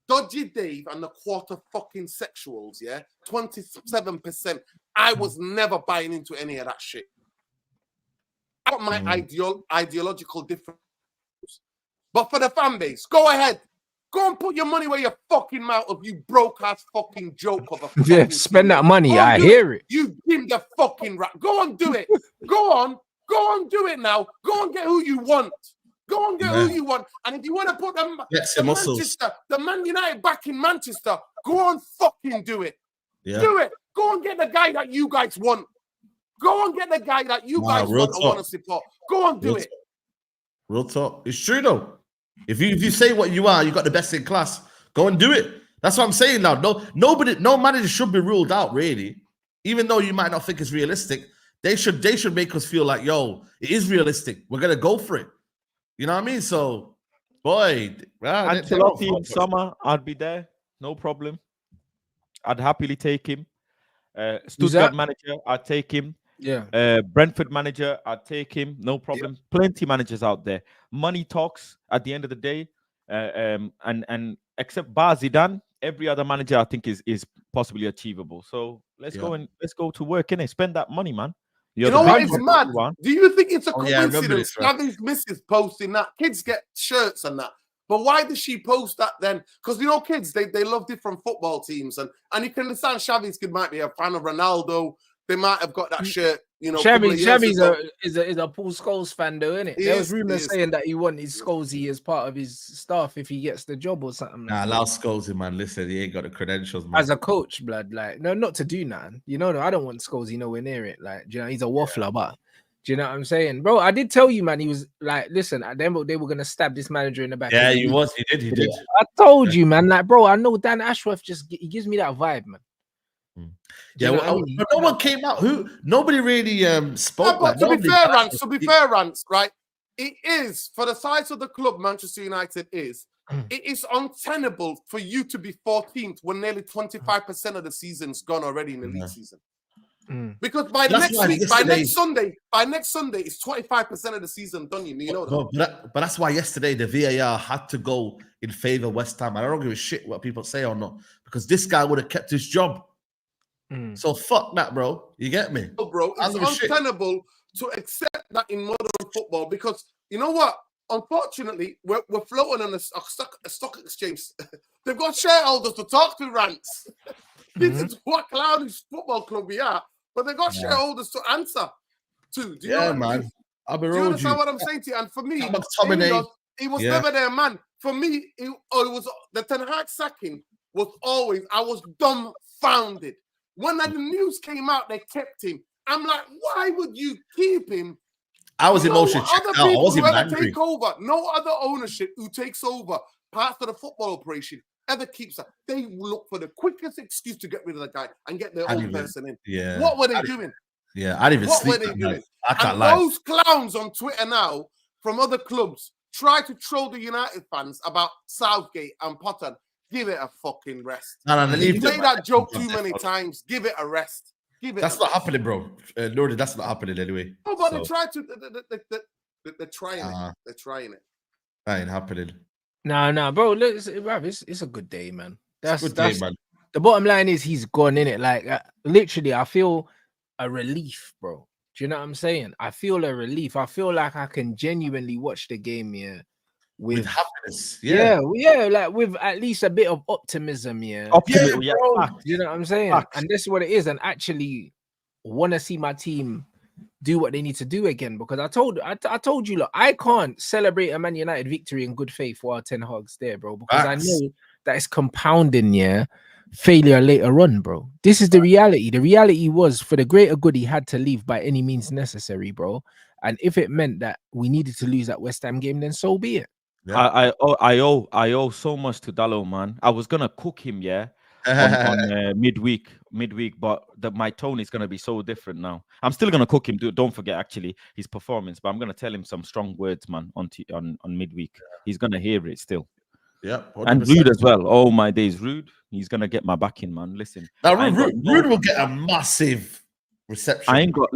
Dodgy Dave and the quarter fucking sexuals, yeah? 27%. I was never buying into any of that shit. I got my ideological difference. But for the fan base, go ahead. Go and put your money where your fucking mouth of you broke ass fucking joke of a fucking Spend that team. money. Go and I do hear it. You give the fucking rat. Go on, do it. Go on, do it now. Go and get who you want. Go and get who you want. And if you want to put the Man United back in Manchester, go on, fucking do it. Yeah. Do it. Go and get the guy that you guys want. Go and get the guy that you guys want and want to support. Go and do it. Real talk. It's true though. If you say what you are, you got the best in class. Go and do it. That's what I'm saying now. No manager should be ruled out, really. Even though you might not think it's realistic, they should make us feel like, yo, it is realistic. We're gonna go for it. You know what I mean? So, boy, Ancelotti in summer, I'd be there, no problem. I'd happily take him. Stuttgart manager, I'd take him. Yeah. Brentford manager, I'd take him, no problem. Plenty managers out there. Money talks at the end of the day. And except Bar Zidane, every other manager I think is possibly achievable. So let's go to work, innit? Spend that money, man. You know what is mad? Do you think it's a coincidence? Gavin's missus posting that. Kids get shirts and that. But why does she post that then? Because you know, kids, they love different football teams. And you can understand Xavi's kid might be a fan of Ronaldo. They might have got that shirt, you know. Xavi's is a Paul Scholes fan, though, isn't it? There was rumors saying that he wanted Scholesy as part of his staff if he gets the job or something. Nah, allow Scholesy, man. Listen, he ain't got the credentials, man. As a coach, blood, like, no, not to do nothing. You know, I don't want Scholesy nowhere near it. Like, do you know, he's a waffler, but do you know what I'm saying, bro? I did tell you, man. He was like, listen, they were gonna stab this manager in the back. Yeah, he was. He did. I told you, man. Like, bro, I know Dan Ashworth he gives me that vibe, man. Yeah, but no one came out. Nobody really spoke. But to be fair, Rants, right? It is for the size of the club Manchester United is. It is untenable for you to be 14th when nearly 25% of the season's gone already in the league season. Because by next Sunday, it's 25% of the season done. You know that. But that's why yesterday the VAR had to go in favor of West Ham. I don't give a shit what people say or not, because this guy would have kept his job. So fuck that, bro. You get me? Oh, bro, it's untenable to accept that in modern football, because you know what? Unfortunately, we're floating on a stock exchange. They've got shareholders to talk to, Rants. This is what clownish football club we are, but they've got shareholders to answer to. Do you know what man. I mean? Do you understand what I'm saying to you? And for me, he was never their man. For me, it was the Ten Hag sacking was always, I was dumbfounded. When the news came out, they kept him. I'm like, why would you keep him? I was emotionally checked out. I wasn't angry. Take over. No other ownership who takes over parts of the football operation ever keeps that. They look for the quickest excuse to get rid of the guy and get their own person in. Yeah. What were they doing? Yeah, I didn't even sleep. What were they doing? I can't and lie. Those clowns on Twitter now from other clubs try to troll the United fans about Southgate and Potter. Give it a fucking rest. You say that joke too many times. Give it a rest. That's not happening, bro. Lord, that's not happening anyway. No, but they try to. They're trying it. They're trying it. That ain't happening. No, bro. Look, it's a good day, man. That's a good day, man. The bottom line is he's gone, in it. Like literally, I feel a relief, bro. Do you know what I'm saying? I feel a relief. I feel like I can genuinely watch the game here with happiness. like with at least a bit of optimism, Optimism, yeah, bro. facts. You know what I'm saying? Facts. And this is what it is, and actually want to see my team do what they need to do again, because I told you, look, I can't celebrate a Man United victory in good faith while Ten Hag's there, bro, because I know that it's compounding, failure later on, bro. This is the reality. The reality was, for the greater good, he had to leave by any means necessary, bro. And if it meant that we needed to lose that West Ham game, then so be it. I owe so much to Dallo, man. I was gonna cook him, on midweek, but my tone is gonna be so different now. I'm still gonna cook him. Don't forget, actually, his performance, but I'm gonna tell him some strong words, man, on midweek. He's gonna hear it still. Yeah, 100%. And Rude as well. Oh my days, Rude. He's gonna get my backing, man. Listen, now Rude will get a massive reception. I ain't got.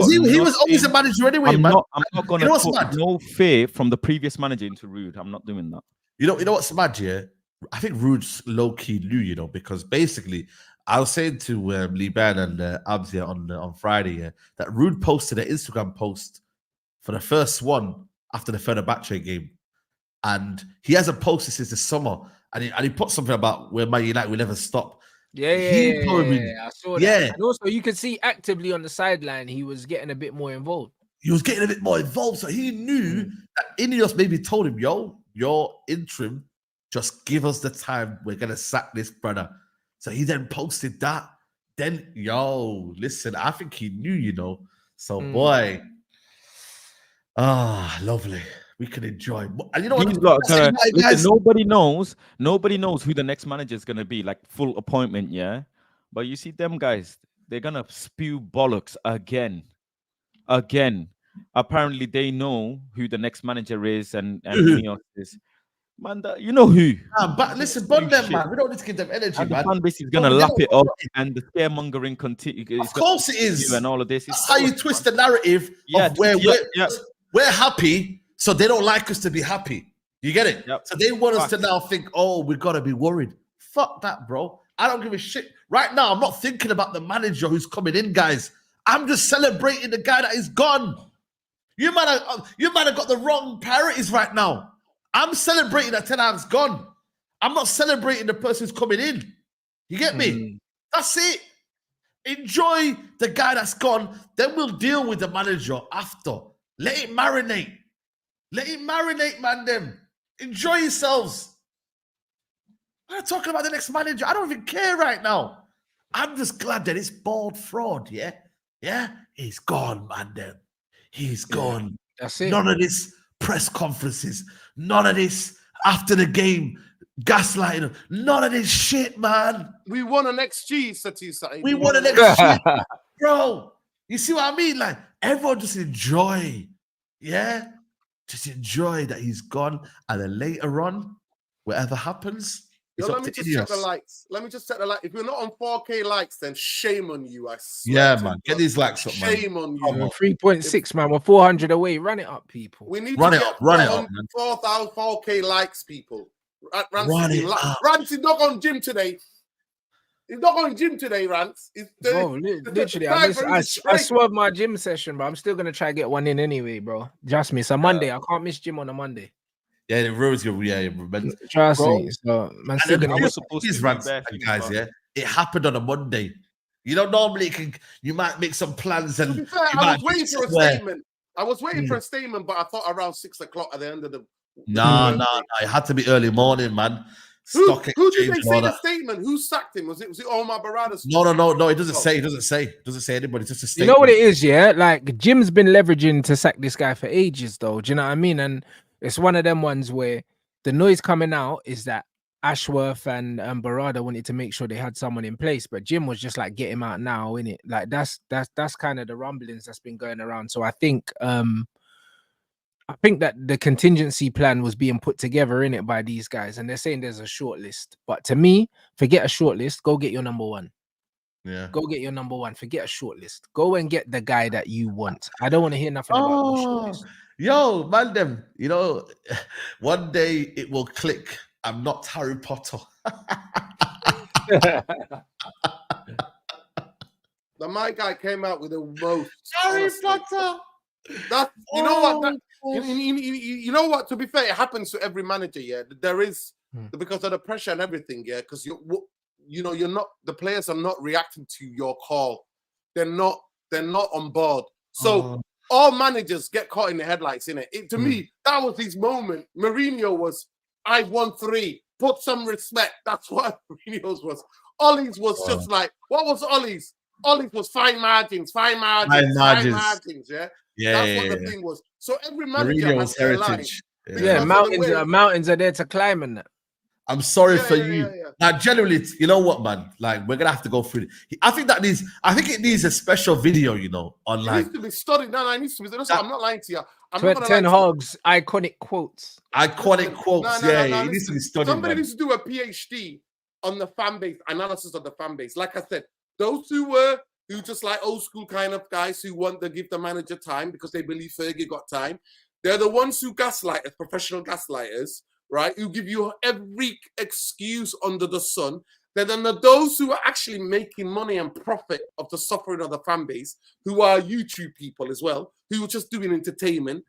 He was always a manager anyway, man. I'm not gonna put no fear from the previous manager into Rude. I'm not doing that. You know what's mad, yeah? I think Rude's low key knew, because basically I was saying to Liban and Abs on Friday, that Rude posted an Instagram post for the first one after the Fenerbahce game, and he hasn't posted since the summer, and he put something about where Man United will never stop. I saw that. Yeah, and also you could see actively on the sideline he was getting a bit more involved. He was getting a bit more involved, so he knew that Ineos maybe told him, "Yo, you're interim. Just give us the time. We're gonna sack this brother." So he then posted that. Then, listen, I think he knew, So boy, lovely. We can enjoy. And you know what? Nobody knows who the next manager is gonna be, like full appointment, yeah. But you see them guys, they're gonna spew bollocks again. Apparently, they know who the next manager is and Ineos is. Man, you know who? But listen, burn them, man. We don't need to give them energy, and man. The fan base is gonna lap it up, and the scaremongering continue. Of course, it is. And all of this. That's how you twist the narrative of where we're happy, so they don't like us to be happy. You get it? Yep. So they want us to now think, oh, we gotta be worried. Fuck that, bro. I don't give a shit. Right now, I'm not thinking about the manager who's coming in, guys. I'm just celebrating the guy that is gone. You might have got the wrong priorities right now. I'm celebrating that Ten Hag's gone. I'm not celebrating the person who's coming in. You get me? That's it. Enjoy the guy that's gone. Then we'll deal with the manager after. Let it marinate. Let it marinate, man. Them. Enjoy yourselves. I'm not talking about the next manager. I don't even care right now. I'm just glad that it's bald fraud. Yeah. He's gone, man. Them. He's gone. That's it. None of this press conferences. None of this after the game gaslighting. None of this shit, man. We won an XG, Sati. We won an XG, bro. You see what I mean? Like, everyone just enjoy. Yeah? Just enjoy that he's gone. And then later on, whatever happens, let me just check the likes. If you're not on 4K likes, then shame on you. I swear. Yeah, man. Get these likes up, man. Shame on you. We're 3.6, man. We're 400 away. Run it up, people. We need run to it get up, run it up, man. 4K likes, people. Rants is not on gym today. He's not on gym today, Rants. Literally, I swerved my gym session, but I'm still gonna try to get one in anyway, bro. Just me. It's a Monday. I can't miss gym on a Monday. Yeah, it ruins your trust me. So man, still gonna these rants, guys. Yeah, it happened on a Monday. You know, normally you might make some plans and. To be fair, I was waiting for a statement. I was waiting for a statement, but I thought around 6 o'clock at the end of the. No. It had to be early morning, man. Who did they say the statement? Who sacked him? Was it Omar Barada's? No. It doesn't say. It doesn't say anybody. It's just a statement. You know what it is, yeah? Like Jim's been leveraging to sack this guy for ages, though. Do you know what I mean? And it's one of them ones where the noise coming out is that Ashworth and Barada wanted to make sure they had someone in place, but Jim was just like, get him out now, innit? Like that's kind of the rumblings that's been going around. So I think that the contingency plan was being put together in it by these guys, and they're saying there's a short list. But to me, forget a short list. Go get your number one. Yeah. Go get your number one. Forget a short list. Go and get the guy that you want. I don't want to hear nothing about no short list. Yo, man, them. You know, one day it will click. I'm not Harry Potter. My guy came out with the most Harry Potter. That you know what? You know what? To be fair, it happens to every manager. Yeah, there is because of the pressure and everything. Yeah, because you're not the players are not reacting to your call. They're not on board. So all managers get caught in the headlights. To me, that was his moment. Mourinho was, I won 3. Put some respect. That's what Mourinho's was. Ollie's was just like, what was Ollie's? Ollie's was fine margins. Yeah. That's what the thing was. So every manager has their heritage. Mountains are there to climb and that. I'm sorry for you. Now, generally, you know what, man? Like, we're gonna have to go through it. I think it needs a special video, on like. It needs to be studied. No, it needs to be. I'm not lying to you. 10 Hogs, iconic quotes. Iconic quotes. It needs to be studied. Somebody needs to do a PhD on the fan base, analysis of the fan base. Like I said, those who just like old school kind of guys who want to give the manager time because they believe Fergie got time. They're the ones who gaslight, professional gaslighters, right? Who give you every excuse under the sun. Then there are those who are actually making money and profit of the suffering of the fan base, who are YouTube people as well, who are just doing entertainment.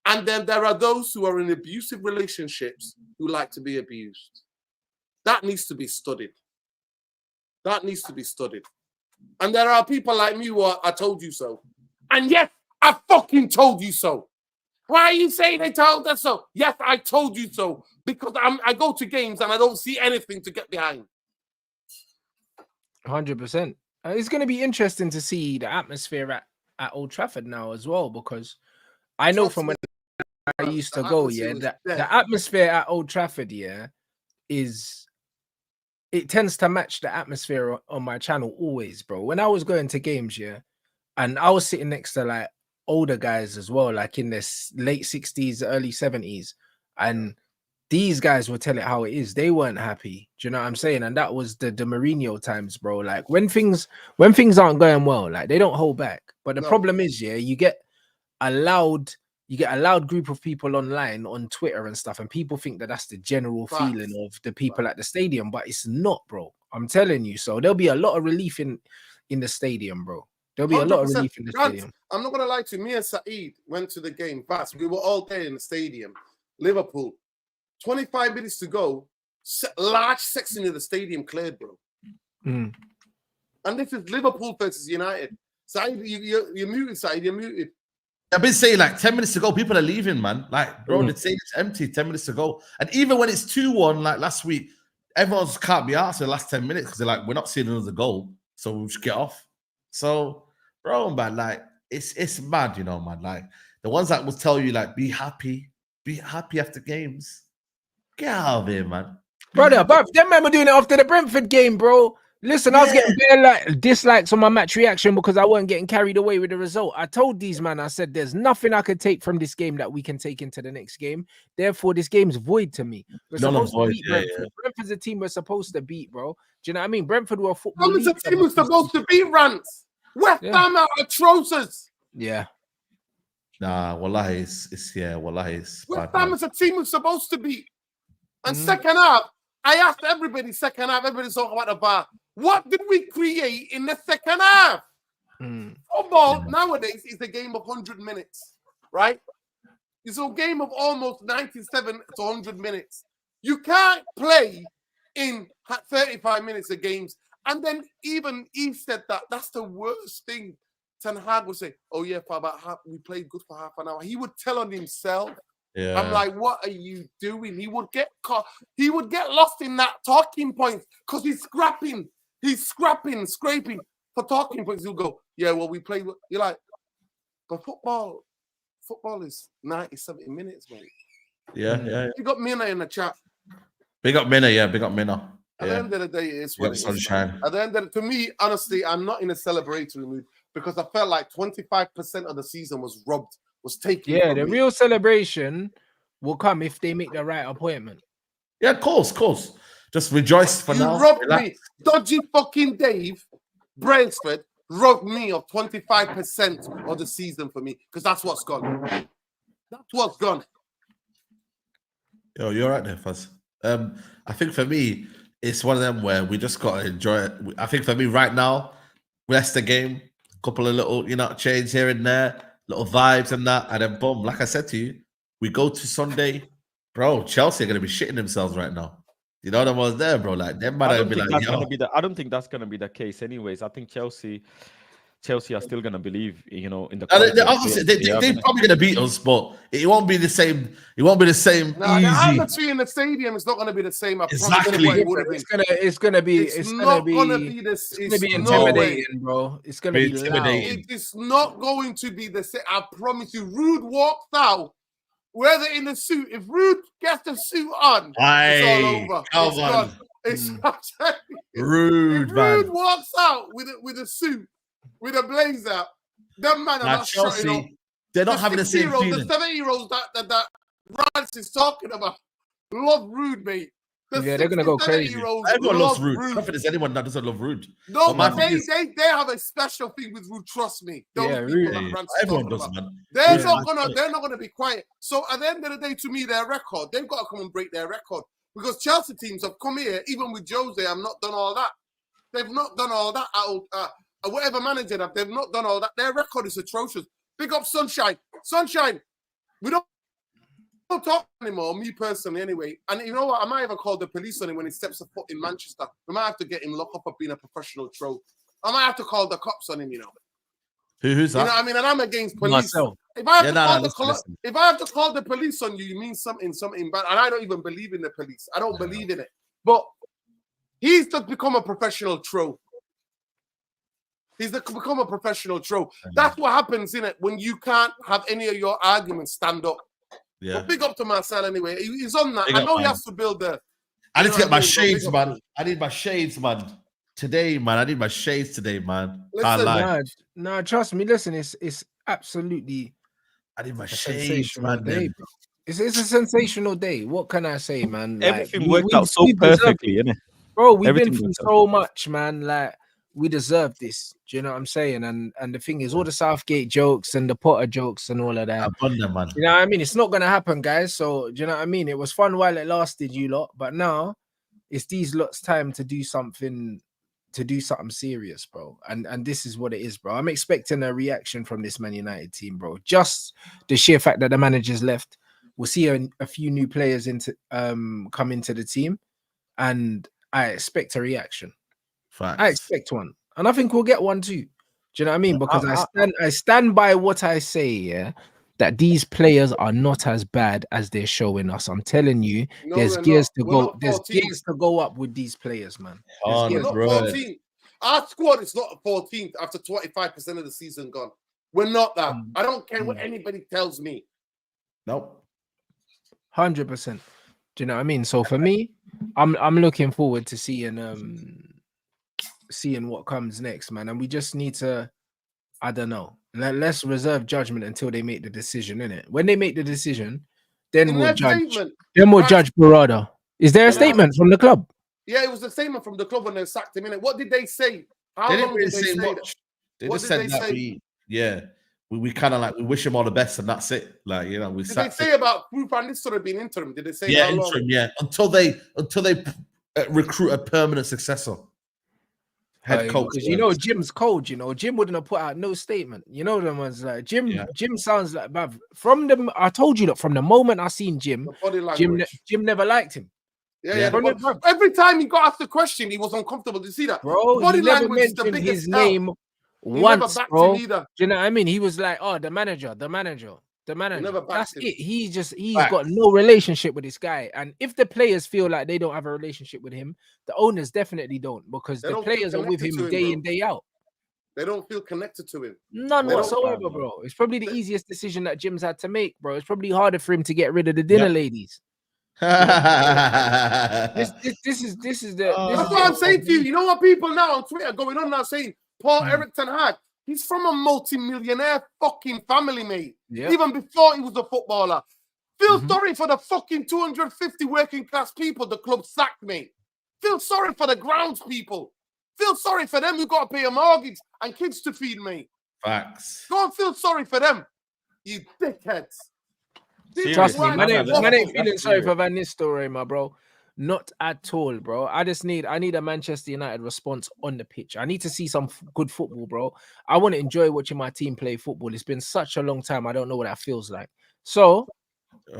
And then there are those who are in abusive relationships who like to be abused. That needs to be studied. And there are people like me who are, I told you so. And yes, I fucking told you so. Why are you saying they told us so? Yes, I told you so. Because I go to games and I don't see anything to get behind. 100%. It's going to be interesting to see the atmosphere at Old Trafford now as well, because I know from when I used to go, the atmosphere at Old Trafford, it tends to match the atmosphere on my channel always, bro. When I was going to games, and I was sitting next to like older guys as well, like in their late 60s, early 70s, and these guys would tell it how it is. They weren't happy. Do you know what I'm saying? And that was the Mourinho times, bro. Like when things aren't going well, like they don't hold back. But the problem is, you get a loud group of people online on Twitter and stuff, and people think that that's the general feeling of the people at the stadium, but it's not, bro. I'm telling you. So there'll be a lot of relief in the stadium, bro. There'll be a lot of relief in the stadium. I'm not gonna lie to you. Me and Saeed went to the game fast. We were all there in the stadium. Liverpool. 25 minutes to go. Large section of the stadium cleared, bro. And this is Liverpool versus United. Saeed, you're muted, Saeed. You're muted. I've been saying like 10 minutes to go, people are leaving, man. Like, bro, the stadium's empty, 10 minutes to go. And even when it's 2-1, like last week, everyone's can't be asked for the last 10 minutes because they're like, we're not seeing another goal, so we'll just get off. So, bro, man, like, it's mad, man. Like, the ones that will tell you, like, be happy after games. Get out of here, man. Brother, but them men were doing it after the Brentford game, bro. Listen, I was getting bare dislikes on my match reaction because I wasn't getting carried away with the result. I told these man, I said, there's nothing I could take from this game that we can take into the next game. Therefore, this game's void to me. We're supposed to beat Brentford. Brentford's a team we're supposed to beat, bro. Do you know what I mean? Brentford were a football league. Brentford's a team we're supposed to beat, Rants. West Ham are atrocious. Yeah. Nah, wallahi, it's West Ham is a team we're supposed to beat. And second half, I asked everybody second half, everybody's talking about the VAR. What did we create in the second half? Football nowadays is a game of 100 minutes, right? It's a game of almost 97 to 100 minutes. You can't play in 35 minutes of games. And then even he said that that's the worst thing. Ten Hag would say, oh yeah, for about we played good for half an hour. He would tell on himself. Yeah. I'm like, what are you doing? He would get caught. He would get lost in that talking points because he's scrapping, scraping for talking points. He'll go, yeah, well, we played. You're like, but football is 90, 70 minutes, mate. Yeah. You got Mina in the chat. Big up Mina, yeah, big up Mina. At the end of the day, it's what it is. Sunshine. At the end of to me, honestly, I'm not in a celebratory mood because I felt like 25% of the season was robbed. Was taken. Yeah, the real celebration will come if they make the right appointment. Yeah, of course. Just rejoice for now. You robbed me. Dodgy fucking Dave Brailsford robbed me of 25% of the season for me because that's what's gone. That's what's gone. Yo, you're right there, Fuzz. I think for me, it's one of them where we just got to enjoy it. I think for me right now, rest the game, couple of little, change here and there. little vibes and that, and then boom. Like I said to you, we go to Sunday, bro. Chelsea are gonna be shitting themselves right now. You know them was there, bro. Like them man I are don't gonna be think like, that's gonna yo. be I don't think that's gonna be the case, anyways. I think Chelsea are still gonna believe, in the And quality. they, of obviously, players they, have they in it. probably gonna beat us, but it won't be the same. It won't be the same Nah, the easy. atmosphere in the stadium is not going to be the same. I promise you Exactly. what it would have been. It's gonna be It's not gonna be this. it's gonna be no way. intimidating, bro. It's gonna Be be loud. intimidating. It is not going to be the same. I promise you. Rude walks out, whether in a suit. If Rude gets the suit on, it's all over. Come It's on. gone. It's Rude, if man. Rude walks out with a suit, with a blazer, them man are Now not shutting up. Chelsea, they're not having the same 60-year-old, feeling. the 70-year-olds that Rants is talking about love Rude, mate. The Yeah, they're gonna go crazy. 70-year-olds Everyone loves love Rude. I don't think there's anyone that doesn't love Rude. No, But my but thing is- they have a special thing with Rude. Trust me. Those Yeah, people Rude. that Rants is Everyone talking does, about. man. They're Yeah. not gonna be quiet. So at the end of the day, to me, their record, they've got to come and break their record. Because Chelsea teams have come here, even with Jose, have not done all that. They've not done all that. Whatever manager they've not done all that. Their record is atrocious. Big up Sunshine. Sunshine, we don't talk anymore, me personally anyway. And you know what? I might even call the police on him when he steps a foot in Manchester. We might have to get him locked up for being a professional troll. I might have to call the cops on him, you know. Who's You know that? what I mean? And I'm against police. Myself. If I have Yeah, to no, call no, the listen. if I have to call the police on you, you mean something bad. And I don't even believe in the police. I don't believe in it. But he's just become a professional troll. Become a professional troll. That's what happens, innit? When you can't have any of your arguments stand up. Yeah. But big up to Marcel anyway. He's on that. Big I up, know he man. has to build the. I need You to know get my what I mean, bro? shades, Big up man. to him. I need my shades, man. Today, man. I need my shades today, man. Can't Listen, lie. No, trust me. Listen, it's absolutely I need my a shades, sensational man. day, then. bro. It's a sensational day. What can I say, man? Like, Everything worked out so we deserve perfectly, it. innit? Bro, we've Everything been through worked out so much, man. Like, we deserve this. Do you know what I'm saying? And the thing is, all the Southgate jokes and the Potter jokes and all of that. I've done them, man. You know what I mean? It's not gonna happen, guys. So do you know what I mean? It was fun while it lasted, you lot, but now it's these lots' time to do something serious, bro. And this is what it is, bro. I'm expecting a reaction from this Man United team, bro. Just the sheer fact that the manager's left. We'll see a few new players come into the team, and I expect a reaction. Facts. I expect one, and I think we'll get one too. Do you know what I mean? Because I stand by what I say, yeah, that these players are not as bad as they're showing us. I'm telling you, no, there's we're gears not. to We're go. not There's 14. gears to go up with these players, man. Oh, We're gears not bro. 14. Our squad is not 14th after 25% of the season gone. We're not that. I don't care what anybody tells me. Nope. 100%. Do you know what I mean? So for me, I'm looking forward to seeing what comes next, man. And we just need to, I don't know. Let's reserve judgment until they make the decision, innit? When they make the decision, then In we'll their judge. statement, Then we'll Right. judge Barada. Is there a statement from the club? yeah, it was the statement from the club when they sacked him in it. What did they say? How They didn't long really did they say say that? much. They What just did said they that say? we kind of like we wish him all the best and that's it. Like, you know, we Did they sacked say him. about Ruth and this sort of being interim? Did they say Yeah, how long? interim, yeah. Until they recruit a permanent successor. Head coach. Because you know Jim's cold. You know Jim wouldn't have put out no statement. You know them ones like Jim. Yeah. Jim sounds like bruv, from them. I told you that from the moment I seen Jim, The body language. Jim never liked him. Yeah. From the the- body- every time he got asked the question, he was uncomfortable. Did you see that? Bro, Body he never language is the mentioned biggest his help. name He once, never backed bro. him either. Do you know what I mean? He was like, "Oh, the manager." never backed That's him. it. He's Facts. got no relationship with this guy. And if the players feel like they don't have a relationship with him, the owners definitely don't, because They the don't feel players are with connected him to him, day bro. in, day out. They don't feel connected to him. None They don't- whatsoever, bro. It's probably the easiest decision that Jim's had to make, bro. It's probably harder for him to get rid of the dinner ladies. This is the. That's this what is I'm the- saying to you. You know what people now on Twitter going on now saying Paul Hmm. Erik Ten Hag, he's from a multi-millionaire fucking family, mate. Yeah. Even before he was a footballer. Feel Mhm. sorry for the fucking 250 working class people the club sacked, mate. Feel sorry for the grounds people. Feel sorry for them who got to pay a mortgage and kids to feed, mate. Facts. Go and feel sorry for them, you dickheads. Seriously, Trust me, Right, man man, ain't that's feeling sorry serious. for Van Nistelrooy, my bro. Not at all, bro. I need a Manchester United response on the pitch. I need to see some good football, bro. I want to enjoy watching my team play football. It's been such a long time. I don't know what that feels like. So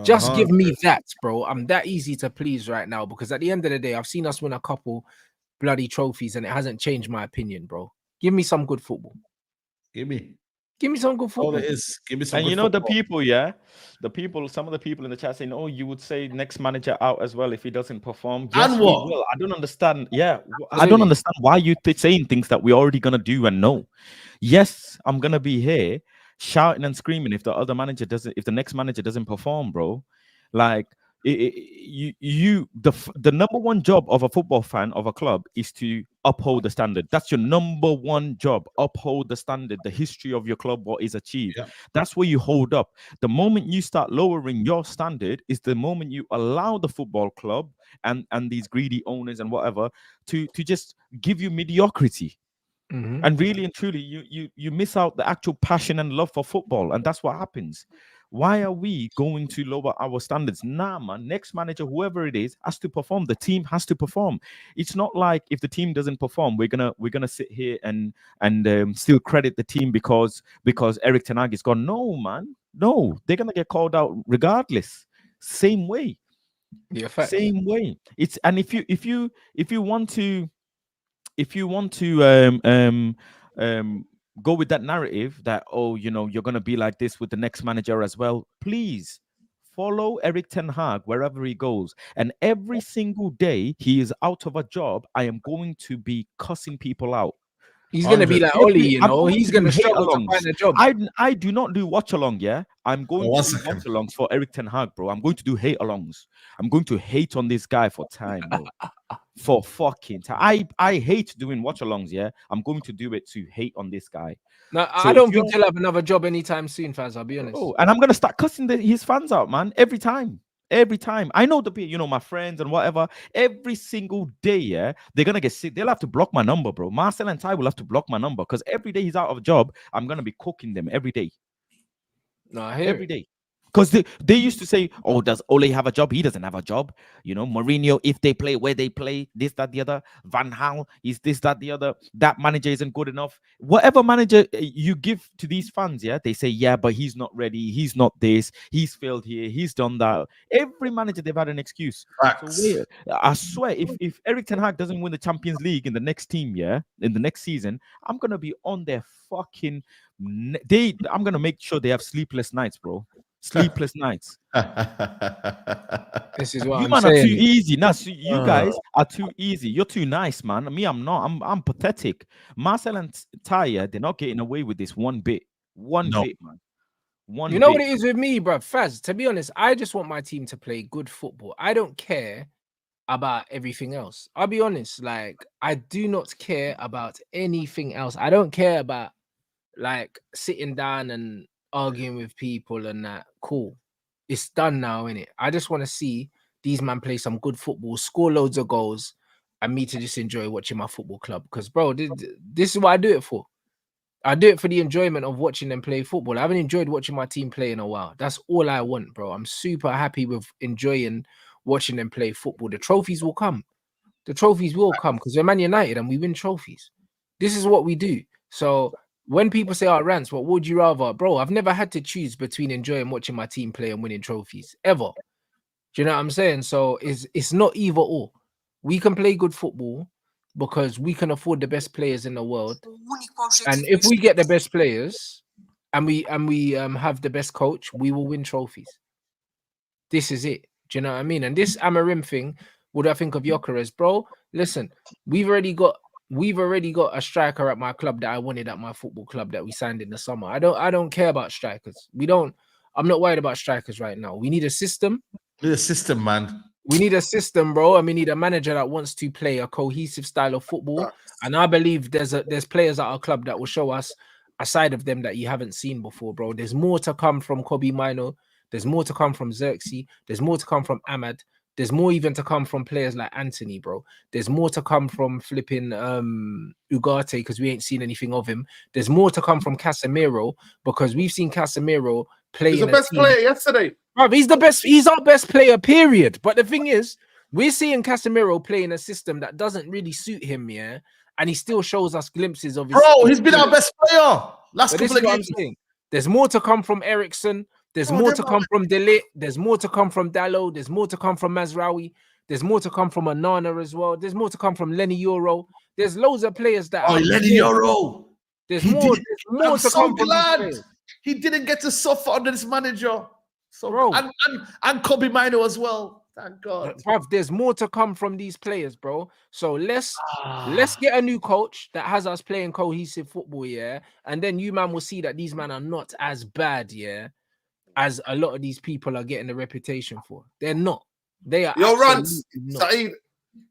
just give me that, bro. I'm that easy to please right now because at the end of the day, I've seen us win a couple bloody trophies and it hasn't changed my opinion, bro. Give me some good football. Give me some good all football. it is. Give me some. And good you know the football. people, yeah, some of the people in the chat saying, "Oh, you would say next manager out as well if he doesn't perform." Yes, And we what? will. I don't understand. Yeah, I don't Absolutely. understand why you saying things that we're already gonna do and know. Yes, I'm gonna be here shouting and screaming if if the next manager doesn't perform, bro. Like the number one job of a football fan of a club is to uphold the standard. That's your number one job. Uphold the standard, the history of your club, what is achieved. Yeah. That's where you hold up. The moment you start lowering your standard is the moment you allow the football club and these greedy owners and whatever to just give you mediocrity. Mhm. And really and truly, you miss out the actual passion and love for football, and that's what happens. Why are we going to lower our standards? Nah, man. Next manager, whoever it is, has to perform. The team has to perform. It's not like if the team doesn't perform, we're gonna sit here and still credit the team because Erik ten Hag is gone. No, man. No, they're gonna get called out regardless. Same way. Yeah, facts. Same way. It's and if you want to go with that narrative that, oh, you're going to be like this with the next manager as well, please follow Erik ten Hag wherever he goes, and every single day he is out of a job, I am going to be cussing people out. He's gonna be like Oli, I'm going he's to do gonna hate struggle to alongs. find a job. I do not do watch along, yeah. I'm going One to do second. watch alongs for Erik ten Hag, bro. I'm going to do hate alongs. I'm going to hate on this guy for time, bro. For fucking time. I hate doing watch alongs, yeah. I'm going to do it to hate on this guy. No, So I don't if think he'll have another job anytime soon, fans. I'll be honest. Oh, and I'm gonna start cussing his fans out, man. Every time. I know my friends and whatever. Every single day, yeah, they're gonna get sick. They'll have to block my number, bro. Marcel and Ty will have to block my number because every day he's out of a job, I'm gonna be cooking them every day. No, I hear Every it. day. Because they used to say, oh, does Ole have a job? He doesn't have a job. Mourinho, if they play where they play, this, that, the other. Van Gaal is this, that, the other. That manager isn't good enough. Whatever manager you give to these fans, yeah, they say, yeah, but he's not ready. He's not this. He's failed here. He's done that. Every manager, they've had an excuse. Facts. So I swear, if Erik ten Hag doesn't win the Champions League in the next team, yeah, in the next season, I'm going to be on their fucking... I'm going to make sure they have sleepless nights, bro. Sleepless nights. This is what You I'm man are too saying. easy. Now, so you guys are too easy. You're too nice, man. Me, I'm not. I'm pathetic. Marcel and Taya, they're not getting away with this one bit. One No. bit, man. One You know bit. what it is with me, bro? Faz, to be honest, I just want my team to play good football. I don't care about everything else. I'll be honest, like, I do not care about anything else. I don't care about like sitting down and arguing with people and that. Cool. It's done now, innit? I just want to see these men play some good football, score loads of goals, and me to just enjoy watching my football club. Because, bro, this is what I do it for. I do it for the enjoyment of watching them play football. I haven't enjoyed watching my team play in a while. That's all I want, bro. I'm super happy with enjoying watching them play football. The trophies will come. The trophies will come because we're Man United and we win trophies. This is what we do. So when people say, "Oh, Rants, what would you rather?" Bro, I've never had to choose between enjoying watching my team play and winning trophies ever. Do you know what I'm saying? So it's not either or. We can play good football because we can afford the best players in the world. And if we get the best players and we have the best coach, we will win trophies. This is it. Do you know what I mean? And this Amarim thing, what I think of Gyökeres, bro. Listen, we've already got a striker at my club that I wanted at my football club that we signed in the summer. I don't care about strikers. I'm not worried about strikers right now. We need a system. The system, man. We need a system, bro, and we need a manager that wants to play a cohesive style of football. And I believe there's players at our club that will show us a side of them that you haven't seen before, bro. There's more to come from Kobe Mino. There's more to come from Xerxes. There's more to come from Ahmad. There's more even to come from players like Anthony, bro. There's more to come from flipping Ugarte because we ain't seen anything of him. There's more to come from Casemiro because we've seen Casemiro play. He's the best player yesterday. Bro, he's the best. He's our best player, period. But the thing is, We're seeing Casemiro playing a system that doesn't really suit him, yeah, and he still shows us glimpses of his. Bro, he's been our best player last But this couple is of what I'm games. saying. There's more to come from Ericsson. There's Oh, more they're to not- come from Delit. There's more to come from Dallo. There's more to come from Mazraoui. There's more to come from Onana as well. There's more to come from Lenny Euro. There's loads of players that. Oh, have Lenny more- Euro. There's He more. did- There's more I'm to so come from these glad players. he didn't get to suffer under this manager. So, Bro. and Kobe Mino as well. Thank God. Bruv, there's more to come from these players, bro. So let's Ah. get a new coach that has us playing cohesive football, yeah. And then you man will see that these men are not as bad, yeah, as a lot of these people are getting a reputation for. They're not. They are. Yo, absolutely Rants, not. Saeed,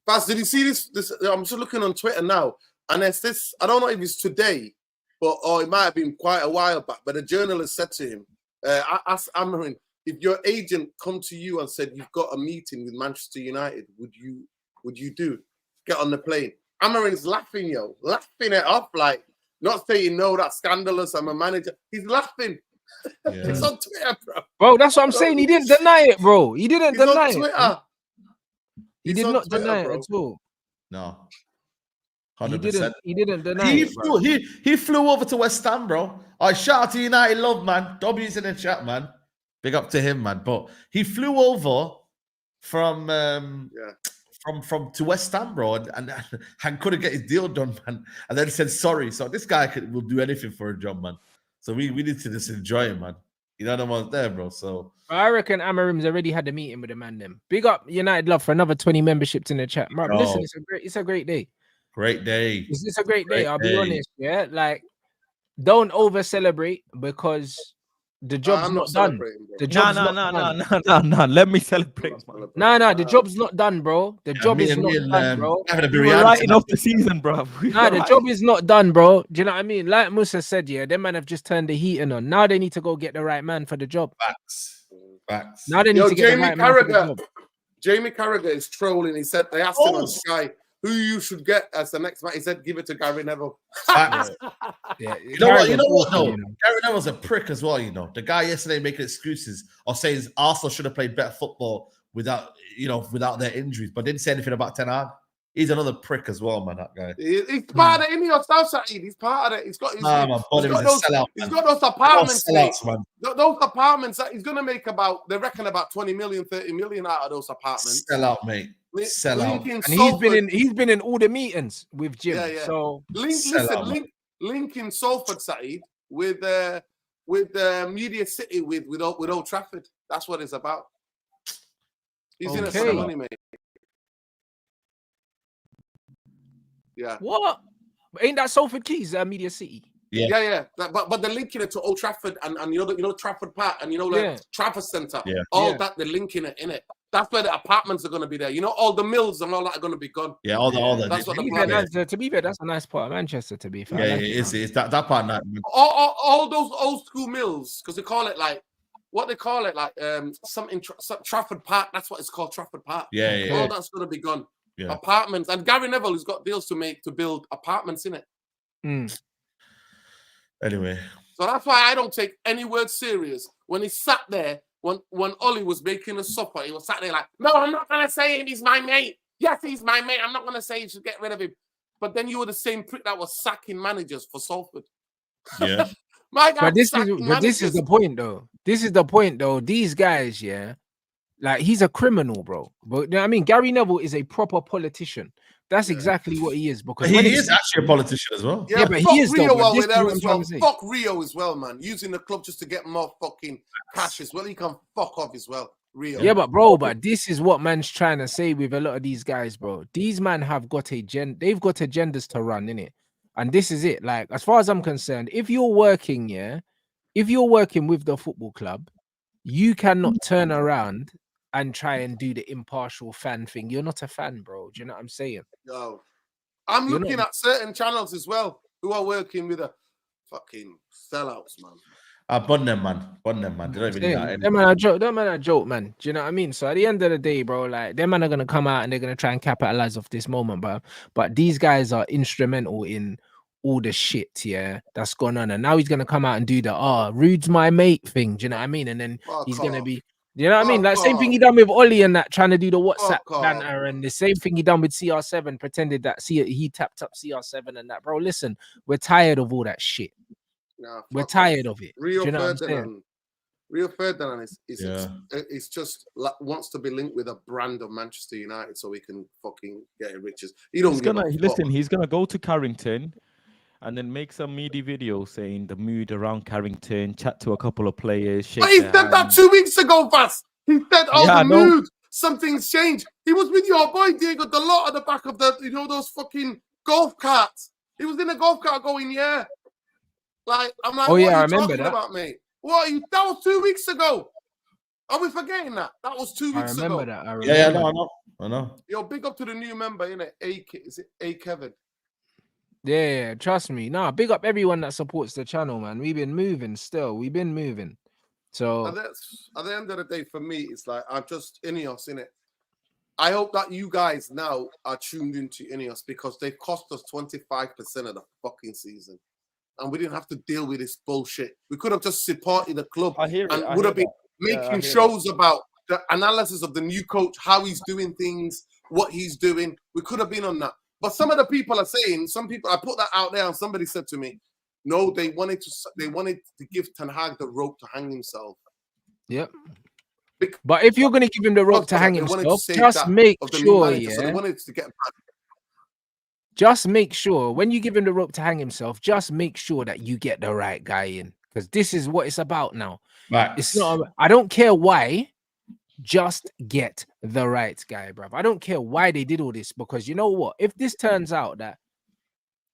Baz, did you see this? I'm just looking on Twitter now, and there's this. I don't know if it's today, or it might have been quite a while back. But a journalist said to him, "Ask Amarin, if your agent come to you and said you've got a meeting with Manchester United, would you get on the plane?" Amarin's laughing, laughing it off, like not saying no, that's scandalous. I'm a manager. He's laughing. It's on Twitter, Bro, that's what I'm saying. He didn't deny it, bro. He didn't He's deny on it. Twitter. He He's did on not Twitter, deny it bro. at all. No. He 100%. didn't deny it, bro. He flew over to West Ham, bro. I shout out to United love, man. W's in the chat, man. Big up to him, man. But he flew over from to West Ham, bro, and couldn't get his deal done, man. And then said sorry. So this guy will do anything for a job, man. So we need to just enjoy him, man. You know what I'm there, bro. So I reckon Amarim's already had a meeting with the man. Them big up United love for another 20 memberships in the chat. Bro, listen, it's a great day. Great day. It's a great day. Great I'll be day. honest. Yeah, like don't over celebrate because the job's I'm not not done. celebrating, bro. The job's not done. No. Let me celebrate. No, the job's not done, bro. The job is not done, bro. We're writing off the season, bro. Nah, the job is not done, bro. Do you know what I mean? Like Musa said, yeah, them man have just turned the heating on. Now they need to go get the right man for the job. Facts. Now they need to get the right man for the job. Jamie Carragher is trolling. He said they asked him on Sky who you should get as the next man. He said, "Give it to Gary Neville." Facts. Yeah, You know what? Though, you know. Gary Neville's a prick as well. You know, the guy yesterday making excuses or saying Arsenal should have played better football without their injuries, but didn't say anything about Ten Hag. He's another prick as well, man. That guy. He's part of it in your South Side. He's part of it. He's got those apartments. Sellouts, man. Those apartments that he's gonna make they reckon about 20 million, 30 million out of those apartments. Sell out, mate. Sell out. And he's been in all the meetings with Jim. Yeah. So linking Salford, Saeed, with Media City with Old Trafford. That's what it's about. He's in it for the money, mate. Yeah. What? Ain't that Salford Keys, Media City? Yeah. But they're linking it to Old Trafford and you know Trafford Park and the Trafford Centre. Yeah. That they're linking it in it. That's where the apartments are going to be there. You know, all the mills and all that are going to be gone. Yeah, all the. That's what to be fair, that's a nice part of Manchester. To be fair, Yeah, it's that part. All those old school mills, because they call it like what they call it, like something Trafford Park. That's what it's called, Trafford Park. Yeah. All that's going to be gone. Yeah. Apartments, and Gary Neville has got deals to build apartments in it. Anyway, so that's why I don't take any word serious when he sat there. When Ollie was making a supper, he was sat there like, "No, I'm not gonna say him. He's my mate. Yes, he's my mate. I'm not gonna say you should get rid of him." But then you were the same prick that was sacking managers for Salford. Yeah. My God, but this is the point, though. This is the point, though. These guys, yeah, like he's a criminal, bro. But you know what I mean, Gary Neville is a proper politician. That's exactly what he is. Because he is actually a politician as well. Yeah, but he is Rio though. Fuck Rio as well, man. Using the club just to get more fucking cash as well. He can fuck off as well. Rio. Yeah, but this is what man's trying to say with a lot of these guys, bro. These men have got they've got agendas to run, innit? And this is it. Like, as far as I'm concerned, if you're working with the football club, you cannot turn around and try and do the impartial fan thing. You're not a fan, bro. Do you know what I'm saying? No. I'm looking at certain channels as well who are working with a fucking sellouts, man. Bun them, man. They don't even need that. Them man are joke, man. Do you know what I mean? So at the end of the day, bro, like them man are gonna come out and they're gonna try and capitalize off this moment, bro. But these guys are instrumental in all the shit, yeah, that's gone on. And now he's gonna come out and do the Rude's my mate thing. Do you know what I mean? And then he's gonna be You know what I mean? Like Fuck same thing off. he done with Ollie and that, trying to do the WhatsApp Fuck off. banter, and the same thing he done with CR7, pretended that he tapped up CR7 and that. Bro, listen, we're tired of all that shit. Nah, We're fuck off. tired of it. Rio Do you know what I'm saying? Ferdinand. Rio Ferdinand is Yeah. it's just like, wants to be linked with a brand of Manchester United so he can fucking get riches. He don't He's give gonna a fuck. listen. He's gonna go to Carrington, and then make some meaty video saying the mood around Carrington, chat to a couple of players. Shake But he their said that hands. 2 weeks ago, Vass. He said, "Oh, Yeah, I the know. mood, something's changed." He was with your boy Diego Dalot at the back of the, those fucking golf carts. He was in a golf cart going, "Yeah." Like, I'm like, Oh, what yeah, I are you remember talking that. about, mate? What are you? That was 2 weeks ago. Are we forgetting that? That was 2 I weeks remember ago. that. I Yeah, remember. no, I know. Yo, big up to the new member, innit? Is it A Kevin? Yeah, trust me. Nah, big up everyone that supports the channel, man. We've been moving still. We've been moving. So And that's at the end of the day, for me, it's like I'm just Ineos, innit? I hope that you guys now are tuned into Ineos because they've cost us 25% of the fucking season. And we didn't have to deal with this bullshit. We could have just supported the club I hear it. and I would hear have been that. Yeah, I making hear shows about the analysis of the new coach, how he's doing things, what he's doing. We could have been on that. But some of the people are saying, some people, I put that out there and somebody said to me, no, they wanted to give Ten Hag the rope to hang himself. yep. Bec- But if you're gonna give him the rope to hang They wanted to himself, save just that make of the new sure, manager, so they yeah. wanted to get back. Just make sure when you give him the rope to hang himself, just make sure that you get the right guy in, because this is what it's about now. It's not. I don't care why. Just get the right guy, bruv. I don't care why they did all this, because you know what? If this turns out that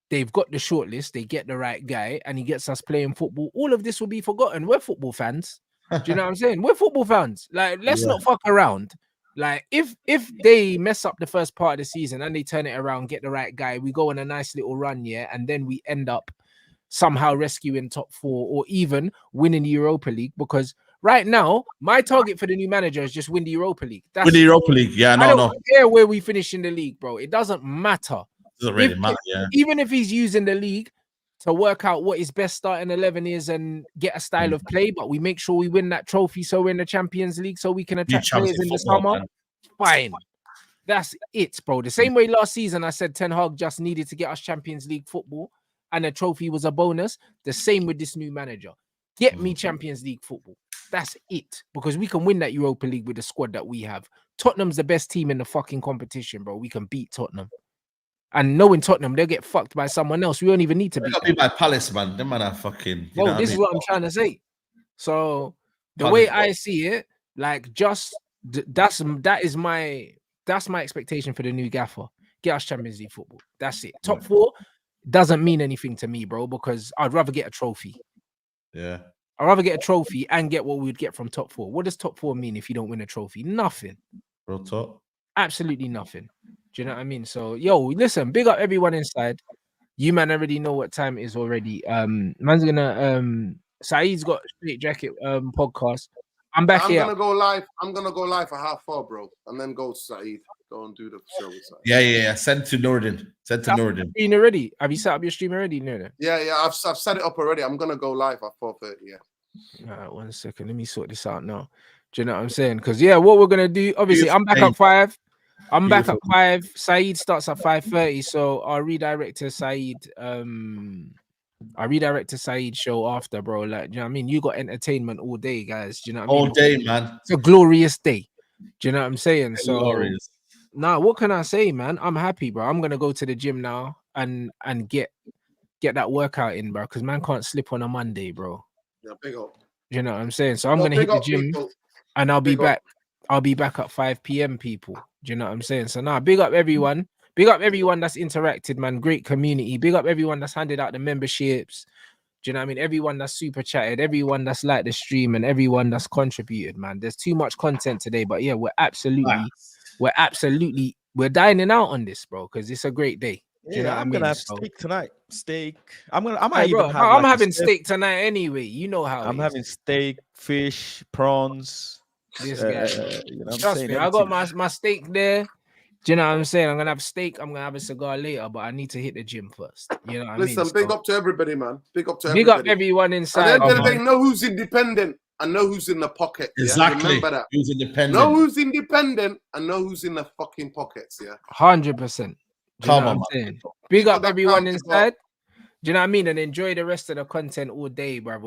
they've got the shortlist, they get the right guy, and he gets us playing football, all of this will be forgotten. We're football fans. Do you know what I'm saying? We're football fans. Like, let's Yeah. not fuck around. Like, if they mess up the first part of the season and they turn it around, get the right guy, we go on a nice little run, yeah, and then we end up somehow rescuing top four or even winning the Europa League. Because right now, my target for the new manager is just win the Europa League. That's With the Europa League, yeah, I don't no. care where we finish in the league, bro. It doesn't matter. Doesn't really If- matter, yeah. Even if he's using the league to work out what his best starting 11 is and get a style of play, but we make sure we win that trophy so we're in the Champions League so we can attract players in the football, summer. man. Fine. That's it, bro. The same way last season I said Ten Hag just needed to get us Champions League football and a trophy was a bonus. The same with this new manager. Get me Champions League football. That's it. Because we can win that Europa League with the squad that we have. Tottenham's the best team in the fucking competition, bro. We can beat Tottenham. And knowing Tottenham, they'll get fucked by someone else. We don't even need to They beat got them. beat by Palace, man. Them man are fucking. You Bro, know this what is what I'm trying to say. So the Palace, way bro. I see it, like that's my expectation for the new gaffer. Get us Champions League football. That's it. Top four doesn't mean anything to me, bro, because I'd rather get a trophy. Yeah. I'd rather get a trophy and get what we would get from top four. What does top four mean if you don't win a trophy? Nothing. Real talk. Absolutely nothing. Do you know what I mean? So, yo, listen, big up everyone inside. You man already know what time it is already. Man's gonna Saeed's got Straight Jacket podcast. I'm back I'm here. gonna go live. I'm gonna go live for 4:30, bro, and then go to Saeed. Go and do the show with Saeed. Yeah. Send to Nordin. Send to Nordin. Stream already. Have you set up your stream already? No. Yeah. I've set it up already. I'm gonna go live at 4:30. Yeah. All right, 1 second. Let me sort this out now. Do you know what I'm saying? Because what we're gonna do, obviously, Beautiful I'm back day. at 5. I'm back Beautiful. at 5. Saeed starts at 5:30. So I'll redirect to Saeed. I'll redirect to Saeed show after, bro. Like, do you know what I mean? You got entertainment all day, guys. Do you know what I mean? All day, man. It's a glorious day. Do you know what I'm saying? So Glorious. nah, what can I say, man? I'm happy, bro. I'm gonna go to the gym now and get that workout in, bro. Because man can't slip on a Monday, bro. Yeah, big up. Do you know what I'm saying? So I'm No, gonna hit big the up, gym people. and I'll be Big up. back. I'll be back at 5 p.m. people. Do you know what I'm saying? So now, big up everyone. Big up everyone that's interacted, man. Great community. Big up everyone that's handed out the memberships. Do you know what I mean? Everyone that's super chatted, everyone that's liked the stream, and everyone that's contributed, man. There's too much content today, but yeah, we're dining out on this, bro, because it's a great day. Do you know what I I'm mean? gonna have So- steak tonight. Steak. I might Hey, even bro, have. I'm like, a having steak. steak tonight anyway. You know how I'm it is. having steak, fish, prawns. This guy. You know what I'm Trust saying? me, I got Everything. my steak there. Do you know what I'm saying? I'm gonna have steak. I'm gonna have a cigar later, but I need to hit the gym first. You know what I mean? Listen, big So, up to everybody, man. Big up to big everybody. up everyone At the inside. end of the man. day, know who's independent. and know who's in the pocket. Yeah? Exactly. Remember that. Who's independent? Know who's independent and know who's in the fucking pockets. Yeah. 100%. Come what on, I'm man. saying? Big So up that everyone counts, inside. Do you know what I mean? And enjoy the rest of the content all day, bro.